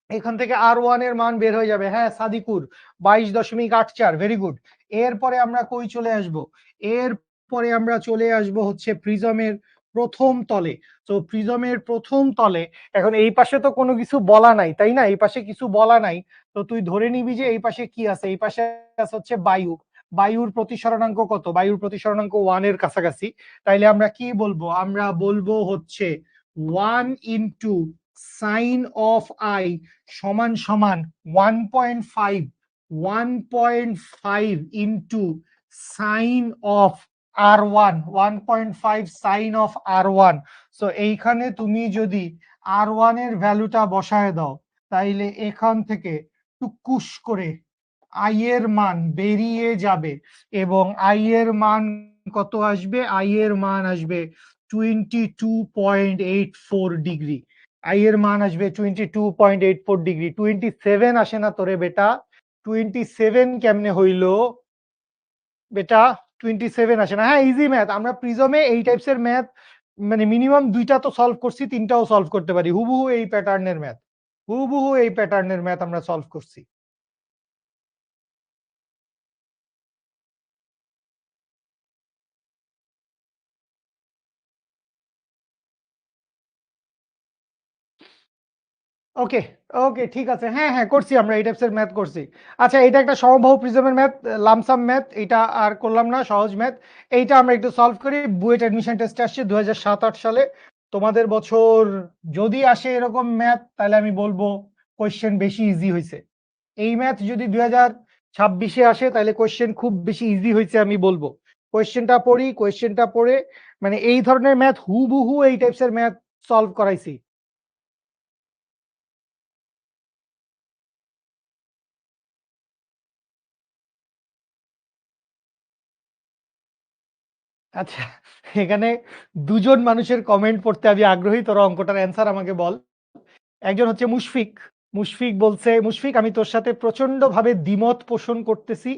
এখান থেকে R1 এর মান বের হয়ে যাবে। হ্যাঁ সাদিকুর, 22.84, ভেরি গুড। এরপরে আমরা কই চলে আসব? এরপরে আমরা চলে আসব হচ্ছে প্রিজমের প্রথম তলে। তো প্রিজমের প্রথম তলে এখন এই পাশে তো কোনো কিছু বলা নাই, তাই না? এই পাশে কিছু বলা নাই, তো তুই ধরে নিবি যে এই পাশে কি আছে? এই পাশে আছে হচ্ছে বায়ু। বায়ুর প্রতিসরণাঙ্ক কত? বায়ুর প্রতিসরণাঙ্ক 1 এর কাছাকাছি। তাইলে আমরা কি বলবো? আমরা বলবো হচ্ছে 1 ইন্টু সাইন অফ আই সমান সমান 1.5 into sine of R1, 1.5 sine of R1। So এইখানে তুমি যদি R1 এর ভ্যালুটা বসায় দাও, তাইলে এখান থেকে টুকুস করে আই এর মান বেরিয়ে যাবে, এবং আই এর মান কত আসবে? আই এর মান আসবে 22.84 ডিগ্রি। আই এর মান আসবে 22.84 ডিগ্রি। 27 আসে না তোরে বেটা? 27 কেমনে হইলো বেটা? 27 আসে না। হ্যাঁ ইজি ম্যাথ, আমরা প্রিজমে এই টাইপসের ম্যাথ মানে মিনিমাম 2টা তো সলভ করছি, 3টাও সলভ করতে পারি। হুবহু এই প্যাটার্নের ম্যাথ, হুবহু এই প্যাটার্নের ম্যাথ আমরা সলভ করছি। ওকে, ওকে, ঠিক আছে। হ্যাঁ হ্যাঁ করছি, আমরা এই টাইপসের ম্যাথ করছি। আচ্ছা, এটা একটা সমবাহু প্রিজমের ম্যাথ, লামসাম ম্যাথ, এটা আর করলাম না, সহজ ম্যাথ। এইটা আমরা একটু সলভ করি। বুয়েট অ্যাডমিশন টেস্ট আসছে 2007-8 সালে। তোমাদের বছর যদি আসে এরকম ম্যাথ, তাহলে আমি বলবো কোয়েশ্চেন বেশি ইজি হয়েছে। এই ম্যাথ যদি 2026-এ আসে, তাহলে কোয়েশ্চেন খুব বেশি ইজি হয়েছে আমি বলবো। কোয়েশ্চেনটা পড়ি, কোয়েশ্চেনটা পড়ে মানে এই ধরনের ম্যাথ হুবহু এই টাইপসের ম্যাথ সলভ করাইছি। আচ্ছা, এখানে দুজন মানুষের কমেন্ট পড়তে আমি আগ্রহী, তোর অঙ্কটার অ্যান্সার আমাকে বল। একজন হচ্ছে মুশফিক। মুশফিক বলছে, মুশফিক আমি তোর সাথে প্রচন্ড ভাবে দ্বিমত পোষণ করতেছি।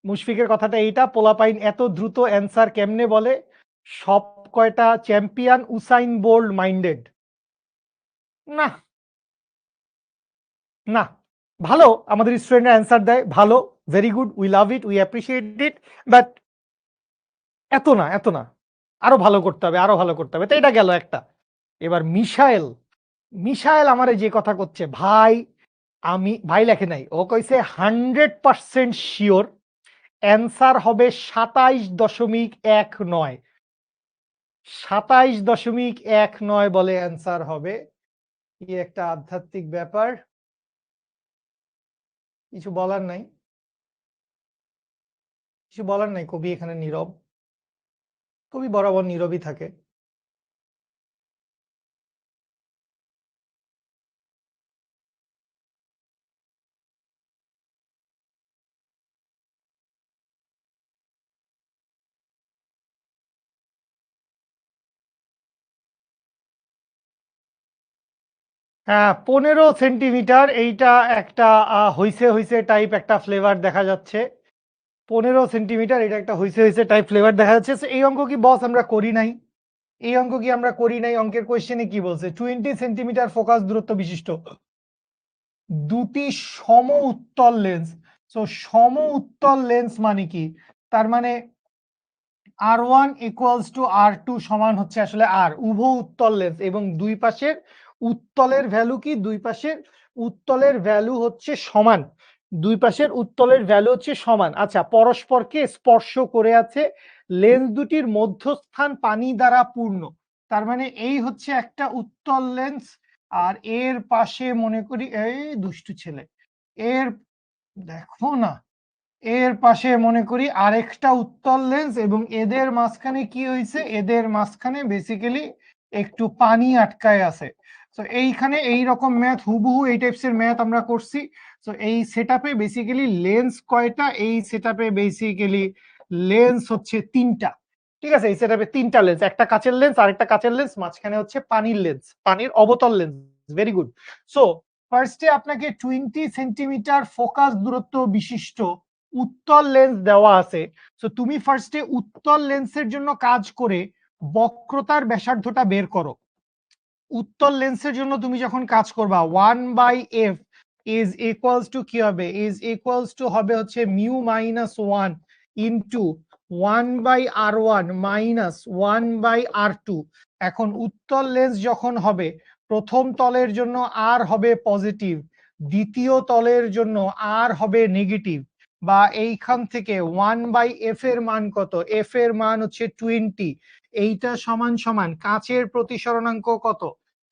মুশফিকের কথাটা এইটা, পোলাপাইন এত দ্রুত অ্যান্সার কেমনে বলে? সব কয়টা চ্যাম্পিয়ন উসাইন বোল্ট মাইন্ডেড। না, না, ভালো, আমাদের স্টুডেন্টরা অ্যান্সার দেয় ভালো, very good, we love it, we appreciate it, but এত না, এত না, আরো ভালো করতে হবে, আরো ভালো করতে হবে। তো এটা গেল একটা। এবার মিশাইল, মিশাইল আমারে যে কথা করছে ভাই, আমি ভাই লেখে নাই, ও কইছে 100% শিওর অ্যান্সার হবে 27.19। 27.19 বলে অ্যান্সার হবে। কি একটা আধ্যাত্মিক ব্যাপার, কিছু বলার নাই, কিছু বলার নাই। কবি এখানে নীরব, কবি বরাবর নীরবই থাকে। হ্যাঁ 15 সেন্টিমিটার, এইটা একটা হইছে হইছে টাইপ একটা ফ্লেভার দেখা যাচ্ছে। 15 সেন্টিমিটার, এটা একটা হইছে হইছে টাইপ ফ্লেভার দেখা যাচ্ছে। So, এই অঙ্ক কি বস আমরা করি নাই? এই অঙ্ক কি আমরা করি নাই? অঙ্কের কোয়েশ্চেনে কি বলছে? 20 সেন্টিমিটার ফোকাস দূরত্ব বিশিষ্ট দুটি সম উত্তল লেন্স। সো সম উত্তল লেন্স মানে কি? তার মানে R1 ইকুয়ালস টু R2 সমান হচ্ছে আসলে R, উভয় উত্তল লেন্স, এবং দুই পাশের উত্তলের ভ্যালু কি? দুই পাশের উত্তলের ভ্যালু হচ্ছে সমান। দুই পাশের উত্তলের ভ্যালু হচ্ছে সমান। আচ্ছা, পরস্পরকে স্পর্শ করে আছে, লেন্স দুটির মধ্যস্থান পানি দ্বারা পূর্ণ। তার মানে এই হচ্ছে একটা উত্তল লেন্স, আর এর পাশে মনে করি, এই দুষ্টু ছেলে, এর দেখো না, এর পাশে মনে করি আরেকটা উত্তল লেন্স, এবং এদের মাঝখানে কি হয়েছে? এদের মাঝখানে বেসিক্যালি একটু পানি আটকায় আছে। তো এইখানে এই রকম ম্যাথ, হুবহু এই টাইপসের ম্যাথ আমরা করছি। তো এই সেটআপে বেসিক্যালি লেন্স কয়টা? এই সেটআপে বেসিক্যালি লেন্স হচ্ছে তিনটা। ঠিক আছে, এই সেটআপে তিনটা লেন্স, একটা কাচের লেন্স, আরেকটা কাচের লেন্স, মাঝখানে হচ্ছে পানির লেন্স, পানির অবতল লেন্স। Very good. সো ফার্স্টে আপনাকে 20 সেন্টিমিটার ফোকাস দূরত্ব বিশিষ্ট উত্তল লেন্স দেওয়া আছে। তো তুমি ফার্স্টে উত্তল লেন্সের জন্য কাজ করে বক্রতার ব্যাসার্ধটা বের করো। উত্তল লেন্সের জন্য তুমি যখন কাজ করবা 1/f ইজ ইকুয়ালস টু কি হবে? ইজ ইকুয়ালস টু হবে হচ্ছে mu minus 1 into 1/r1 minus 1/r2। এখন উত্তল লেন্স যখন হবে, প্রথম তলের জন্য আর হবে পজিটিভ, দ্বিতীয় তলের জন্য আর হবে নেগেটিভ, বা এইখান থেকে 1/f এর মান কত? এফ এর মান হচ্ছে 20। এইটা সমান সমান কাচের প্রতিসরণাঙ্ক কত?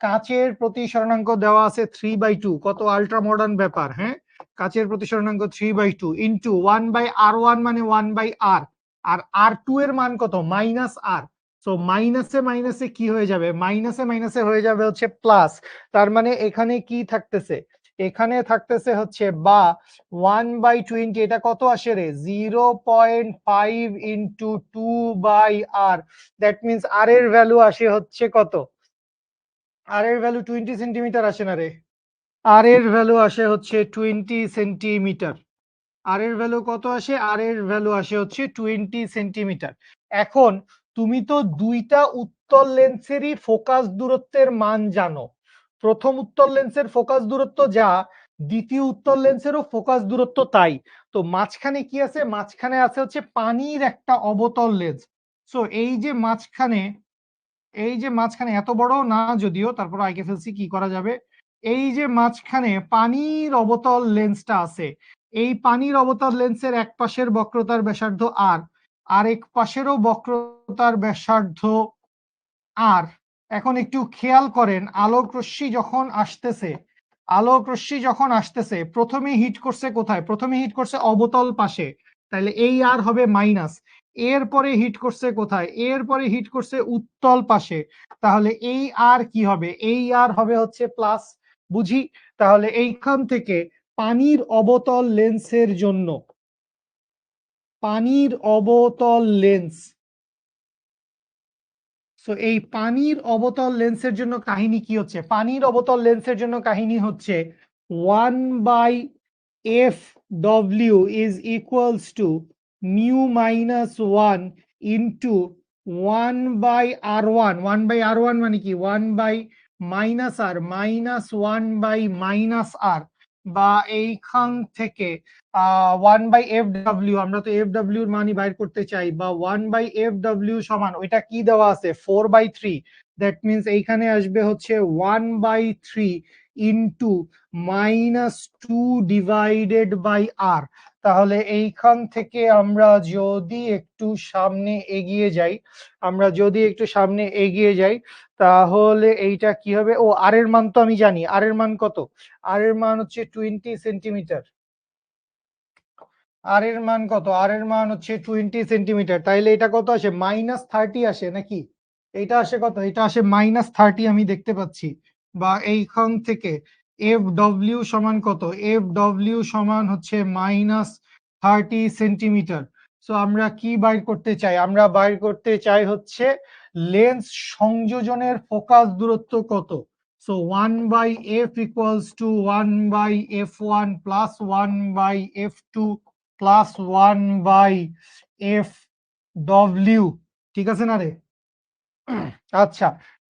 কাচের প্রতিসরণাঙ্ক দেওয়া আছে 3/2। কত আল্ট্রা মডার্ন ব্যাপার, হ্যাঁ? কাচের প্রতিসরণাঙ্ক 3/2 ইন্টু 1/r1 মানে 1/r, আর R2 এর মান কত? মাইনাস আর। সো মাইনাসে মাইনাসে কি হয়ে যাবে? মাইনাসে মাইনাসে হয়ে যাবে হচ্ছে প্লাস। তার মানে এখানে কি থাকতেছে? এখানে থাকতেছে হচ্ছে বা 1/20, এটা কত আসে রে? 0.5 ইন্টু 2/r। দ্যাট মিনস আর এর ভ্যালু আসে হচ্ছে কত? আর এর ভ্যালু 20 সেন্টিমিটার আসে না রে? আর এর ভ্যালু আসে হচ্ছে 20 সেন্টিমিটার। আর এর ভ্যালু কত আসে? আর এর ভ্যালু আসে হচ্ছে 20 সেন্টিমিটার। এখন তুমি তো দুইটা উত্তল লেন্সেরই ফোকাস দূরত্বের মান জানো। প্রথম উত্তল লেন্সের ফোকাস দূরত্ব যা, দ্বিতীয় উত্তল লেন্সেরও ফোকাস দূরত্ব তাই। তো মাঝখানে কি আছে? মাঝখানে আছে হচ্ছে পানির একটা অবতল লেন্স। সো এই যে মাঝখানে এত বড় না যদিও, তারপর আইকে ফেলছি, কি করা যাবে? এই যে মাঝখানে পানির অবতল লেন্সটা আছে, এই পানির অবতল লেন্সের এক পাশের বক্রতার ব্যাসার্ধ আর, আরেক পাশেরও বক্রতার ব্যাসার্ধ আর। এখন একটু খেয়াল করেন, আলোক রশ্মি যখন আসতেছে প্রথমে হিট করছে কোথায়? প্রথমে হিট করছে অবতল পাশে, তাহলে এই আর হবে মাইনাস। এরপরে হিট করছে কোথায়? এরপরে হিট করছে উত্তল পাশে, তাহলে এই আর কি হবে? এই আর হবে হচ্ছে প্লাস। বুঝি? তাহলে এইখান থেকে পানির অবতল লেন্সের জন্য, পানির অবতল লেন্স, সো এই পানির অবতল লেন্সের জন্য কাহিনী কি হচ্ছে? পানির অবতল লেন্সের জন্য কাহিনী হচ্ছে 1/f(w) is equals to mu minus 1 into 1/r1। 1/r1 মানে কি? 1/-r মাইনাস 1/-r, বা এইখান থেকে 1/fw, আমরা তো fw এর মানই বাইর করতে চাই, বা 1/fw সমান ওইটা কি দেওয়া আছে? 4/3। দ্যাট মিনস এইখানে আসবে হচ্ছে 1/3 ইন্টু -2/r। তাহলে এইখান থেকে আমরা যদি একটু সামনে এগিয়ে যাই, তাহলে এইটা কি হবে? ও, আর এর মান তো আমি জানি। আর এর মান কত? আর এর মান হচ্ছে 20 সেন্টিমিটার। আর এর মান কত? আর এর মান হচ্ছে 20 সেন্টিমিটার। তাইলে এটা কত আসে? -30 আসে নাকি? এটা আসে কত? এটা আসে -30, আমি দেখতে পাচ্ছি। বা এইখান থেকে FW সমান কত? FW সমান হচ্ছে -30 সেন্টিমিটার। সো আমরা কি বাইর করতে চাই? আমরা বাইর করতে চাই হচ্ছে লেন্স সংযোজনের ফোকাস দূরত্ব কত। So 1/f equals to 1/f1 plus 1/f2 plus 1/f(w). ঠিক আছে না রে? আচ্ছা,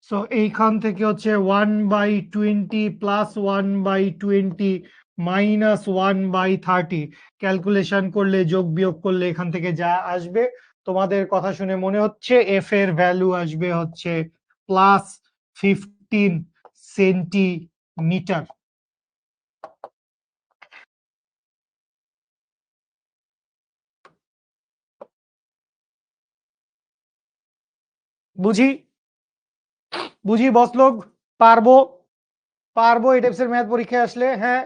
সো এইখান থেকে হচ্ছে 1/20 প্লাস 1/20 মাইনাস 1/30 ক্যালকুলেশন করলে, যোগ বিয়োগ করলে এখান থেকে যা আসবে, তোমাদের কথা শুনে মনে হচ্ছে এফ এর ভ্যালু আসবে হচ্ছে +15 সেন্টিমিটার। বুঝি বুঝি বস লোক, পারবো পারবো এই টাইপসের ম্যাথ পরীক্ষায় আসলে, হ্যাঁ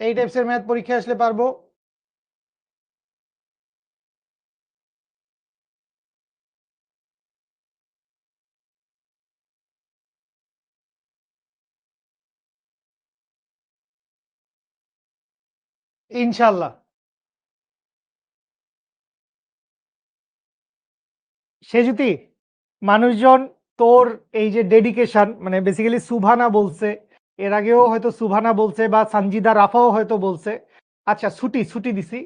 এই টাইপসের ম্যাথ পরীক্ষায় আসলে পারবো। ইনশাল্লাহ। সে যদি মানুষজন তোর এই যে ডেডিকেশন, মানে বেসিক্যালি সুভানা বলছে, এর আগেও হয়তো সুভানা বলছে বা সঞ্জিদা রাফাও হয়তো বলছে। আচ্ছা, ছুটি ছুটি দিছি।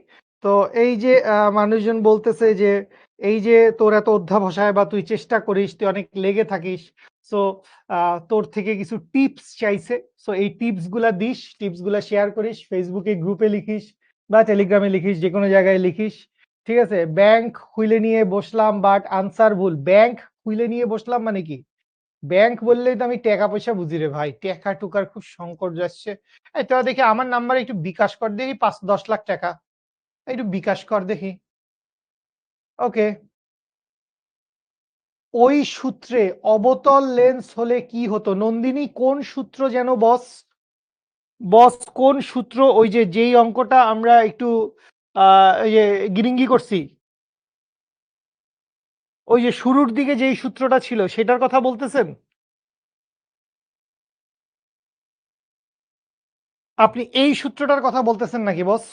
তো এই যে মানুষজন বলতেছে যে এই যে তোর এত অধ্যাবসায় বা তুই চেষ্টা করিস, তুই অনেক লেগে থাকিস, সো তোর থেকে কিছু টিপস চাইছে। সো এই টিপস গুলা দিস, টিপস গুলা শেয়ার করিস, ফেসবুকে গ্রুপে লিখিস বা টেলিগ্রামে লিখিস, যে কোনো জায়গায় লিখিস। ঠিক আছে, ব্যাংক খুলে নিয়ে বসলাম বাট আনসার ভুল। ব্যাংক খুলে নিয়ে বসলাম মানে কি? ব্যাংক বললেই তো আমি টাকা পয়সা বুঝি রে ভাই, টাকা টুকার খুব সংকট যাচ্ছে। এই তোরা দেখি আমার নাম্বারে একটু বিকাশ কর দেখি, 5-10 লাখ টাকা একটু বিকাশ কর দেখি। ওকে। ওই সূত্রে অবতল লেন্স হলে কি হতো? নন্দিনী কোন সূত্র যেন বস? বস কোন সূত্র? ওই যে যেই অঙ্কটা আমরা একটু গিরিঙ্গি করছি, ওই যে শুরুর দিকে যেই সূত্রটা ছিল সেটার কথা বলতেছেন আপনি? এই সূত্রটার কথা বলতেছেন নাকি বস?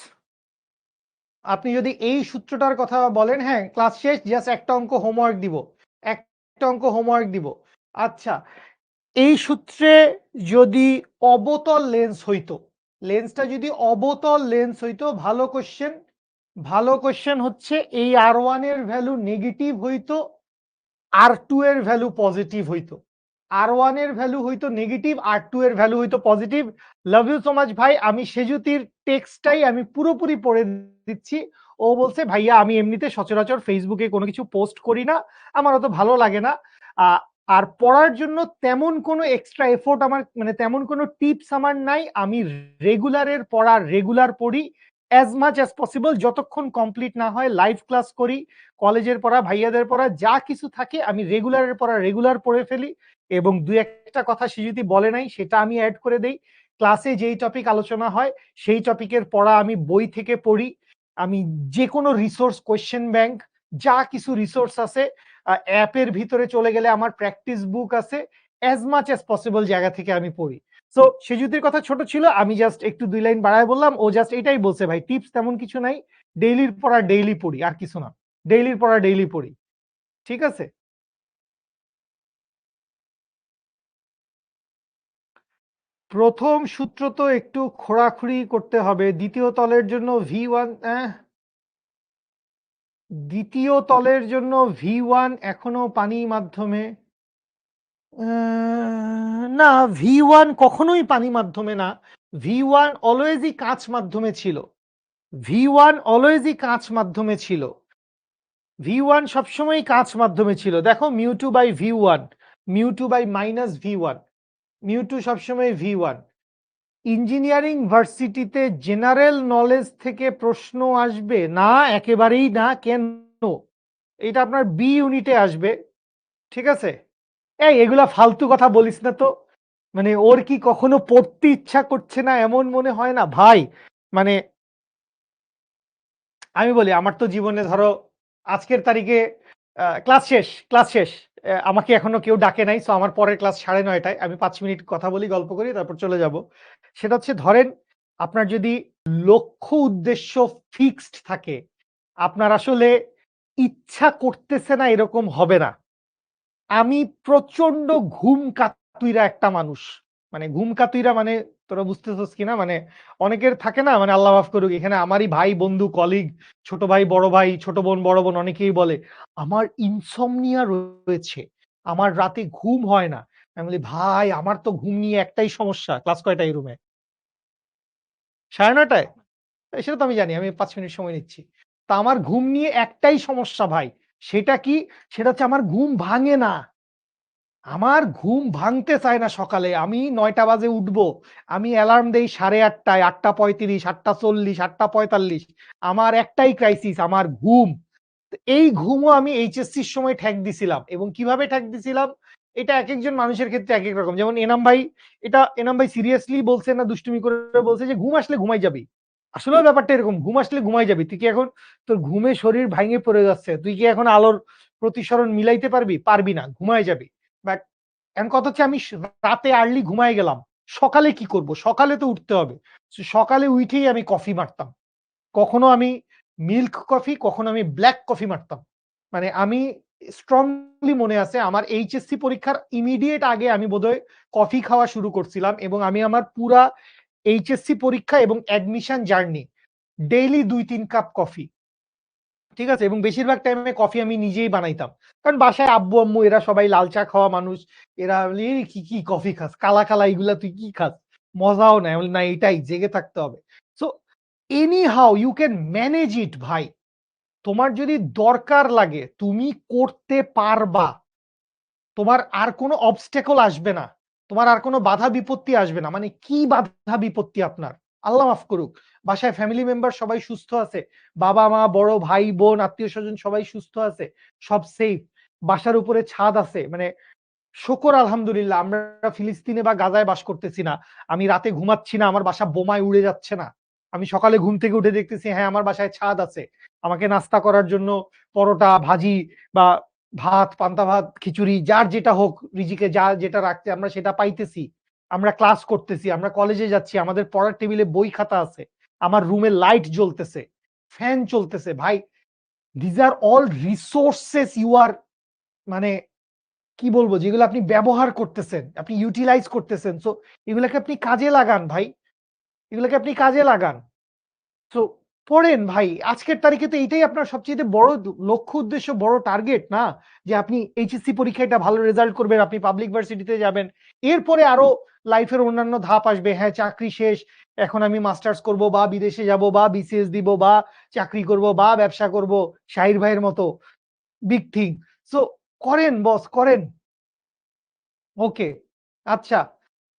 আপনি যদি এই সূত্রটার কথা বলেন, হ্যাঁ ক্লাস শেষ, জাস্ট একটা অঙ্ক হোমওয়ার্ক দিব, একটা অঙ্ক হোমওয়ার্ক দিব। আচ্ছা, এই সূত্রে যদি অবতল লেন্স হইতো, লেন্সটা যদি অবতল লেন্স হইতো, ভালো কোশ্চেন, ভালো কোশ্চেন হচ্ছে এই R1 এর ভ্যালু নেগেটিভ হইতো, R2 এর ভ্যালু পজিটিভ হইতো। R1 এর ভ্যালু হইতো নেগেটিভ, R2 এর ভ্যালু হইতো positive. Love you so much ভাই, আমি সেজুতির টেক্সটটাই আমি পুরোপুরি পড়ে দিচ্ছি। ও বলছে ভাইয়া আমি এমনিতে সচরাচর ফেসবুকে কোনো কিছু পোস্ট করি না, আমার অত ভালো লাগে না। আর পড়ার জন্য তেমন কোনো এক্সট্রা এফোর্ট আমার, মানে তেমন কোনো টিপস আমার নাই। আমি রেগুলারের পড়া রেগুলার পড়ি, অ্যাজ মাচ অ্যাজ পসিবল, যতক্ষণ কমপ্লিট না হয় লাইভ ক্লাস করি, কলেজের পড়া, ভাইয়াদের পড়া যা কিছু থাকে আমি রেগুলারের পড়া রেগুলার পড়ে ফেলি। এবং দু একটা কথা সে যদি বলে নাই সেটা আমি অ্যাড করে দেই। ক্লাসে যেই টপিক আলোচনা হয় সেই টপিকের পড়া আমি বই থেকে পড়ি। আমি যে কোনো রিসোর্স, কোয়েশ্চেন ব্যাংক, যা কিছু রিসোর্স আছে, অ্যাপের ভিতরে চলে গেলে আমার প্র্যাকটিস বুক আছে, অ্যাজ মাচ অ্যাজ পসিবল জায়গা থেকে আমি পড়ি। সো সেজুতির কথা ছোট ছিল, আমি জাস্ট একটু 2 লাইন বাড়ায় বললাম, ও জাস্ট এটাই বলছে ভাই টিপস তেমন কিছু নাই, ডেইলির পড়া ডেইলি পড়ি, আর কিছু না, ডেইলির পড়া ডেইলি পড়ি। ঠিক আছে, প্রথম সূত্র তো একটু খোঁড়াখুড়ি করতে হবে। দ্বিতীয় তলের জন্য V1, দ্বিতীয় তলের জন্য V1 এখনো পানি মাধ্যমে, না V1 কখনোই পানি মাধ্যমে না, V1 অলওয়েজই কাঁচ মাধ্যমে ছিল, V1 অলওয়েজই কাঁচ মাধ্যমে ছিল, V1 সবসময় কাঁচ মাধ্যমে ছিল। দেখো mu two by V1, mu two by minus V1, mu two সবসময় V1। ইঞ্জিনিয়ারিং ভার্সিটিতে জেনারেল নলেজ থেকে প্রশ্ন আসবে না? একেবারেই না। কেন? এটা আপনার বি ইউনিটে আসবে। ঠিক আছে, এই এগুলা ফালতু কথা বলিস না তো। মানে ওর কি কখনো পড়তে ইচ্ছা করছে না এমন মনে হয় না ভাই? মানে আমি বলি, আমার তো জীবনে ধরো আজকের তারিখে ক্লাস শেষ, ক্লাস শেষ, আমাকে এখনো কেউ ডাকে নাই, সো আমার পরের ক্লাস 9:30টায়, আমি 5 মিনিট কথা বলি, গল্প করি, তারপর চলে যাব। সেটা হচ্ছে ধরেন আপনার যদি লক্ষ্য উদ্দেশ্য ফিক্সড থাকে, আপনার আসলে ইচ্ছা করতেছে না এরকম হবে না। আমি প্রচন্ড ঘুম কাতুইরা একটা মানুষ, মানে ঘুম কাতুইরা মানে তোরা বুঝতেছিস কিনা, মানে অনেকের থাকে না, মানে আল্লাহ মাফ করুক, এখানে আমারই ভাই বন্ধু কলিগ, ছোট ভাই বড় ভাই, ছোট বোন বড় বোন, অনেকেই বলে আমার ইনসমনিয়া রয়েছে, আমার রাতে ঘুম হয় না। আমি বলি ভাই আমার তো ঘুম নিয়ে একটাই সমস্যা। ক্লাস কয়টায় রুমে? 9:30টায়? সেটা তো আমি জানি। আমি ৫ মিনিট সময় নিচ্ছি। তো আমার ঘুম নিয়ে একটাই সমস্যা ভাই। সেটা কি? সেটা হচ্ছে আমার ঘুম ভাঙে না। আমার ঘুম ভাঙতে চায় না সকালে। আমি ৯টা বাজে উঠবো। আমি অ্যালার্ম দেই 8:30টায়, 8:35, 8:40, 8:45। আমার একটাই ক্রাইসিস আমার ঘুম। তো এই ঘুমও আমি এইচএসসির সময় ঠ্যাক দিছিলাম এবং কিভাবে ঠ্যাক দিছিলাম এটা একেকজন মানুষের ক্ষেত্রে একেক রকম। যেমন এনাম ভাই সিরিয়াসলি বলছে না দুষ্টুমি করে বলছে যে, "ঘুম আসলে ঘুমাই যাবি।" আসলেও ব্যাপারটা এরকম। ঘুম আসলে ঘুমাই যাবি। তুই কি এখন তোর ঘুমে শরীর ভাঙে পড়ে যাচ্ছে। তুই কি এখন আলোর প্রতিসরণ মিলাইতে পারবি? পারবি না। ঘুমায়ে যাবি। বাট এখন কথা হচ্ছে আমি রাতে আর্লি ঘুমায়ে গেলাম। সকালে কি করব? সকালে তো উঠতে হবে। সো সকালে উঠেই আমি কফি মারতাম। কখনো আমি মিল্ক কফি, কখনো আমি ব্লাক কফি মারতাম। মানে আমি স্ট্রংলি মনে আছে আমার এইচএসসি পরীক্ষার ইমিডিয়েট আগে আমি বোধহয় কফি খাওয়া শুরু করছিলাম এবং আমি আমার পুরা এইচএসসি পরীক্ষা এবং admission journey daily ২-৩ cup coffee. ঠিক আছে? এবং বেশিরভাগ টাইমে কফি আমি নিজেই বানাইতাম। কারণ বাসায় আব্বু-আম্মু এরা সবাই লাল চা খাওয়া মানুষ। এরা বলে, "এই কি কফি খাস? কালা, কালা এগুলা তুই কি খাস? মজাও নাই।" আমি বলি, "না এটাই জেগে থাকতে হবে।" So anyhow you can manage it ভাই। তোমার যদি দরকার লাগে তুমি করতে পারবা। তোমার আর কোনো obstacle আসবে না। তোমার আর কোনো বাধা বিপত্তি আসবে না। মানে কি বাধা বিপত্তি আপনার? আল্লাহ মাফ করুক। বাসায় ফ্যামিলি মেম্বার সবাই সুস্থ আছে। বাবা-মা, বড় ভাই-বোন, আত্মীয়স্বজন সবাই সুস্থ আছে। সব সেফ। বাসার উপরে ছাদ আছে। মানে শকর আলহামদুলিল্লাহ আমরা ফিলিস্তিনে বা গাজায় বাস করতেছি না। আমি রাতে ঘুমাচ্ছি না, আমার বাসা বোমায় উড়ে যাচ্ছে না। আমি সকালে ঘুম থেকে উঠে দেখতেছি হ্যাঁ, আমার বাসায় ছাদ আছে। আমাকে নাস্তা করার জন্য পরোটা, ভাজি বা ভাত, পান্তা ভাত, খিচুড়ি যার যেটা হোক রিজিকে যা যেটা রাখতে আমরা সেটা পাইতেছি। আমরা ক্লাস করতেছি, আমরা কলেজে যাচ্ছি, আমাদের পড়ার টেবিলে বই খাতা আছে। আমার রুমে লাইট জ্বলতেছে, ফ্যান চলতেছে। ভাই, these are all resources you are মানে কি বলবো যেগুলো আপনি ব্যবহার করতেছেন, আপনি ইউটিলাইজ করতেছেন। সো এগুলাকে আপনি কাজে লাগান ভাই। এগুলাকে আপনি কাজে লাগান। সো পড়েন ভাই। আজকের তারিখে তো এইটাই আপনার সবচাইতে বড় লক্ষ্য উদ্দেশ্য, বড় টার্গেট না? যে আপনি এইচএসসি পরীক্ষায় একটা ভালো রেজাল্ট করবেন, আপনি পাবলিক ভার্সিটিতে যাবেন। এরপরে আরো লাইফের অন্যান্য ধাপ আসবে। হ্যাঁ, চাকরি শেষ। এখন আমি মাস্টার্স করব বা বিদেশে যাব বা বিসিএস দিব বা চাকরি করব বা ব্যবসা করব। শাহির ভাইয়ের মতো বিগ থিং। সো করেন বস, করেন। ওকে। আচ্ছা।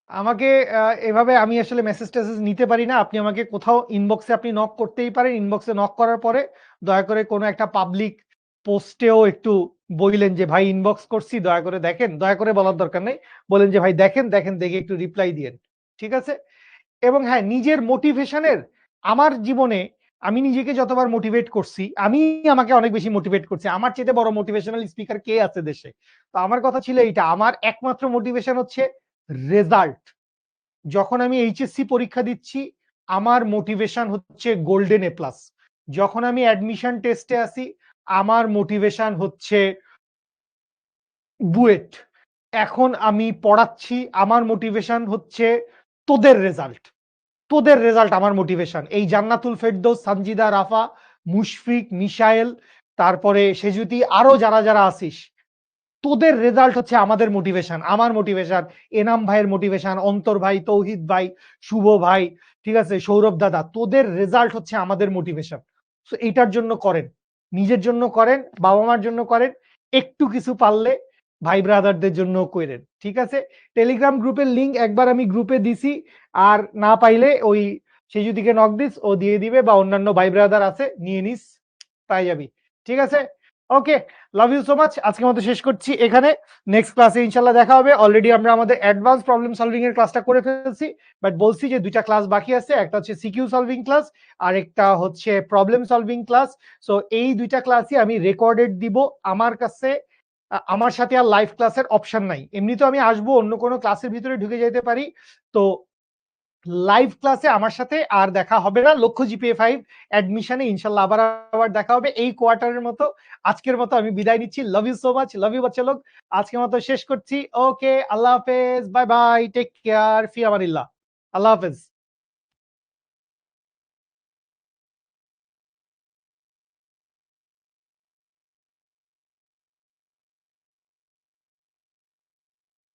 আমাকে এভাবে আমি আসলে মেসেজ-টেসেজ নিতে পারি না। আপনি আমাকে কোথাও ইনবক্সে আপনি নক করতেই পারেন। ইনবক্সে নক করার পরে দয়া করে কোনো একটা পাবলিক পোস্টেও একটু বইলেন যে, "ভাই ইনবক্স করছি, দয়া করে দেখেন।" দয়া করে বলার দরকার নেই। বলেন যে, "ভাই দেখেন, দেখেন দেখে একটু রিপ্লাই দিয়েন।" ঠিক আছে? এবং হ্যাঁ, নিজের মোটিভেশনের আমার জীবনে আমি নিজেকে যতবার মোটিভেট করছি, আমি আমাকে অনেক বেশি মোটিভেট করছি। আমার চাইতে বড় মোটিভেশনাল স্পিকার কে আছে দেশে? তো আমার কথা ছিল এইটা। আমার একমাত্র মোটিভেশন হচ্ছে রেজাল্ট। যখন আমি এইচএসসি পরীক্ষা দিচ্ছি, আমার মোটিভেশন হচ্ছে গোল্ডেন এ প্লাস। যখন আমি অ্যাডমিশন টেস্টে আছি, আমার মোটিভেশন হচ্ছে বুয়েট। এখন আমি পড়াচ্ছি, আমার মোটিভেশন হচ্ছে তোদের রেজাল্ট। তোদের রেজাল্ট আমার মোটিভেশন। এই জান্নাতুল ফেরদৌস, সানজিদা, রাফা, মুশফিক, মিশায়েল, তারপরে সেজুতি আরো যারা আছিস, তোদের রেজাল্ট হচ্ছে আমাদের মোটিভেশন। আমার মোটিভেশন, এনাম ভাইয়ের মোটিভেশন, অন্তর ভাই, তৌহিদ ভাই, শুভ ভাই, ঠিক আছে, সৌরভ দাদা, তোদের রেজাল্ট হচ্ছে আমাদের মোটিভেশন। সো এইটার জন্য করেন, নিজের জন্য করেন, বাবা মার জন্য করেন, একটু কিছু পারলে ভাই ব্রাদারদের জন্য করেন। ঠিক আছে? টেলিগ্রাম গ্রুপের লিংক একবার আমি গ্রুপে দিছি। আর না পাইলে ওই সেজুদিকে নক দিস, ও দিয়ে দিবে, বা অন্যান্য ভাই ব্রাদার আছে নিয়ে নিস, পাই যাবি। ঠিক আছে? ওকে, লাভ ইউ সো মাচ। আজকের মতো শেষ করছি এখানে। নেক্সট ক্লাসে ইনশাল্লাহ দেখা হবে। অলরেডি আমরা আমাদের অ্যাডভান্স প্রবলেম সলভিং এর ক্লাসটা করে ফেলছি, বাট বলছি যে 2টা ক্লাস বাকি আছে। একটা হচ্ছে সিকিউ সলভিং ক্লাস, আর একটা হচ্ছে প্রবলেম সলভিং ক্লাস। সো এই 2টা ক্লাসই আমি রেকর্ডেড দিব। আমার কাছে আমার সাথে আর লাইভ ক্লাসের অপশন নাই। এমনিতেও আমি আসবো, অন্য কোনো ক্লাসের ভিতরে ঢুকে যেতে পারি। তো লাইভ ক্লাসে আমার সাথে আর দেখা হবে না। লক্ষ্য জিপিএ 5 অ্যাডমিশনে ইনশাল্লাহ আবার দেখা হবে এই কোয়ার্টারের মতো। আজকের মতো আমি বিদায় নিচ্ছি। Love you so much, love you বাচ্চা লোক। আজকের মতো শেষ করছি। ওকে, আল্লাহ হাফেজ, বাই বাই, টেক কেয়ার, ফি আমানিল্লাহ। আল্লাহ হাফেজ।